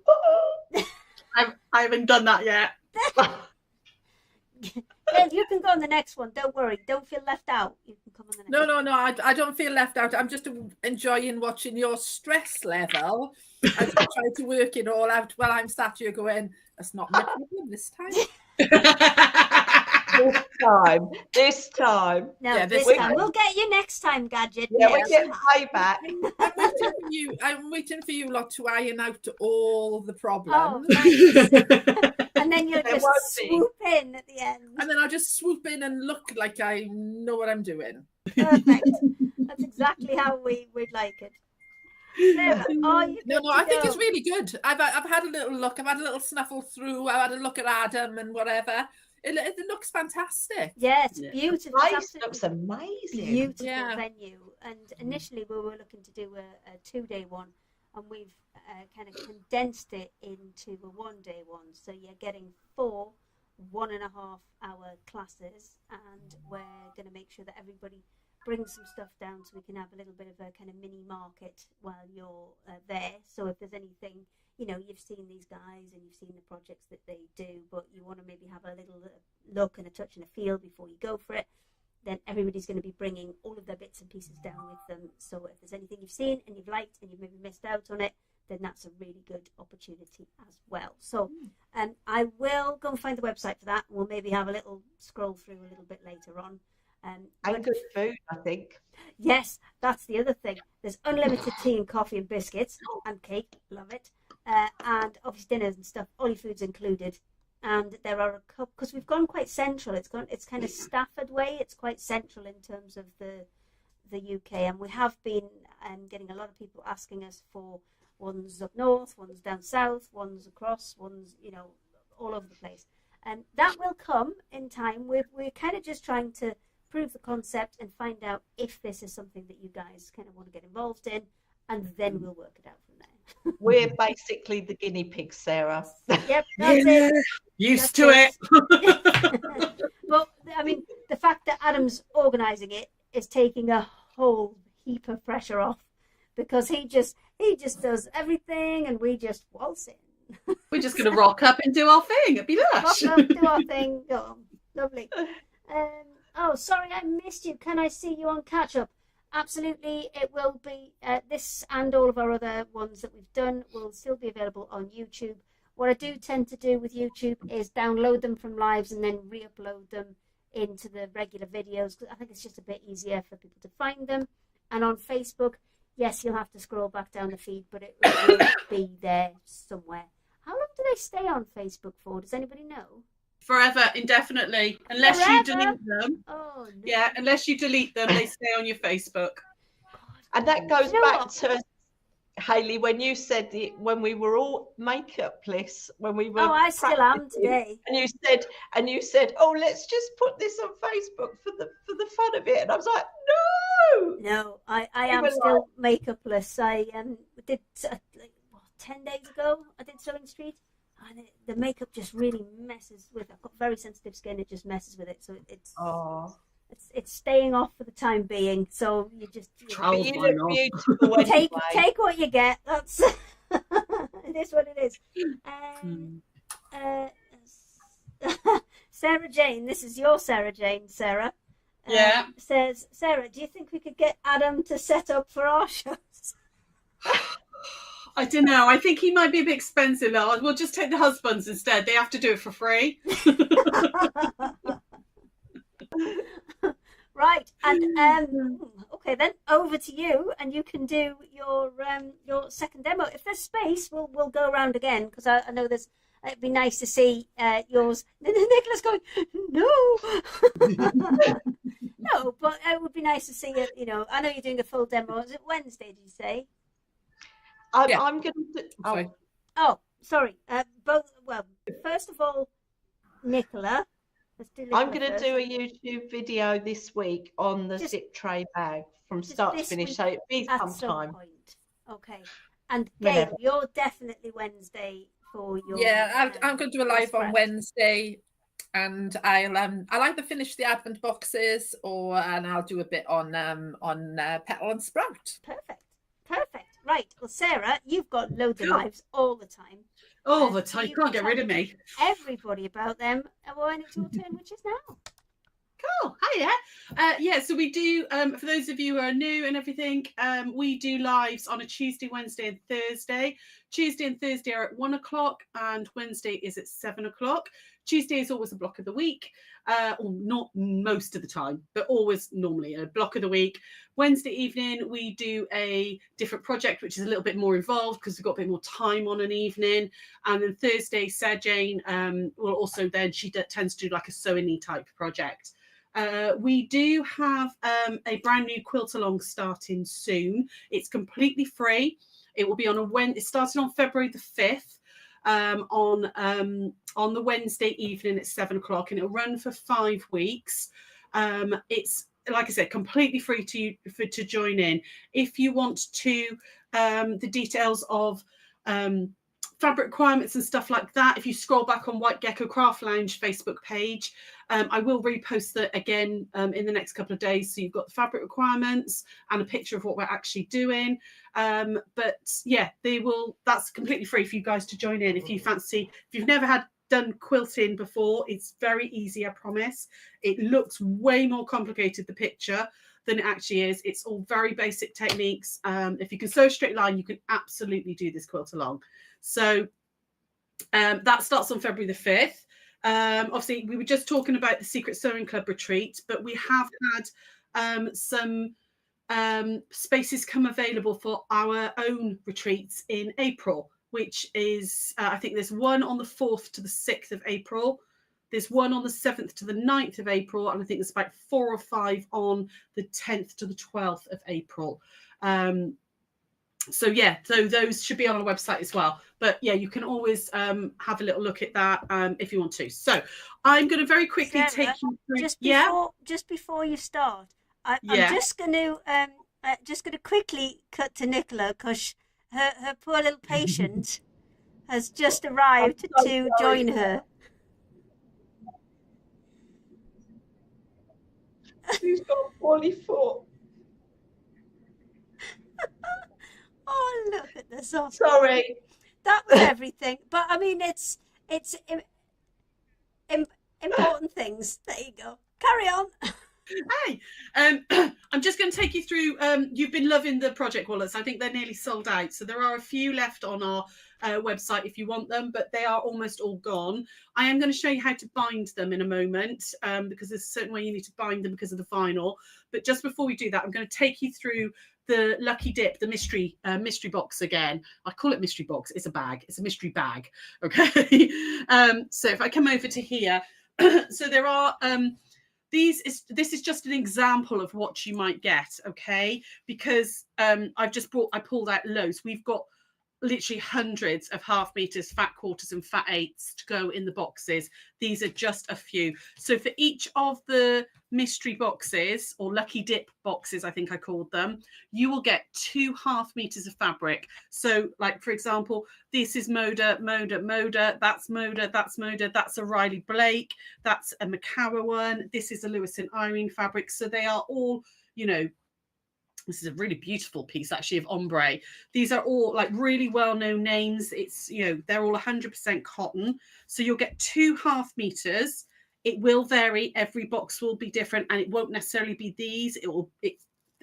I haven't done that yet. Gail, you can go on the next one. Don't worry. Don't feel left out. You can come on the next one. No. I don't feel left out. I'm just enjoying watching your stress level as you try to work it all out while I'm sat here going, that's not my problem this time. This time. No, Yeah, this this time. time. We'll get you next time, Gadget. Yeah, next we're getting time. payback. I'm waiting for you lot to iron out all the Oh, problems. nice. And then you'll There just won't be. swoop in at the end. And then I'll just swoop in and look like I know what I'm doing. Perfect. That's exactly how we'd like it. Sarah, are you good No, to I think go? it's really good. I've had a little look. I've had a little snuffle through. I've had a look at Adam and whatever. It looks fantastic. Yeah, it's Yeah. beautiful. Place It's looks absolutely amazing. beautiful Yeah. venue. And initially we were looking to do a 2-day one, and we've kind of condensed it into a 1-day one. So you're getting 4 1.5-hour classes, and we're going to make sure that everybody brings some stuff down so we can have a little bit of a kind of mini market while you're there. So if there's anything, you've seen these guys and you've seen the projects that they do, but you want to maybe have a little look and a touch and a feel before you go for it, then everybody's going to be bringing all of their bits and pieces down with them. So if there's anything you've seen and you've liked and you've maybe missed out on it, then that's a really good opportunity as well. So I will go and find the website for that. We'll maybe have a little scroll through a little bit later on. And good food, I think. Yes, that's the other thing. There's unlimited tea and coffee and biscuits and cake. Love it. And obviously dinners and stuff. All your food's included. And there are a couple, because we've gone quite central. It's kind of Stafford way. It's quite central in terms of the UK. And we have been getting a lot of people asking us for ones up north, ones down south, ones across, ones, all over the place. And that will come in time. We're kind of just trying to prove the concept and find out if this is something that you guys kind of want to get involved in, and then we'll work it out from there. We're basically the guinea pigs, Sarah. Yep, that's it. Used That's to it. But I mean, the fact that Adam's organising it is taking a whole heap of pressure off, because he just does everything and we just waltz in. We're just going to rock up and do our thing. It'd be lush. Rock up, do our thing, go on. Lovely. Oh, sorry, I missed you. Can I see you on catch up? Absolutely, it will be. This and all of our other ones that we've done will still be available on YouTube. What I do tend to do with YouTube is download them from lives and then re-upload them into the regular videos, because I think it's just a bit easier for people to find them. And on Facebook, yes, you'll have to scroll back down the feed, but it will be there somewhere. How long do they stay on Facebook for? Does anybody know? Forever, indefinitely, unless you delete them. Oh, no. Yeah, unless you delete them, they stay on your Facebook. And that goes You know back what? to Hayley, when you said when we were all makeupless, when we were. Oh, I still am practicing, today. And you said, oh, let's just put this on Facebook for the fun of it. And I was like, no. No, I You am were still makeupless. I did 10 days ago. I did Sewing Street, and the makeup just really messes with. I've got very sensitive skin. It just messes with it, so it's staying off for the time being. So you just Oh, But you why look not? beautiful anyway. take what you get. That's it is what it is. Sarah Jane, this is your Sarah Jane, Sarah. Yeah. Says, Sarah, do you think we could get Adam to set up for our shows? I don't know. I think he might be a bit expensive. We'll just take the husbands instead. They have to do it for free. Right, and okay, then over to you, and you can do your second demo. If there's space, we'll go around again, because I know there's. It'd be nice to see yours. Nicola's going, no, no, but it would be nice to see it. I know you're doing a full demo. Is it Wednesday? Did you say? Yeah. I'm going to. Sorry. Oh, sorry. Both. Well, first of all, Nicola. Let's do Nicola I'm going to first. do a YouTube video this week on the Just- zip tray bag from just start to this finish. week So it'll be at some sometime. point. Okay. And Whenever. Gail, you're definitely Wednesday for your. Yeah, I'm going to do a live on spread. Wednesday, and I'll either finish the advent boxes and I'll do a bit on Petal and Sprout. Perfect. Right. Well, Sarah, you've got loads of lives all the time. All the time. You can't get rid of me. Everybody about them. And it's your turn, which is now. Cool. Hiya. Yeah, so we do, for those of you who are new and everything, we do lives on a Tuesday, Wednesday and Thursday. Tuesday and Thursday are at 1 o'clock and Wednesday is at 7 o'clock. Tuesday is always a block of the week, or not most of the time, but always normally a block of the week. Wednesday evening, we do a different project, which is a little bit more involved because we've got a bit more time on an evening. And then Thursday, Sarah Jane will also then, she tends to do like a sewing-y type project. We do have a brand new quilt along starting soon. It's completely free. It will be on it's starting on February the 5th on the Wednesday evening at 7 o'clock, and it'll run for 5 weeks. It's, like I said, completely free to join in. If you want to the details of fabric requirements and stuff like that, if you scroll back on White Gecko Craft Lounge Facebook page, I will repost that again in the next couple of days, so you've got the fabric requirements and a picture of what we're actually doing. But yeah, that's completely free for you guys to join in if you fancy. If you've never done quilting before, it's very easy, I promise. It looks way more complicated, the picture, than it actually is. It's all very basic techniques. If you can sew a straight line, you can absolutely do this quilt along. So that starts on February the 5th. Obviously, we were just talking about the Secret Sewing Club retreat, but we have had some spaces come available for our own retreats in April, which is, I think there's one on the 4th to the 6th of April. There's one on the 7th to the 9th of April, and I think there's about 4 or 5 on the 10th to the 12th of April. So yeah, so those should be on our website as well. But yeah, you can always have a little look at that if you want to. So I'm going to very quickly Sarah, take you through. Just before you start, I'm just going to quickly cut to Nicola, because her poor little patient has just arrived to join her. She's got a poorly foot. Oh, look at this. Sorry. That was everything. But I mean, it's important things. There you go. Carry on. Hey, I'm just going to take you through. You've been loving the project wallets. I think they're nearly sold out. So there are a few left on our website if you want them, but they are almost all gone. I am going to show you how to bind them in a moment because there's a certain way you need to bind them because of the vinyl. But just before we do that, I'm going to take you through the Lucky Dip, the mystery box again. I call it mystery box. It's a bag. It's a mystery bag. Okay. So if I come over to here, so there are this is just an example of what you might get. Okay, because I pulled out loads. We've got literally hundreds of half meters, fat quarters and fat eighths to go in the boxes. These are just a few. So for each of the mystery boxes, or Lucky Dip boxes, I think I called them, you will get 2 half meters of fabric. So like, for example, this is Moda, that's Moda, that's a Riley Blake, that's a Macawa one, this is a Lewis and Irene fabric. So they are all, you know, this is a really beautiful piece actually of ombre. These are all like really well-known names. It's, you know, they're all 100% cotton. So you'll get 2 half meters. It will vary. Every box will be different, and it won't necessarily be these.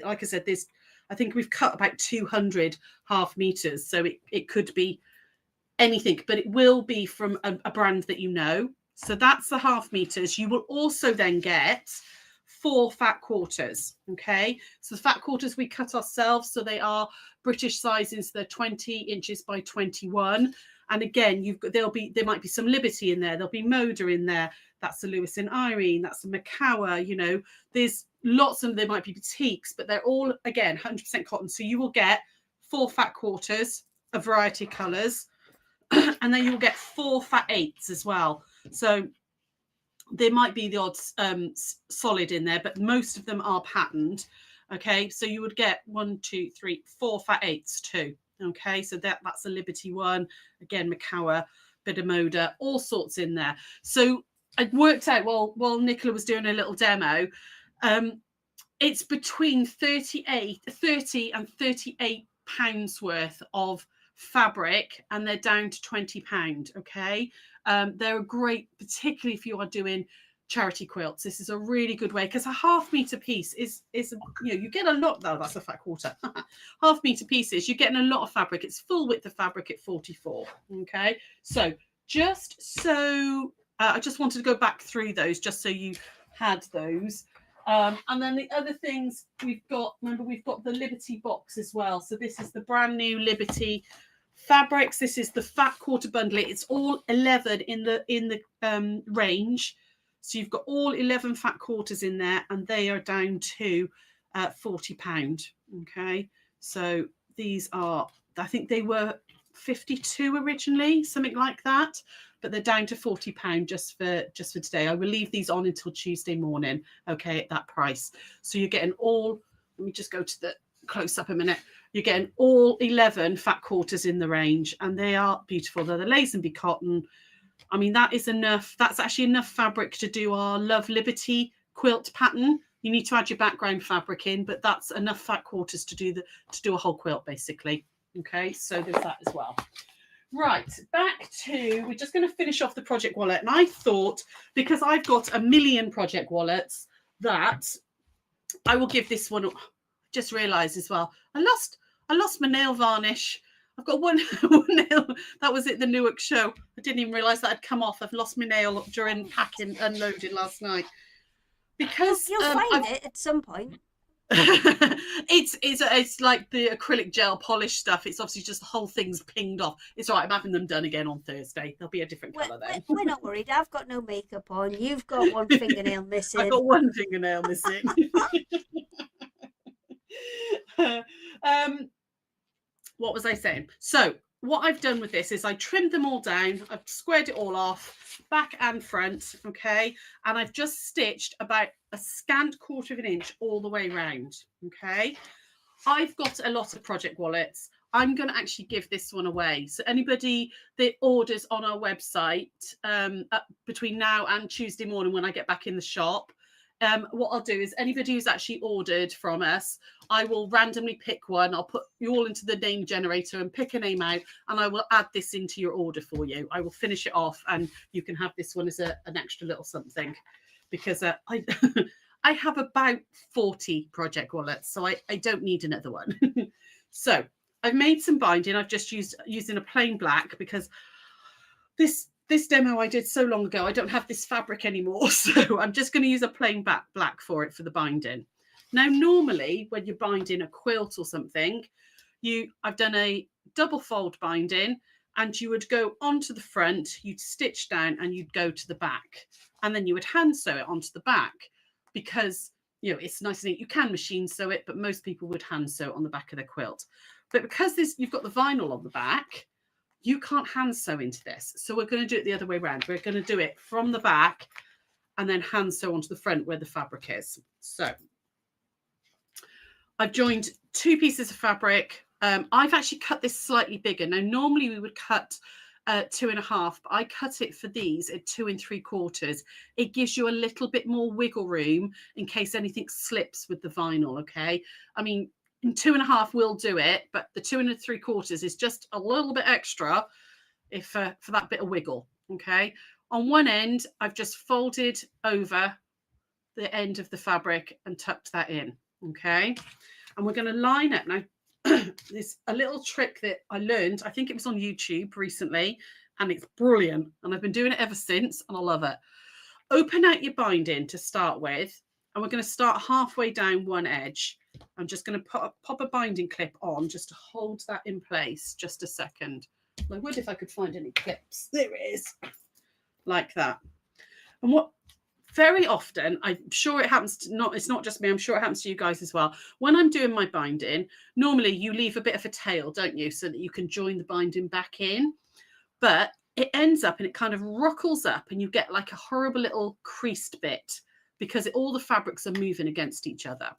Like I said, I think we've cut about 200 half meters. So it could be anything, but it will be from a brand that you know. So that's the half meters. You will also then get 4 fat quarters. Okay, so the fat quarters we cut ourselves, so they are British sizes. They're 20 inches by 21, and again there might be some Liberty in there, there'll be Moda in there, that's the Lewis and Irene, that's the Macawa, you know, there's lots of, there might be boutiques, but they're all again 100% cotton. So you will get 4 fat quarters, a variety of colors, and then you'll get 4 fat eighths as well. So there might be the odd solid in there, but most of them are patterned. Okay, so you would get 1, 2, 3, 4 fat eighths too. Okay, so that's a Liberty one. Again, Makawa, bit of Moda, all sorts in there. So I worked out while Nicola was doing a little demo, it's between 30 and 38 pounds worth of fabric, and they're down to £20. Okay, they're great, particularly if you are doing charity quilts. This is a really good way, because a half-meter piece is you get a lot. Oh, that's a fat quarter. Half-meter pieces, you're getting a lot of fabric. It's full width of fabric at 44. Okay, so just so I just wanted to go back through those just so you had those. And then the other things we've got, remember, we've got the Liberty box as well. So this is the brand new Liberty fabrics. This is the fat quarter bundle. It's all 11 in the range. So you've got all 11 fat quarters in there, and they are down to £40. Okay, so these are, I think they were 52 originally, something like that, but they're down to £40 just for today. I will leave these on until Tuesday morning, okay, at that price. So you're getting all, let me just go to the close up a minute. You're getting all 11 fat quarters in the range, and they are beautiful. They're the Lazenby cotton. I mean, that is enough. That's actually enough fabric to do our Love Liberty quilt pattern. You need to add your background fabric in, but that's enough fat quarters to do a whole quilt, basically. Okay, so there's that as well. Right, back to, we're just going to finish off the project wallet. And I thought, because I've got a million project wallets, that I will give this one. Just realised as well, I lost my nail varnish. I've got one nail. That was at the Newark show. I didn't even realise that had come off. I've lost my nail during packing, unloading last night. Because you'll find it at some point. it's like the acrylic gel polish stuff. It's obviously just the whole thing's pinged off. It's all right. I'm having them done again on Thursday. They'll be a different colour then. We're not worried. I've got no makeup on. You've got one fingernail missing. I've got one fingernail missing. What was I saying? So what I've done with this is I trimmed them all down. I've squared it all off, back and front, okay? And I've just stitched about a scant quarter of an inch all the way around, okay? I've got a lot of project wallets. I'm going to actually give this one away. So anybody that orders on our website between now and Tuesday morning when I get back in the shop, what I'll do is anybody who's actually ordered from us, I will randomly pick one. I'll put you all into the name generator and pick a name out, and I will add this into your order for you. I will finish it off, and you can have this one as an extra little something, because I I have about 40 project wallets, so I don't need another one. So I've made some binding. I've just using a plain black, because this demo I did so long ago, I don't have this fabric anymore. So I'm just going to use a plain black for it for the binding. Now, normally when you're binding a quilt or something, I've done a double fold binding, and you would go onto the front, you'd stitch down, and you'd go to the back. And then you would hand sew it onto the back, because, it's nice and neat. You can machine sew it, but most people would hand sew it on the back of their quilt. But because you've got the vinyl on the back, you can't hand sew into this. So we're going to do it the other way around. We're going to do it from the back and then hand sew onto the front where the fabric is. So I've joined 2 pieces of fabric. I've actually cut this slightly bigger. Now, normally we would cut 2.5, but I cut it for these at 2 3/4. It gives you a little bit more wiggle room in case anything slips with the vinyl, okay? I mean, 2.5 will do it, but the 2 3/4 is just a little bit extra for that bit of wiggle, okay? On one end, I've just folded over the end of the fabric and tucked that in, okay? And we're going to line it. Now, there's a little trick that I learned. I think it was on YouTube recently, and it's brilliant. And I've been doing it ever since, and I love it. Open out your binding to start with, and we're going to start halfway down one edge. I'm just going to pop a binding clip on just to hold that in place. Just a second. I would if I could find any clips. There it is. Like that. And what very often, I'm sure it happens to it's not just me, I'm sure it happens to you guys as well. When I'm doing my binding, normally you leave a bit of a tail, don't you? So that you can join the binding back in. But it ends up and it kind of ruckles up, and you get like a horrible little creased bit, because all the fabrics are moving against each other.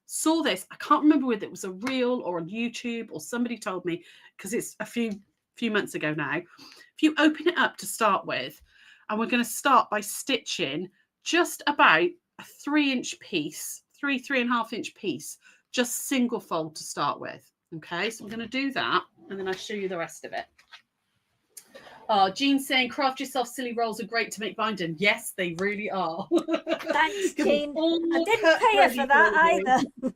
saw this. I can't remember whether it was a reel or on YouTube or somebody told me, because it's a few months ago now. If you open it up to start with, and we're going to start by stitching just about a 3-inch piece, 3.5-inch piece, just single fold to start with. Okay, so I'm going to do that, and then I'll show you the rest of it. Jean saying, craft yourself silly rolls are great to make binding. Yes, they really are. Thanks, Jean. I didn't pay her for that either.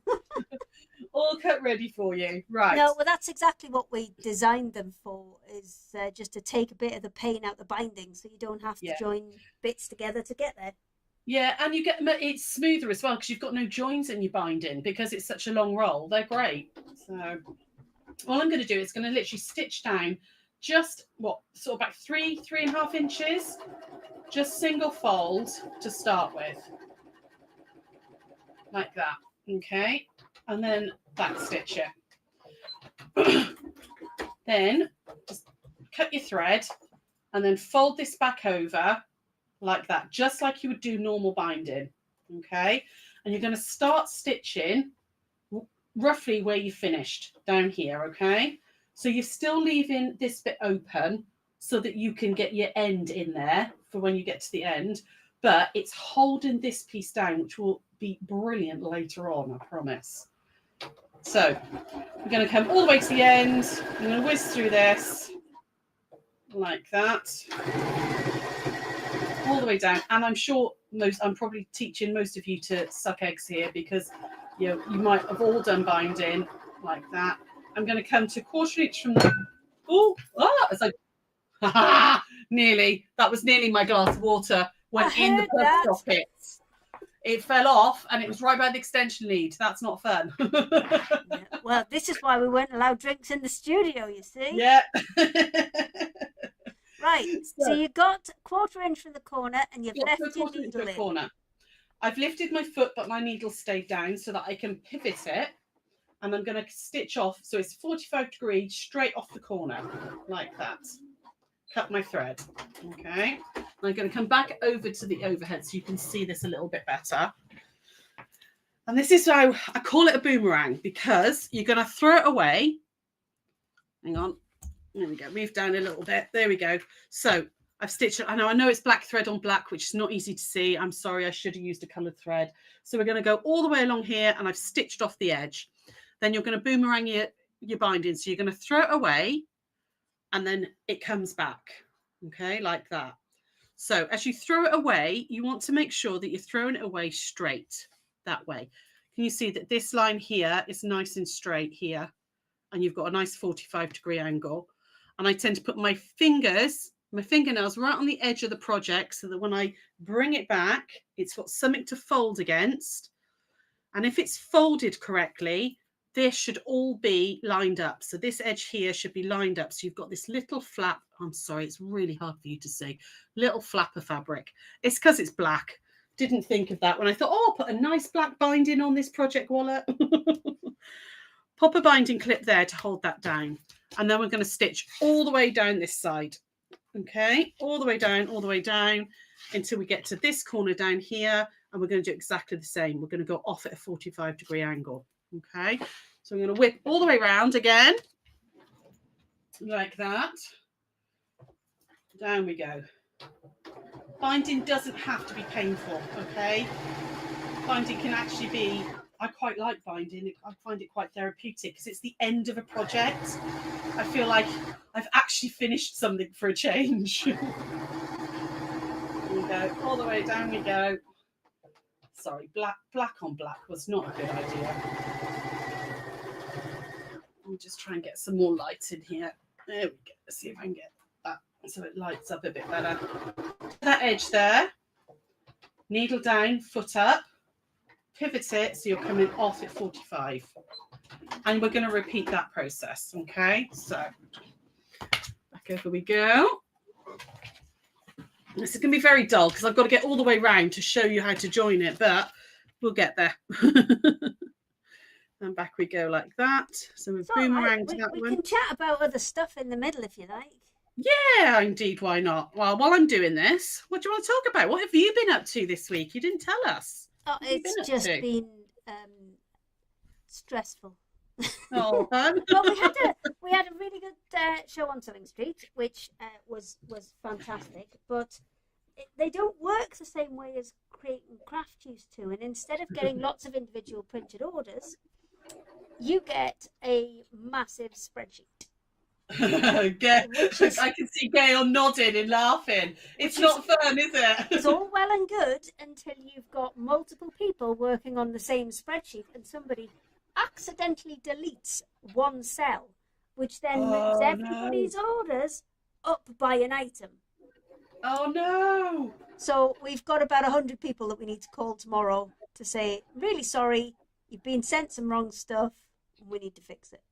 All cut ready for you. Right. No, well, that's exactly what we designed them for, is just to take a bit of the pain out the binding, so you don't have to join bits together to get there. Yeah, and you get it's smoother as well because you've got no joins in your binding because it's such a long roll. They're great. So all I'm going to do is going to literally stitch down just sort of about 3.5 inches, just single fold to start with, like that. Okay, and then back stitch it. Then just cut your thread and then fold this back over like that, just like you would do normal binding. Okay, and you're going to start stitching roughly where you finished down here. Okay, so you're still leaving this bit open so that you can get your end in there for when you get to the end, but it's holding this piece down, which will be brilliant later on, I promise. So we're going to come all the way to the end. I'm going to whiz through this like that, all the way down. And I'm sure I'm probably teaching most of you to suck eggs here because you might have all done binding like that. I'm going to come to 1/4 inch from the. It's like nearly. That was nearly my glass of water went in the plug socket. It fell off and it was right by the extension lead. That's not fun. Yeah. Well, this is why we weren't allowed drinks in the studio, you see. Yeah. Right. So you got 1/4 inch from the corner and you've left your needle in. Corner. I've lifted my foot, but my needle stayed down so that I can pivot it. And I'm going to stitch off. So it's 45 degrees straight off the corner like that. Cut my thread. Okay. I'm going to come back over to the overhead so you can see this a little bit better. And this is how I call it a boomerang, because you're going to throw it away. Hang on. There we go. Move down a little bit. There we go. So I've stitched it. I know it's black thread on black, which is not easy to see. I'm sorry. I should have used a coloured thread. So we're going to go all the way along here, and I've stitched off the edge. Then you're going to boomerang your binding. So you're going to throw it away, and then it comes back. Okay, like that. So as you throw it away, you want to make sure that you're throwing it away straight that way. Can you see that this line here is nice and straight here, and you've got a nice 45-degree angle? And I tend to put my fingernails right on the edge of the project so that when I bring it back, it's got something to fold against. And if it's folded correctly, this should all be lined up. So this edge here should be lined up. So you've got this little flap. I'm sorry, it's really hard for you to see. Little flap of fabric. It's because it's black. Didn't think of that when I thought, I'll put a nice black binding on this project wallet. Pop a binding clip there to hold that down. And then we're going to stitch all the way down this side. Okay, all the way down until we get to this corner down here. And we're going to do exactly the same. We're going to go off at a 45-degree angle. Okay, so I'm going to whip all the way around again, like that. Down we go. Binding doesn't have to be painful, okay? Binding can actually be, I quite like binding. I find it quite therapeutic because it's the end of a project. I feel like I've actually finished something for a change. There we go, all the way down we go. Sorry, black on black was not a good idea. I'll just try and get some more light in here. There we go. Let's see if I can get that so it lights up a bit better. That edge there, needle down, foot up, pivot it so you're coming off at 45. And we're going to repeat that process, okay? So back over we go. This is going to be very dull because I've got to get all the way round to show you how to join it, but we'll get there. And back we go like that. So we've boomeranged that one. We can chat about other stuff in the middle if you like. Yeah, indeed. Why not? Well, while I'm doing this, what do you want to talk about? What have you been up to this week? You didn't tell us. Oh, it's just been stressful. Oh, hun. Well, we had a really good show on Selling Street, which was fantastic. But they don't work the same way as Create and Craft used to. And instead of getting lots of individual printed orders, you get a massive spreadsheet. I can see Gail nodding and laughing. It's not fun, is it? It's all well and good until you've got multiple people working on the same spreadsheet and somebody accidentally deletes one cell, which then moves everybody's orders up by an item. Oh no! So we've got about 100 people that we need to call tomorrow to say, really sorry, you've been sent some wrong stuff, and we need to fix it.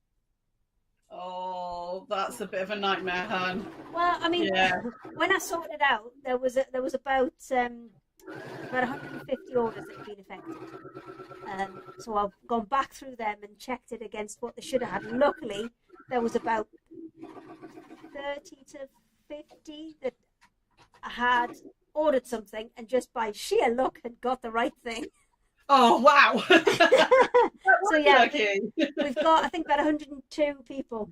Oh, that's a bit of a nightmare, hun. Well, I mean, when I sorted it out, there was about 150 orders that had been affected. So I've gone back through them and checked it against what they should have had. And luckily, there was about 30 to 50 that had ordered something and just by sheer luck had got the right thing. Oh, wow. So yeah, we've got, I think, about 102 people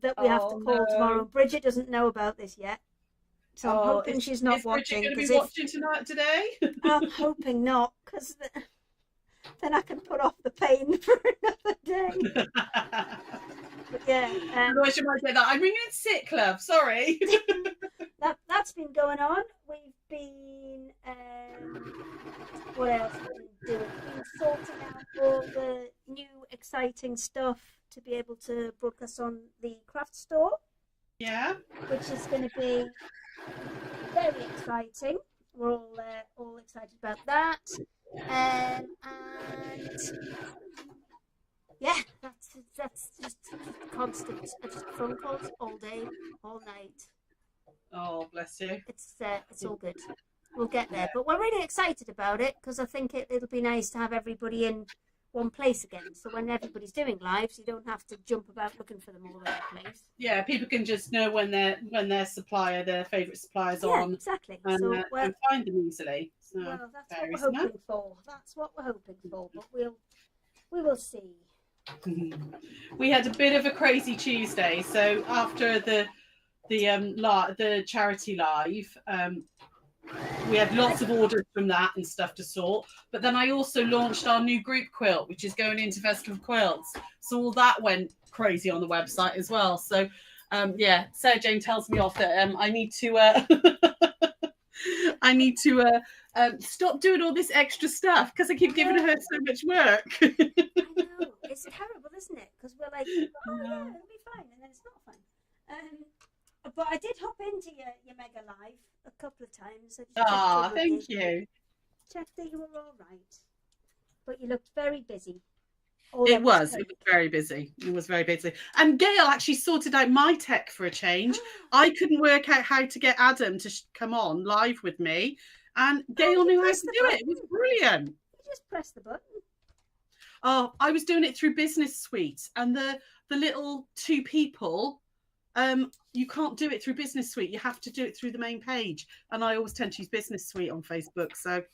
that we have to call tomorrow. Bridget doesn't know about this yet. So I'm hoping she's not watching. Is Bridget going to be watching today? I'm hoping not, because then I can put off the pain for another day. But yeah. Otherwise you might say that. I'm ringing in sick, love. Sorry. That's been going on. We've been... what else have we been doing? We've been sorting out all the new exciting stuff to be able to broadcast on the craft store. Yeah. Which is going to be very exciting. We're all excited about that. And yeah, that's just constant just phone calls all day, all night. Oh, bless you. It's all good. We'll get there, but we're really excited about it because I think it'll be nice to have everybody in one place again. So when everybody's doing lives, you don't have to jump about looking for them all over the place. Yeah, people can just know when their supplier, their favourite supplier's on. Yeah, exactly. And find them easily. So, well, that's what we're hoping for. That's what we're hoping for. But we will see. We had a bit of a crazy Tuesday. So after the charity live, we had lots of orders from that and stuff to sort. But then I also launched our new group quilt, which is going into Festival of Quilts. So all that went crazy on the website as well. So Sarah Jane tells me off that I need to stop doing all this extra stuff because I keep giving her so much work. I know. It's terrible, isn't it? Because we're like, oh yeah, it'll be fine, and then it's not fine. But I did hop into your Mega Live a couple of times. Thank you. Checked that you were all right. But you looked very busy. It was very busy. It was very busy. And Gail actually sorted out my tech for a change. I couldn't work out how to get Adam to come on live with me. And Gail knew how to do it. It was brilliant. You just press the button. Oh, I was doing it through Business Suite. And the little two people... you can't do it through Business Suite. You have to do it through the main page. And I always tend to use Business Suite on Facebook. So,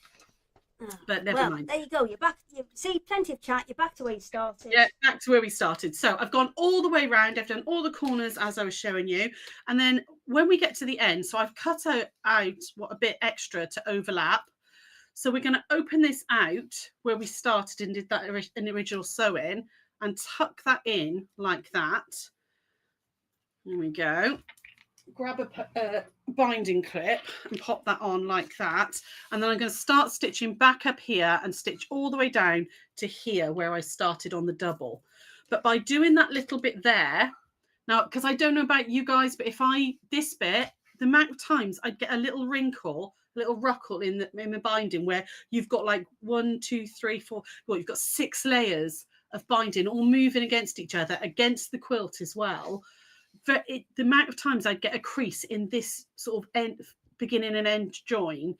but never mind. There you go. You're back. You see, plenty of chat. You're back to where you started. Yeah, back to where we started. So I've gone all the way around. I've done all the corners as I was showing you. And then when we get to the end, so I've cut out a bit extra to overlap. So we're going to open this out where we started and did that in the original sewing and tuck that in like that. There we go. Grab a binding clip and pop that on like that. And then I'm going to start stitching back up here and stitch all the way down to here where I started on the double. But by doing that little bit there, now, because I don't know about you guys, but this bit, the amount of times I'd get a little wrinkle, a little ruckle in the binding where you've got like 1, 2, 3, 4, well, you've got 6 layers of binding all moving against each other, against the quilt as well. The amount of times I'd get a crease in this sort of beginning and end join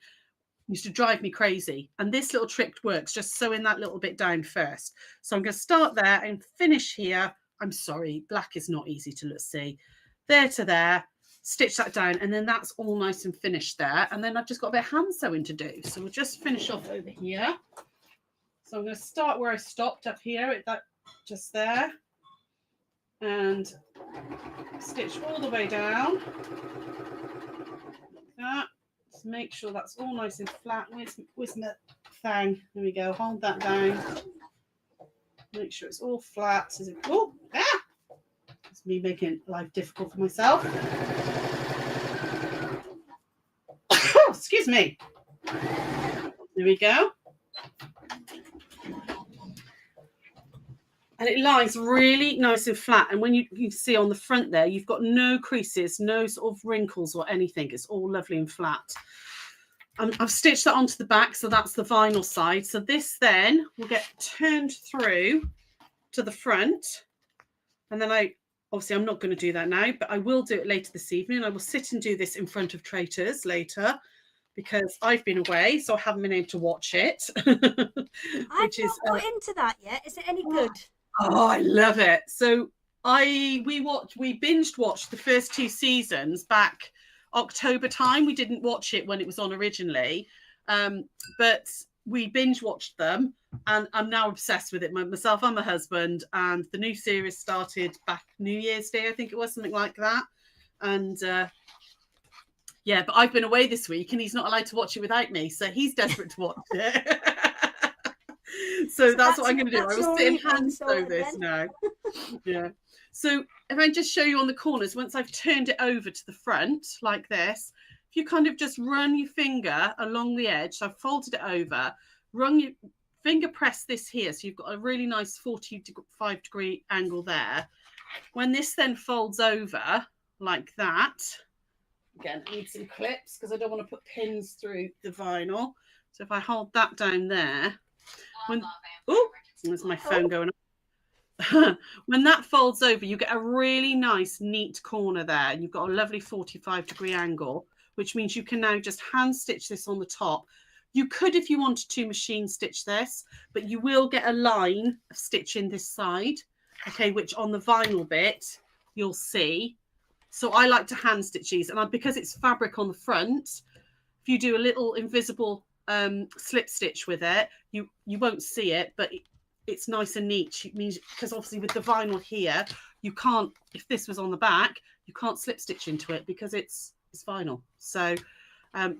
used to drive me crazy. And this little trick works, just sewing that little bit down first. So I'm going to start there and finish here. I'm sorry, black is not easy to see. There to there, stitch that down, and then that's all nice and finished there. And then I've just got a bit of hand sewing to do. So we'll just finish off over here. So I'm going to start where I stopped up here, that just there, and stitch all the way down like that. Just make sure that's all nice and flat. Where's my thing? There we go. Hold that down. Make sure it's all flat. It's me making life difficult for myself. Excuse me. There we go. And it lies really nice and flat. And when you see on the front there, you've got no creases, no sort of wrinkles or anything. It's all lovely and flat. I've stitched that onto the back, so that's the vinyl side. So this then will get turned through to the front. And then obviously I'm not going to do that now, but I will do it later this evening. I will sit and do this in front of Traitors later, because I've been away, so I haven't been able to watch it. I've not got into that yet. Is it any good? Oh, I love it. So we binge watched the first 2 seasons back October time. We didn't watch it when it was on originally, but we binge watched them, and I'm now obsessed with it myself and my husband. And the new series started back New Year's Day, I think it was, something like that. And yeah, but I've been away this week and he's not allowed to watch it without me, so he's desperate to watch it. So that's what I'm going to do. I will sit and hand sew this now. Yeah. So if I just show you on the corners, once I've turned it over to the front like this, if you kind of just run your finger along the edge, so I've folded it over, run your finger, press this here, so you've got a really nice 45-degree angle there. When this then folds over like that, again, I need some clips because I don't want to put pins through the vinyl. So if I hold that down there, there's my phone going on. When that folds over, you get a really nice, neat corner there, and you've got a lovely 45-degree angle, which means you can now just hand stitch this on the top. You could, if you wanted to, machine stitch this, but you will get a line of stitching this side, okay, which on the vinyl bit you'll see. So I like to hand stitch these, and because it's fabric on the front, if you do a little invisible slip stitch with it, you won't see it, but it's nice and neat. It means, because obviously with the vinyl here, you can't, if this was on the back, you can't slip stitch into it because it's vinyl. So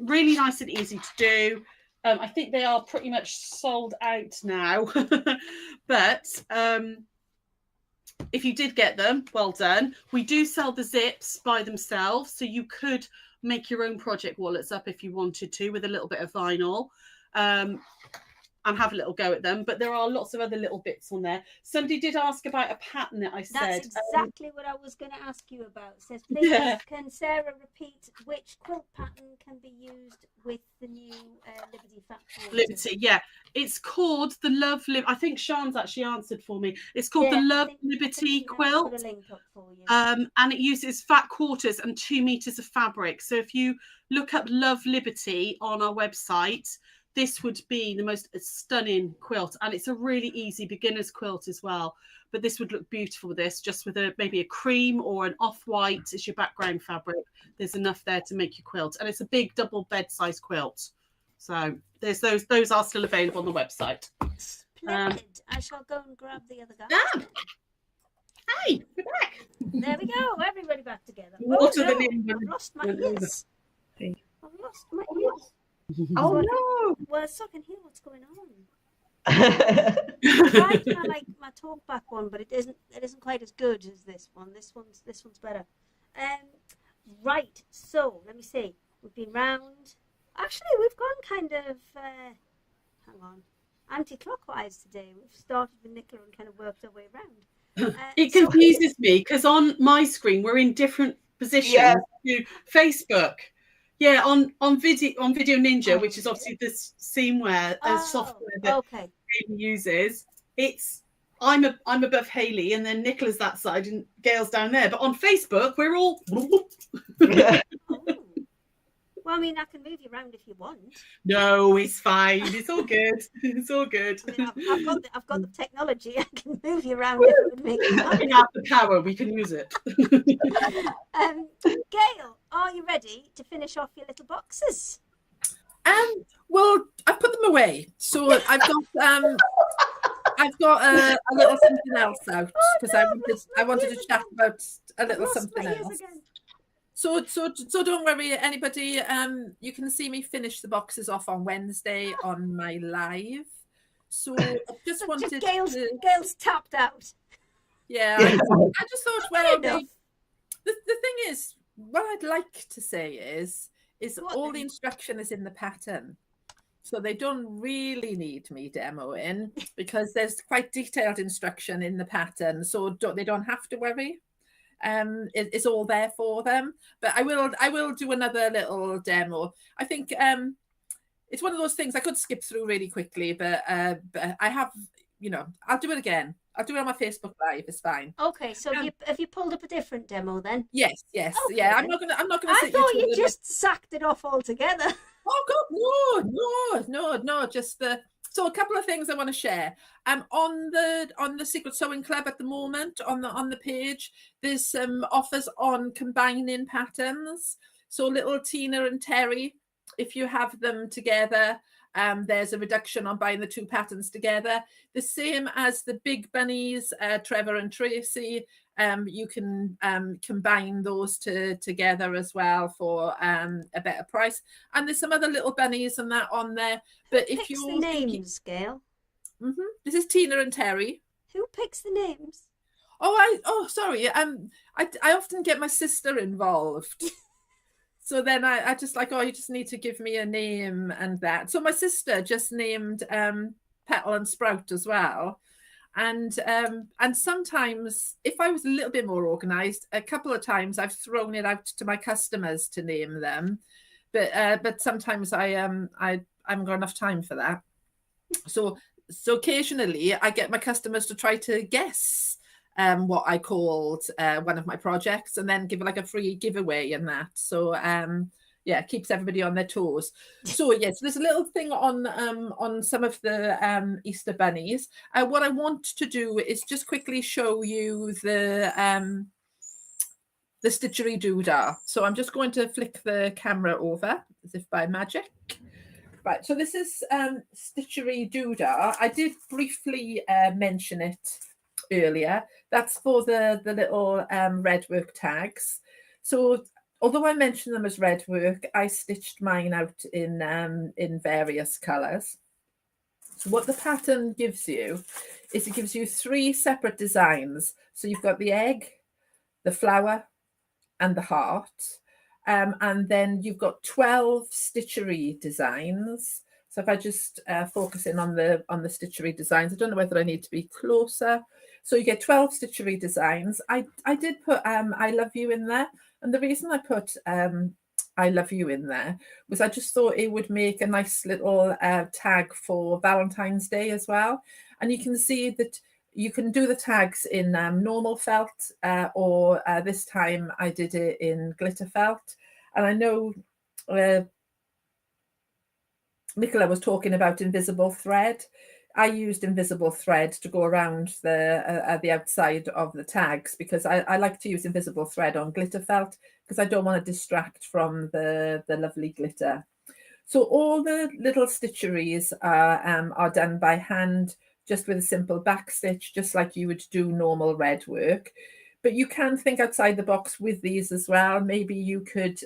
really nice and easy to do. I think they are pretty much sold out now, but if you did get them, well done. We do sell the zips by themselves, so you could make your own project wallets up if you wanted to, with a little bit of vinyl, and have a little go at them. But there are lots of other little bits on there. Somebody did ask about a pattern that I said. That's exactly what I was going to ask you about. It says, please, can Sarah repeat which quilt pattern can be used with the new Liberty Factory? Liberty, yeah. It's called the Love I think Sean's actually answered for me. It's called the Love Liberty quilt. Put a link up for you. And it uses fat quarters and 2 meters of fabric. So if you look up Love Liberty on our website, this would be the most stunning quilt, and it's a really easy beginner's quilt as well. But this would look beautiful with this, just with maybe a cream or an off-white as your background fabric. There's enough there to make your quilt, and it's a big double bed size quilt. So there's those are still available on the website. Splendid. I shall go and grab the other guy. Hey, we're back. There we go. Everybody back together. I've lost my ears. I've lost my ears. Oh no! Well, so I can hear what's going on. I tried my talk back one, but it isn't quite as good as this one. This one's better. Right. So let me see. We've been round. Actually, we've gone kind of hang on, anti-clockwise today. We've started with Nicola and kind of worked our way around. It confuses me because on my screen we're in different positions to Facebook. Yeah, on Video Ninja, which is obviously this seamware software that Hayley uses. I'm above Hayley, and then Nicola's that side, and Gail's down there. But on Facebook, we're all. Well, I mean, I can move you around if you want. No, it's fine. It's all good. It's all good. I mean, I've got the technology. I can move you around if it would make you happy. We have the power. We can use it. Gail, are you ready to finish off your little boxes? Well, I've put them away, so I've got a little something else out because I wanted to chat about a little something else. Again. So don't worry, anybody. You can see me finish the boxes off on Wednesday on my live. So I just wanted Gail's tapped out. Yeah, I just thought, well, the thing is, what I'd like to say is all the instruction is in the pattern. So they don't really need me demoing because there's quite detailed instruction in the pattern. So they don't have to worry. It's all there for them. But I will do another little demo. I think it's one of those things I could skip through really quickly, but I have, I'll do it again. I'll do it on my Facebook Live. It's fine. Okay, so have you pulled up a different demo then? Yes, okay. Yeah. I'm not gonna. I thought you just sacked it off altogether. Oh God, no. Just so a couple of things I want to share. On the Secret Sewing Club at the moment on the page, there's some offers on combining patterns. So little Tina and Terry, if you have them together, there's a reduction on buying the two patterns together. The same as the big bunnies, Trevor and Tracy. You can combine those together as well for a better price. And there's some other little bunnies and that on there. But Who picks the names, Gail? This is Tina and Terry. Who picks the names? Sorry. I often get my sister involved. So then I just like, you just need to give me a name and that. So my sister just named Petal and Sprout as well. And sometimes if I was a little bit more organized, a couple of times I've thrown it out to my customers to name them. But sometimes I haven't got enough time for that. So occasionally I get my customers to try to guess what I called one of my projects and then give like a free giveaway and that. So it keeps everybody on their toes. So yes, there's a little thing on some of the Easter bunnies. What I want to do is just quickly show you the stitchery doodah. So I'm just going to flick the camera over as if by magic. Right, so this is stitchery doodah. I did briefly mention it earlier. That's for the little red work tags. So although I mentioned them as red work, I stitched mine out in various colours. So what the pattern gives you is it gives you 3 separate designs. So you've got the egg, the flower, and the heart. And then you've got 12 stitchery designs. So if I just focus in on the stitchery designs, I don't know whether I need to be closer. So you get 12 stitchery designs. I did put I love you in there. And the reason I put I love you in there was I just thought it would make a nice little tag for Valentine's Day as well. And you can see that you can do the tags in normal felt or this time I did it in glitter felt. And I know Nicola was talking about invisible thread. I used invisible thread to go around the outside of the tags because I like to use invisible thread on glitter felt because I don't want to distract from the lovely glitter. So all the little stitcheries are done by hand, just with a simple back stitch, just like you would do normal red work. But you can think outside the box with these as well. Maybe you could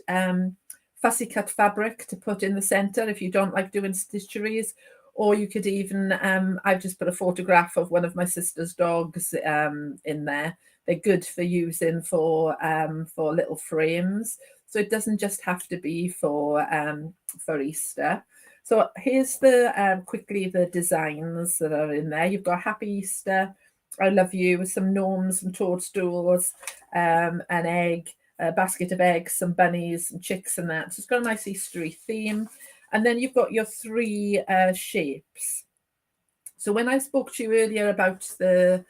fussy cut fabric to put in the center if you don't like doing stitcheries. Or you could even, I've just put a photograph of one of my sister's dogs in there. They're good for using for little frames. So it doesn't just have to be for Easter. So here's quickly the designs that are in there. You've got Happy Easter, I love you, some gnomes, some toadstools, an egg, a basket of eggs, some bunnies, some chicks and that. So it's got a nice Eastery theme. And then you've got your 3 shapes. So when I spoke to you earlier about the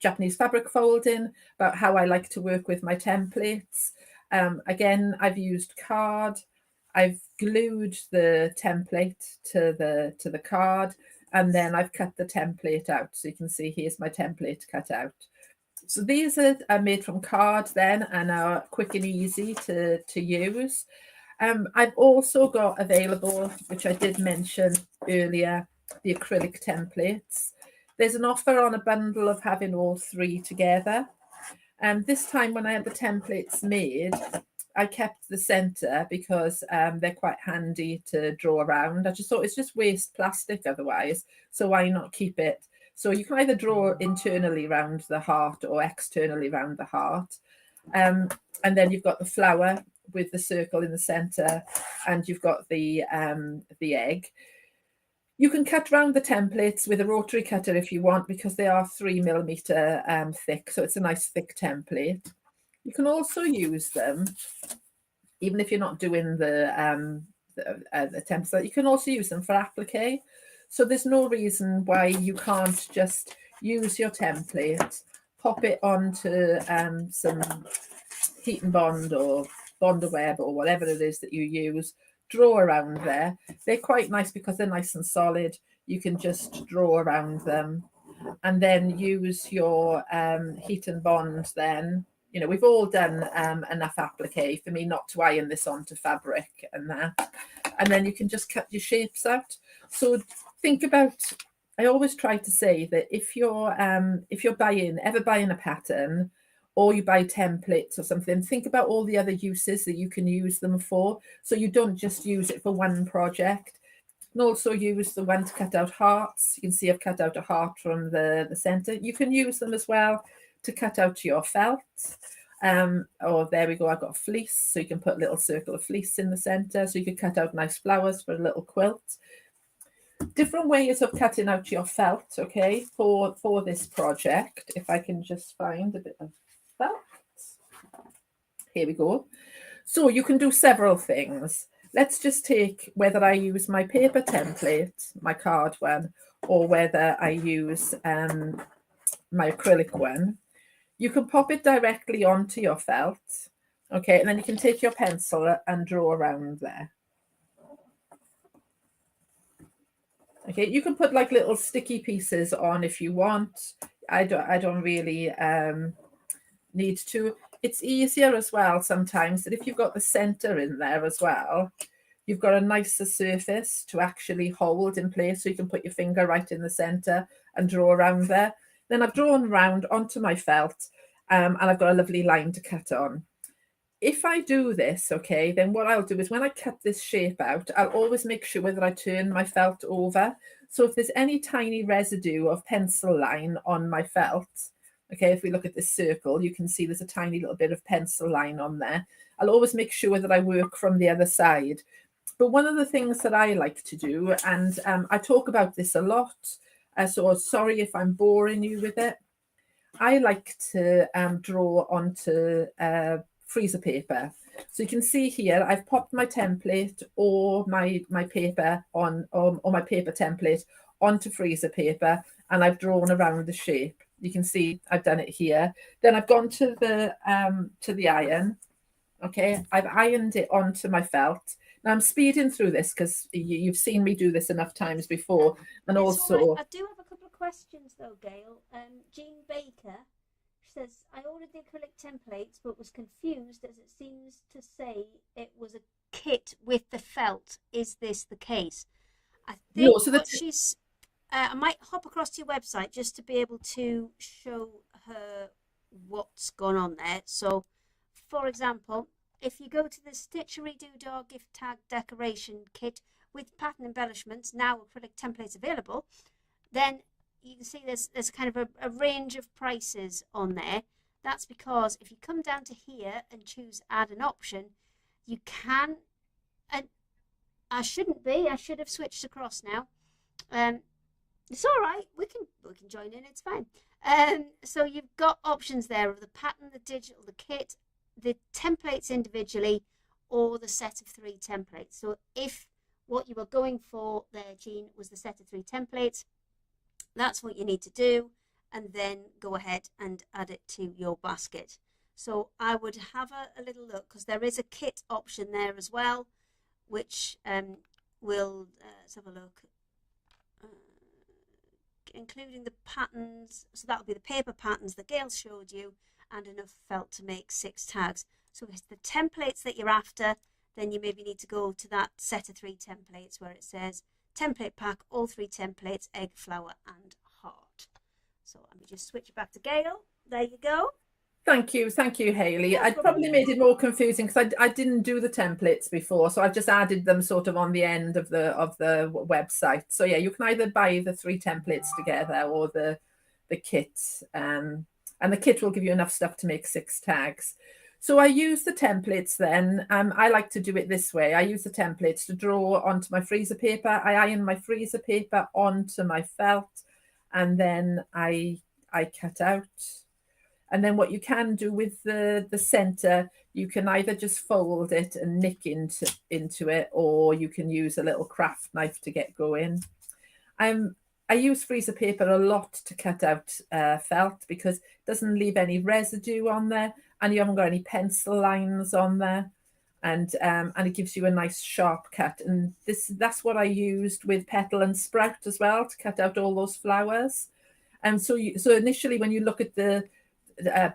Japanese fabric folding, about how I like to work with my templates, again, I've used card. I've glued the template to the card, and then I've cut the template out. So you can see here's my template cut out. So these are made from card then and are quick and easy to use. I've also got available, which I did mention earlier, the acrylic templates. There's an offer on a bundle of having all three together. And this time when I had the templates made, I kept the centre because they're quite handy to draw around. I just thought it's just waste plastic otherwise, so why not keep it? So you can either draw internally around the heart or externally around the heart. And then you've got the flower with the circle in the centre, and you've got the egg. You can cut around the templates with a rotary cutter if you want, because they are 3mm thick, so it's a nice thick template. You can also use them, even if you're not doing the template, you can also use them for applique. So there's no reason why you can't just use your template, pop it onto some heat and bond or Bonder Web or whatever it is that you use, draw around there. They're quite nice because they're nice and solid. You can just draw around them and then use your heat and bond then. You know, we've all done enough applique for me not to iron this onto fabric and that. And then you can just cut your shapes out. So think about, I always try to say that if you're ever buying a pattern, or you buy templates or something, think about all the other uses that you can use them for. So you don't just use it for one project. You can also use the one to cut out hearts. You can see I've cut out a heart from the centre. You can use them as well to cut out your felt. Oh, there we go. I've got fleece. So you can put a little circle of fleece in the centre. So you could cut out nice flowers for a little quilt. Different ways of cutting out your felt, okay, for this project. If I can just find a bit of felt. Here we go. So you can do several things. Let's just take whether I use my paper template, my card one, or whether I use my acrylic one. You can pop it directly onto your felt, okay, and then you can take your pencil and draw around there. Okay, you can put like little sticky pieces on if you want. I don't really need to. It's easier as well sometimes that if you've got the center in there as well, you've got a nicer surface to actually hold in place, so you can put your finger right in the center and draw around there. Then I've drawn around onto my felt and I've got a lovely line to cut on. If I do this, okay, then what I'll do is when I cut this shape out, I'll always make sure that I turn my felt over. So if there's any tiny residue of pencil line on my felt, okay, if we look at this circle, you can see there's a tiny little bit of pencil line on there. I'll always make sure that I work from the other side. But one of the things that I like to do, and I talk about this a lot, so sorry if I'm boring you with it, I like to draw onto freezer paper. So you can see here, I've popped my template or my paper on, or my paper template onto freezer paper, and I've drawn around the shape. You can see I've done it here. Then I've gone to the iron. Okay, I've ironed it onto my felt. Now I'm speeding through this because you've seen me do this enough times before, and It's also all right. I do have a couple of questions though, Gail. Jean Baker says, I ordered the acrylic templates but was confused as it seems to say it was a kit with the felt. Is this the case? I think no. So what she's I might hop across to your website just to be able to show her what's gone on there. So, for example, if you go to the Stitchery Doodah gift tag decoration kit with pattern embellishments, now acrylic templates available, then you can see there's kind of a range of prices on there. That's because if you come down to here and choose add an option, you can, and I should have switched across now. It's all right, we can join in, it's fine. So you've got options there of the pattern, the digital, the kit, the templates individually, or the set of 3 templates. So if what you were going for there, Jean, was the set of 3 templates, that's what you need to do, and then go ahead and add it to your basket. So I would have a little look, because there is a kit option there as well, which will, let's have a look, including the patterns. So that will be the paper patterns that Gail showed you, and enough felt to make 6 tags. So it's the templates that you're after, then you maybe need to go to that set of 3 templates where it says template pack, all 3 templates, egg, flower and heart. So let me just switch it back to Gail. There you go. Thank you, Hayley. No I'd problem. probably made it more confusing because I didn't do the templates before, so I've just added them sort of on the end of the website. So yeah, you can either buy the 3 templates together or the kit, and the kit will give you enough stuff to make 6 tags. So I use the templates then. I like to do it this way. I use the templates to draw onto my freezer paper. I iron my freezer paper onto my felt, and then I cut out. And then what you can do with the center, you can either just fold it and nick into it, or you can use a little craft knife to get going. I use freezer paper a lot to cut out felt because it doesn't leave any residue on there, and you haven't got any pencil lines on there, and it gives you a nice sharp cut. And that's what I used with Petal and Sprout as well to cut out all those flowers. And so initially when you look at the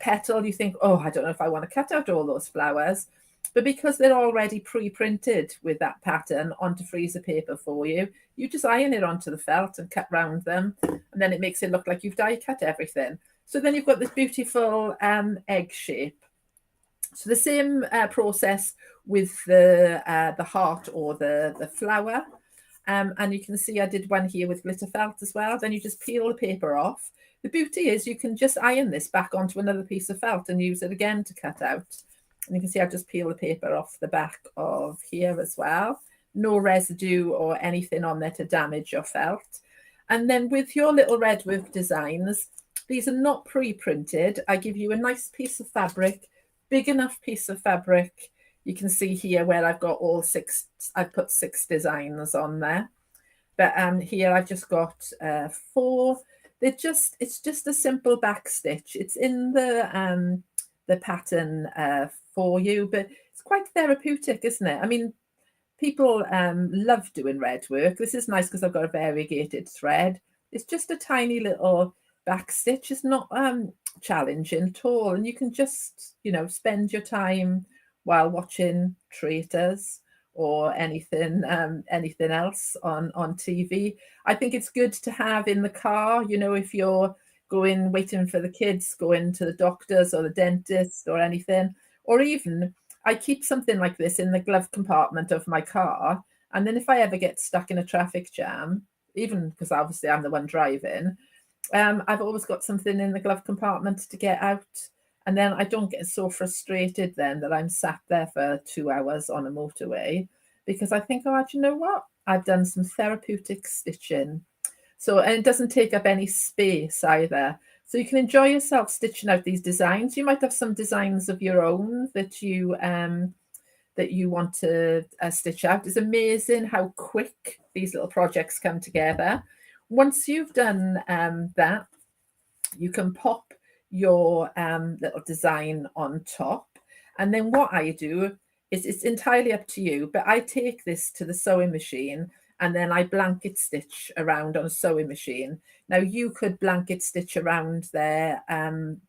Petal, you think, oh, I don't know if I want to cut out all those flowers. But because they're already pre-printed with that pattern onto freezer paper for you, you just iron it onto the felt and cut round them. And then it makes it look like you've die cut everything. So then you've got this beautiful egg shape. So the same process with the heart or the flower. And you can see I did one here with glitter felt as well. Then you just peel the paper off. The beauty is you can just iron this back onto another piece of felt and use it again to cut out. And you can see I've just peeled the paper off the back of here as well. No residue or anything on there to damage your felt. And then with your little redwork designs, these are not pre-printed. I give you a nice piece of fabric, big enough piece of fabric. You can see here where I've got all 6, I've put 6 designs on there. But here I've just got 4. It's just a simple back stitch. It's in the pattern for you, but it's quite therapeutic, isn't it? I mean, people love doing red work. This is nice because I've got a variegated thread. It's just a tiny little back stitch. It's not challenging at all, and you can just, you know, spend your time while watching Traitors or anything else on TV. I think it's good to have in the car, you know, if you're waiting for the kids, going to the doctors or the dentist or anything, or even I keep something like this in the glove compartment of my car. And then if I ever get stuck in a traffic jam, even because obviously I'm the one driving, I've always got something in the glove compartment to get out. And then I don't get so frustrated then that I'm sat there for 2 hours on a motorway, because I think, oh, do you know what? I've done some therapeutic stitching. So, and it doesn't take up any space either. So you can enjoy yourself stitching out these designs. You might have some designs of your own that you want to stitch out. It's amazing how quick these little projects come together. Once you've done that, you can pop your little design on top. And then what I do is, it's entirely up to you, but I take this to the sewing machine and then I blanket stitch around on a sewing machine. Now you could blanket stitch around there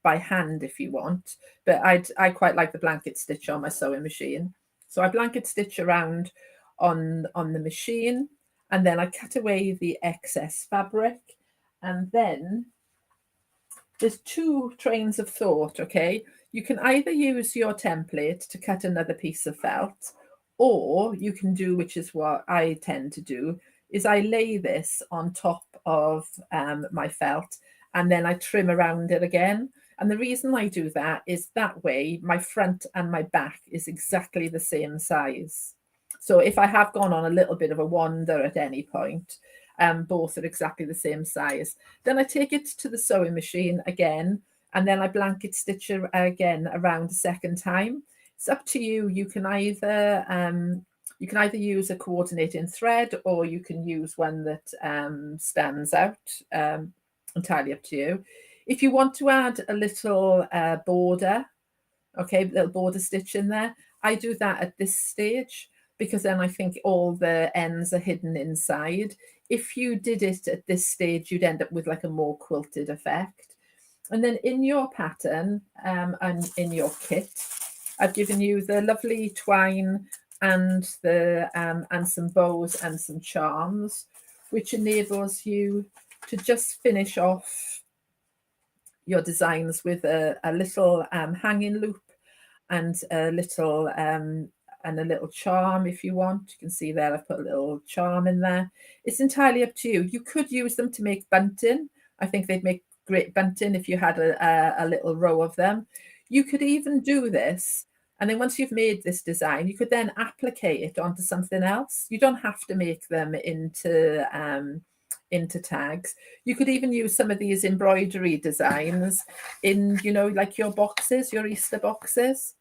by hand if you want, but I quite like the blanket stitch on my sewing machine. So I blanket stitch around on the machine, and then I cut away the excess fabric. And then there's 2 trains of thought, okay? You can either use your template to cut another piece of felt, or you can do, which is what I tend to do, is I lay this on top of my felt and then I trim around it again. And the reason I do that is that way my front and my back is exactly the same size. So if I have gone on a little bit of a wander at any point, both are exactly the same size. Then I take it to the sewing machine again, and then I blanket stitch again around a second time. It's up to you. You can either use a coordinating thread, or you can use one that stands out. Entirely up to you. If you want to add a little border, okay, little border stitch in there, I do that at this stage, because then I think all the ends are hidden inside. If you did it at this stage, you'd end up with like a more quilted effect. And then in your pattern and in your kit, I've given you the lovely twine and some bows and some charms, which enables you to just finish off your designs with a little hanging loop and a little charm if you want. You can see there I've put a little charm in there. It's entirely up to you. You could use them to make bunting. I think they'd make great bunting if you had a little row of them. You could even do this, and then once you've made this design, you could then applicate it onto something else. You don't have to make them into tags. You could even use some of these embroidery designs in, like your boxes, your Easter boxes.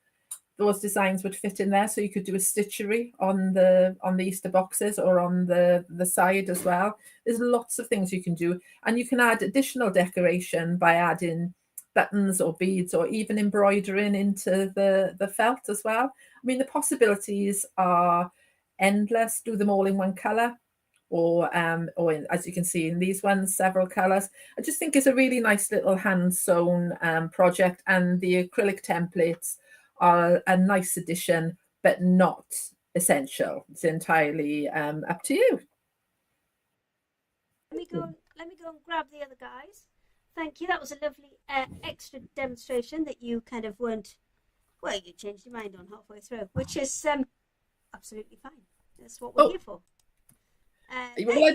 Those designs would fit in there, so you could do a stitchery on the Easter boxes or on the side as well. There's lots of things you can do, and you can add additional decoration by adding buttons or beads or even embroidering into the felt as well. I mean, the possibilities are endless. Do them all in one color, or as you can see in these ones, several colors. I just think it's a really nice little hand sewn project, and the acrylic templates are a nice addition, but not essential. It's entirely up to you. Let me go and grab the other guys. Thank you. That was a lovely extra demonstration that you kind of weren't. Well, you changed your mind on halfway through, which is absolutely fine. That's what we're here for. Well, I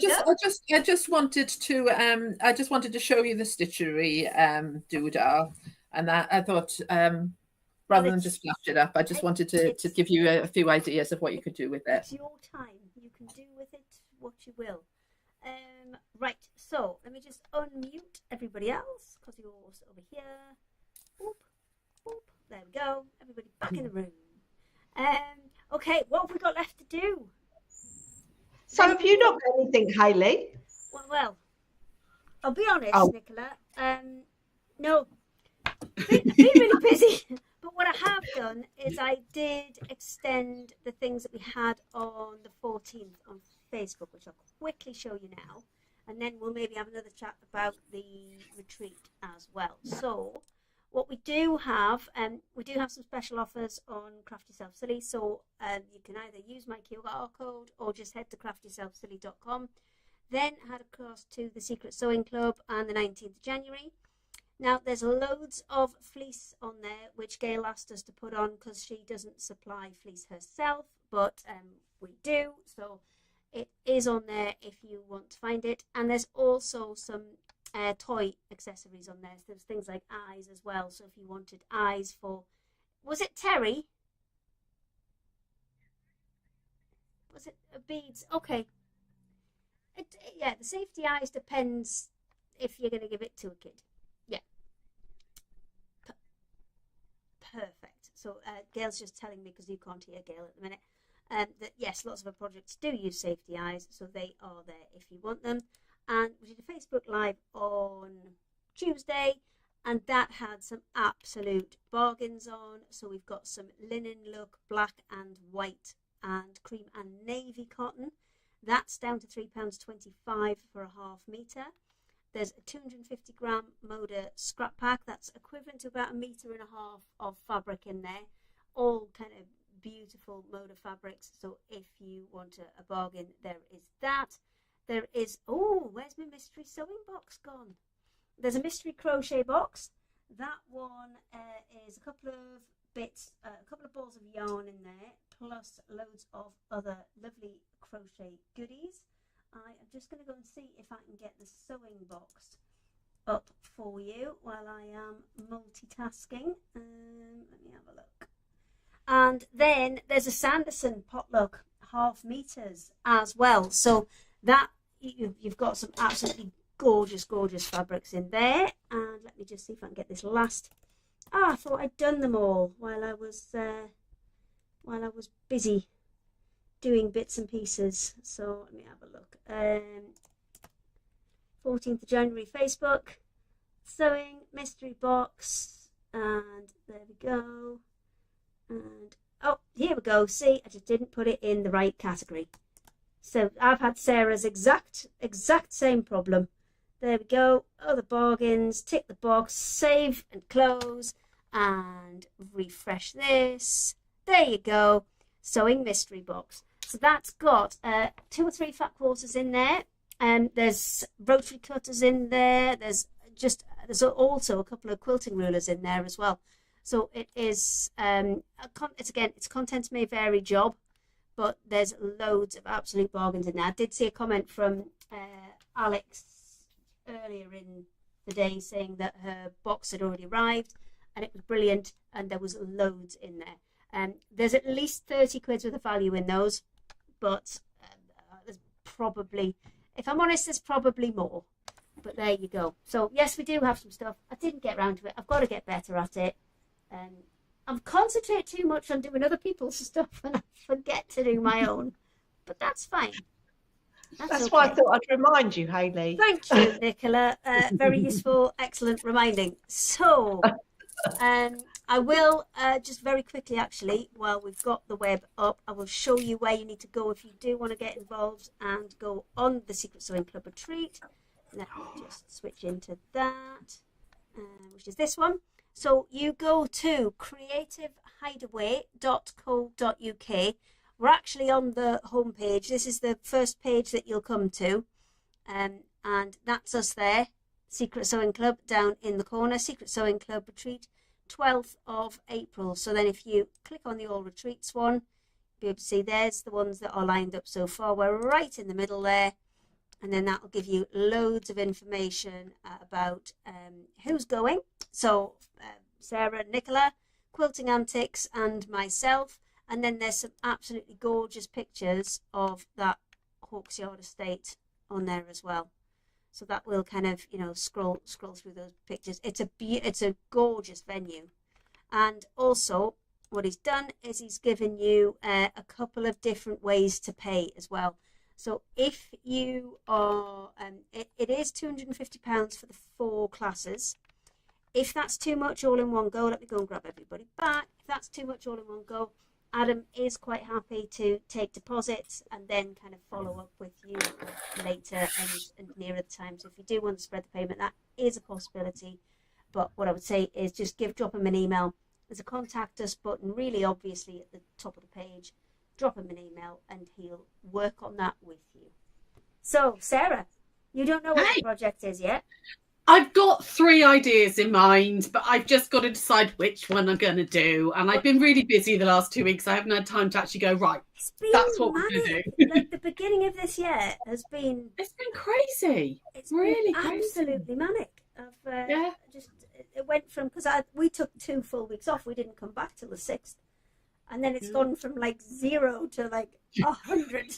just wanted to show you the stitchery doodle, and that I thought rather than just flash it up, I just wanted to give you a few ideas of what you could do with it. It's your time. You can do with it what you will. Right, so let me just unmute everybody else because you're also over here. Boop, boop. There we go. Everybody back in the room. Okay, what have we got left to do? So have you not got anything, Hayley? Well, I'll be honest, Nicola. No, I've been really busy. But what I have done is I did extend the things that we had on the 14th on Facebook, which I'll quickly show you now. And then we'll maybe have another chat about the retreat as well. So what we do have some special offers on Craft Yourself Silly. So you can either use my QR code or just head to craftyourselfsilly.com. Then head across to the Secret Sewing Club on the 19th of January. Now, there's loads of fleece on there, which Gail asked us to put on because she doesn't supply fleece herself, but we do. So it is on there if you want to find it. And there's also some toy accessories on there. So there's things like eyes as well. So if you wanted eyes for, was it Terry? Was it beads? Okay. Yeah, the safety eyes depends if you're going to give it to a kid. Yeah. Perfect. So Gail's just telling me, because you can't hear Gail at the minute, that yes, lots of our projects do use safety eyes, so they are there if you want them. And we did a Facebook Live on Tuesday, and that had some absolute bargains on. So we've got some linen look, black and white, and cream and navy cotton. That's down to £3.25 for a half metre. There's a 250 gram Moda scrap pack. That's equivalent to about 1.5 meters of fabric in there. All kind of beautiful Moda fabrics. So if you want a bargain, there is that. There is, where's my mystery sewing box gone? There's a mystery crochet box. That one is a couple of bits, a couple of balls of yarn in there, plus loads of other lovely crochet goodies. I am just going to go and see if I can get the sewing box up for you while I am multitasking. Let me have a look. And then there's a Sanderson potluck half meters as well. So that you've got some absolutely gorgeous fabrics in there. And let me just see if I can get this last. I thought I'd done them all while I was busy doing bits and pieces. So let me have a look. 14th of January Facebook sewing mystery box, and there we go. And here we go. See, I just didn't put it in the right category. So I've had Sarah's exact same problem. There we go. Other bargains. Tick the box. Save and close and refresh this. There you go. sewing mystery box. So that's got 2 or 3 fat quarters in there, and there's rotary cutters in there. There's also a couple of quilting rulers in there as well. So it is its contents may vary job, but there's loads of absolute bargains in there. I did see a comment from Alex earlier in the day saying that her box had already arrived and it was brilliant, and there was loads in there. There's at least 30 quid worth of value in those, but there's probably, if I'm honest, there's probably more. But there you go. So yes, we do have some stuff. I didn't get around to it. I've got to get better at it. I've concentrated too much on doing other people's stuff and I forget to do my own. But that's fine. That's okay. Why I thought I'd remind you, Hayley. Thank you, Nicola. Very useful, excellent reminding. So I will just very quickly, actually, while we've got the web up, I will show you where you need to go if you do want to get involved and go on the Secret Sewing Club retreat. Let me just switch into that, which is this one. So you go to creativehideaway.co.uk. We're actually on the home page. This is the first page that you'll come to, and that's us there. Secret Sewing Club down in the corner. Secret Sewing Club retreat, 12th of April. So then if you click on the All Retreats one, you'll be able to see there's the ones that are lined up so far. We're right in the middle there. And then that will give you loads of information about who's going. So Sarah, Nicola, Quilting Antics, and myself. And then there's some absolutely gorgeous pictures of that Hawksyard estate on there as well. So that will kind of, scroll through those pictures. It's a gorgeous venue. And also what he's done is he's given you a couple of different ways to pay as well. So if you are, it is £250 for the 4 classes. If that's too much all in one go, let me go and grab everybody back. If that's too much all in one go, Adam is quite happy to take deposits and then kind of follow up with you later and nearer the time. So if you do want to spread the payment, that is a possibility. But what I would say is just drop him an email. There's a contact us button really obviously at the top of the page. Drop him an email and he'll work on that with you. So, Sarah, you don't know what the project is yet? I've got 3 ideas in mind, but I've just got to decide which one I'm going to do. And I've been really busy the last 2 weeks. I haven't had time to actually go, right, that's what we're going to do. Like the beginning of this year has been... It's been crazy. It's really been crazy. Absolutely manic. It went from... Because we took 2 full weeks off. We didn't come back till the 6th. And then it's gone from like 0 to like 100.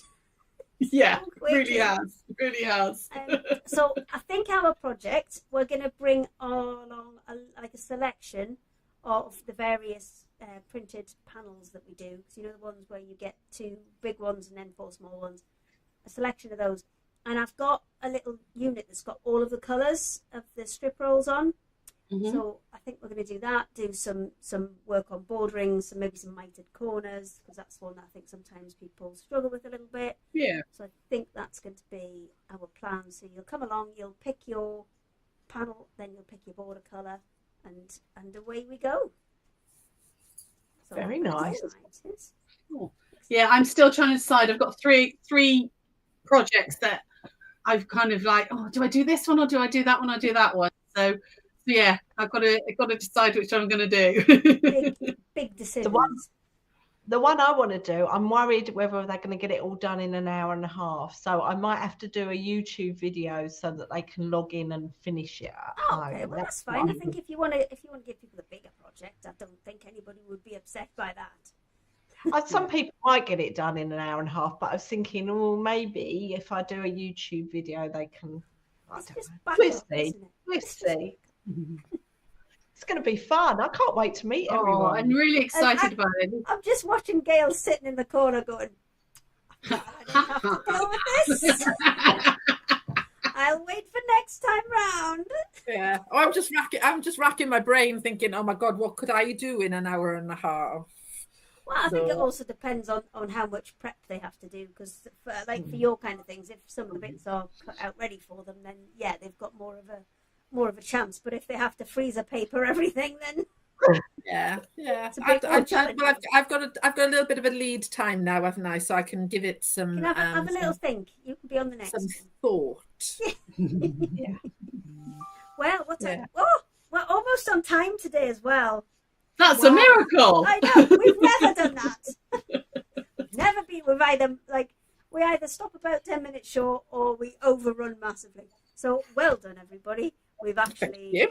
Yeah, really has. So I think our project, we're going to bring along a selection of the various printed panels that we do. So, the ones where you get 2 big ones and then 4 small ones. A selection of those. And I've got a little unit that's got all of the colours of the strip rolls on. Mm-hmm. So I think we're going to do that, do some work on bordering, maybe some mitered corners, because that's one that I think sometimes people struggle with a little bit. Yeah. So I think that's going to be our plan. So you'll come along, you'll pick your panel, then you'll pick your border colour, and away we go. So very nice. Cool. Yeah, I'm still trying to decide. I've got three projects that I've kind of like, do I do this one or do I do that one or do that one? So yeah, I've got to decide which one I'm going to do. big decisions. The one I want to do, I'm worried whether they're going to get it all done in an hour and a half. So I might have to do a YouTube video so that they can log in and finish it at home. Okay, well that's fine. I think if you want to give people a bigger project, I don't think anybody would be upset by that. Some people might get it done in an hour and a half, but I was thinking, maybe if I do a YouTube video, they can. We'll see. It's going to be fun. I can't wait to meet everyone. I'm really excited about it. I'm just watching Gail sitting in the corner going, I don't have to deal with this. I'll wait for next time round. Yeah. I'm just racking my brain thinking, oh my God, what could I do in an hour and a half? Well, I think it also depends on how much prep they have to do, because for your kind of things, if some of the bits are cut out ready for them, then yeah, they've got more of a chance. But if they have to freezer paper everything, then Yeah. It's a bit more challenging. Well, I've got a little bit of a lead time now, haven't I? So I can give it some. You can have a little think. You can be on the next some one. thought. Yeah. Well, what's Yeah. Oh, we're almost on time today as well. That's a miracle. I know. We've never done that. Never been. We either stop about 10 minutes short or we overrun massively. So well done, everybody. We've actually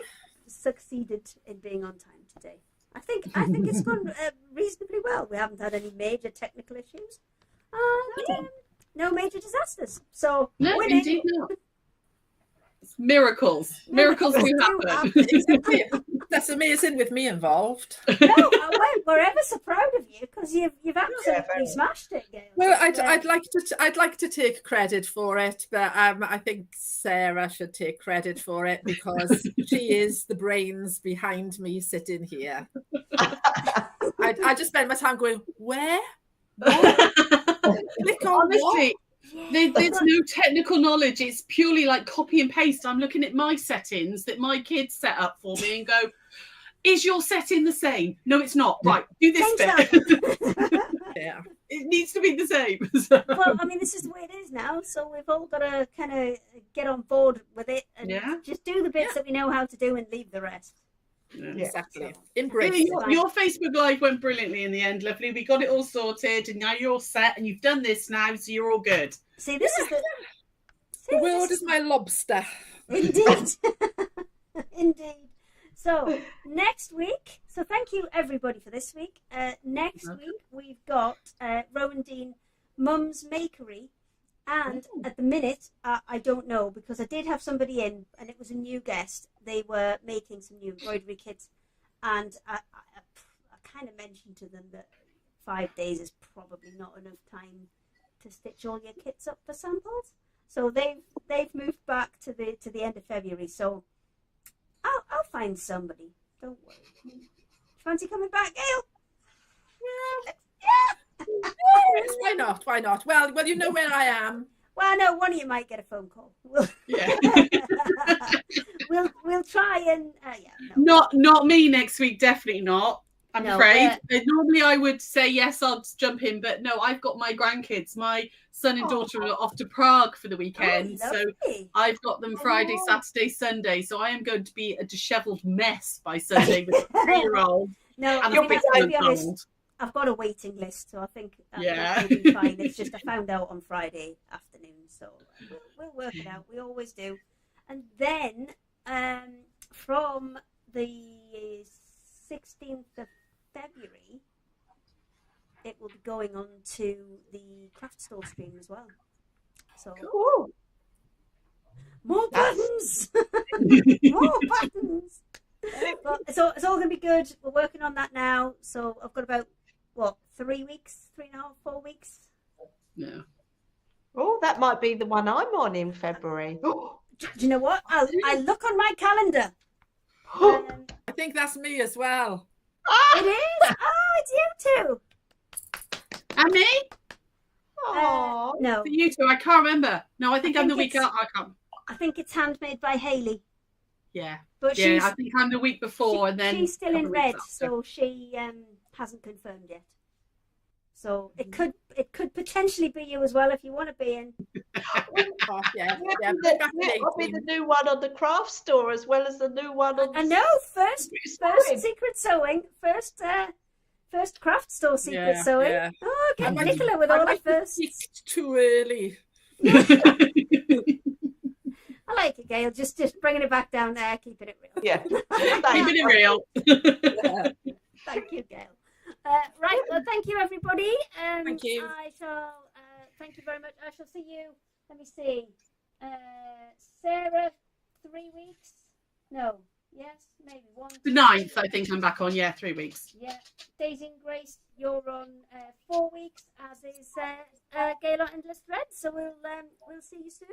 succeeded in being on time today. I think it's gone reasonably well. We haven't had any major technical issues. No major disasters. So No, winning. indeed not. Miracles do happen. That's amazing with me involved. No, we're ever so proud of you because you've absolutely smashed it, Gail. Well, I'd like to take credit for it, but I think Sarah should take credit for it because she is the brains behind me sitting here. I just spend my time going, where? What? Click on Honestly, Yeah. there's no technical knowledge. It's purely like copy and paste. I'm looking at my settings that my kids set up for me and go, is your setting the same? No, it's not. Right, do this bit. Yeah. It needs to be the same. Well, I mean, this is the way it is now, so we've all got to kind of get on board with it and just do the bits that we know how to do and leave the rest. Yeah. Exactly. So, Embrace your Facebook Live went brilliantly in the end, lovely. We got it all sorted and now you're all set and you've done this now, so you're all good. See, this is the world is my lobster. Indeed. Indeed. So next week, so thank you everybody for this week. Next week we've got Rowan Dean Mum's Makery, and at the minute I don't know because I did have somebody in and it was a new guest. They were making some new embroidery kits, and I kind of mentioned to them that 5 days is probably not enough time to stitch all your kits up for samples. So they've moved back to the end of February. So I'll find somebody. Don't worry. Fancy coming back, Gail? Yeah. Why not? Why not? Well, you know where I am. Well, no, one of you might get a phone call. We'll try and no. Not me next week. Definitely not. I'm afraid. Normally I would say yes, I'll jump in, but no, I've got my grandkids. My son and daughter are off to Prague for the weekend, so I've got them Friday, Saturday, Sunday. So I am going to be a dishevelled mess by Sunday with a 3-year-old. No, and to be honest, I've got a waiting list, so I think that'll be fine. It's just I found out on Friday afternoon, so we'll work it out. We always do. And then from the 16th of February, it will be going on to the craft store stream as well. So more buttons, more buttons. But it's all going to be good. We're working on that now. So I've got about 3 weeks, 3.5, 4 weeks. Yeah. Oh, that might be the one I'm on in February. Do you know what? I look on my calendar. I think that's me as well. It is. Oh, it's you two. And me? No. For you two, I can't remember. No, I think I'm the week out. I can't. I think it's handmade by Hayley. Yeah. But I think I'm the week before, and then she's still in red, so she hasn't confirmed yet. So it could potentially be you as well if you want to be in. I'll be the new one on the craft store as well as the new one on. I know. First secret sewing. First craft store secret sewing. Yeah. Oh, get Nicola with all the first. Too early. I like it, Gail. Just bringing it back down there, keeping it real. Yeah, keeping it real. Thank you, Gail. Right, well, thank you, everybody. Thank you. I shall. Thank you very much. I shall see you. Let me see. Sarah, 3 weeks? No. Yes, maybe 1. The 9th, I think I'm back on. Yeah, 3 weeks. Yeah. Daisy and Grace, you're on 4 weeks, as is Gail on Endless Threads. So we'll see you soon.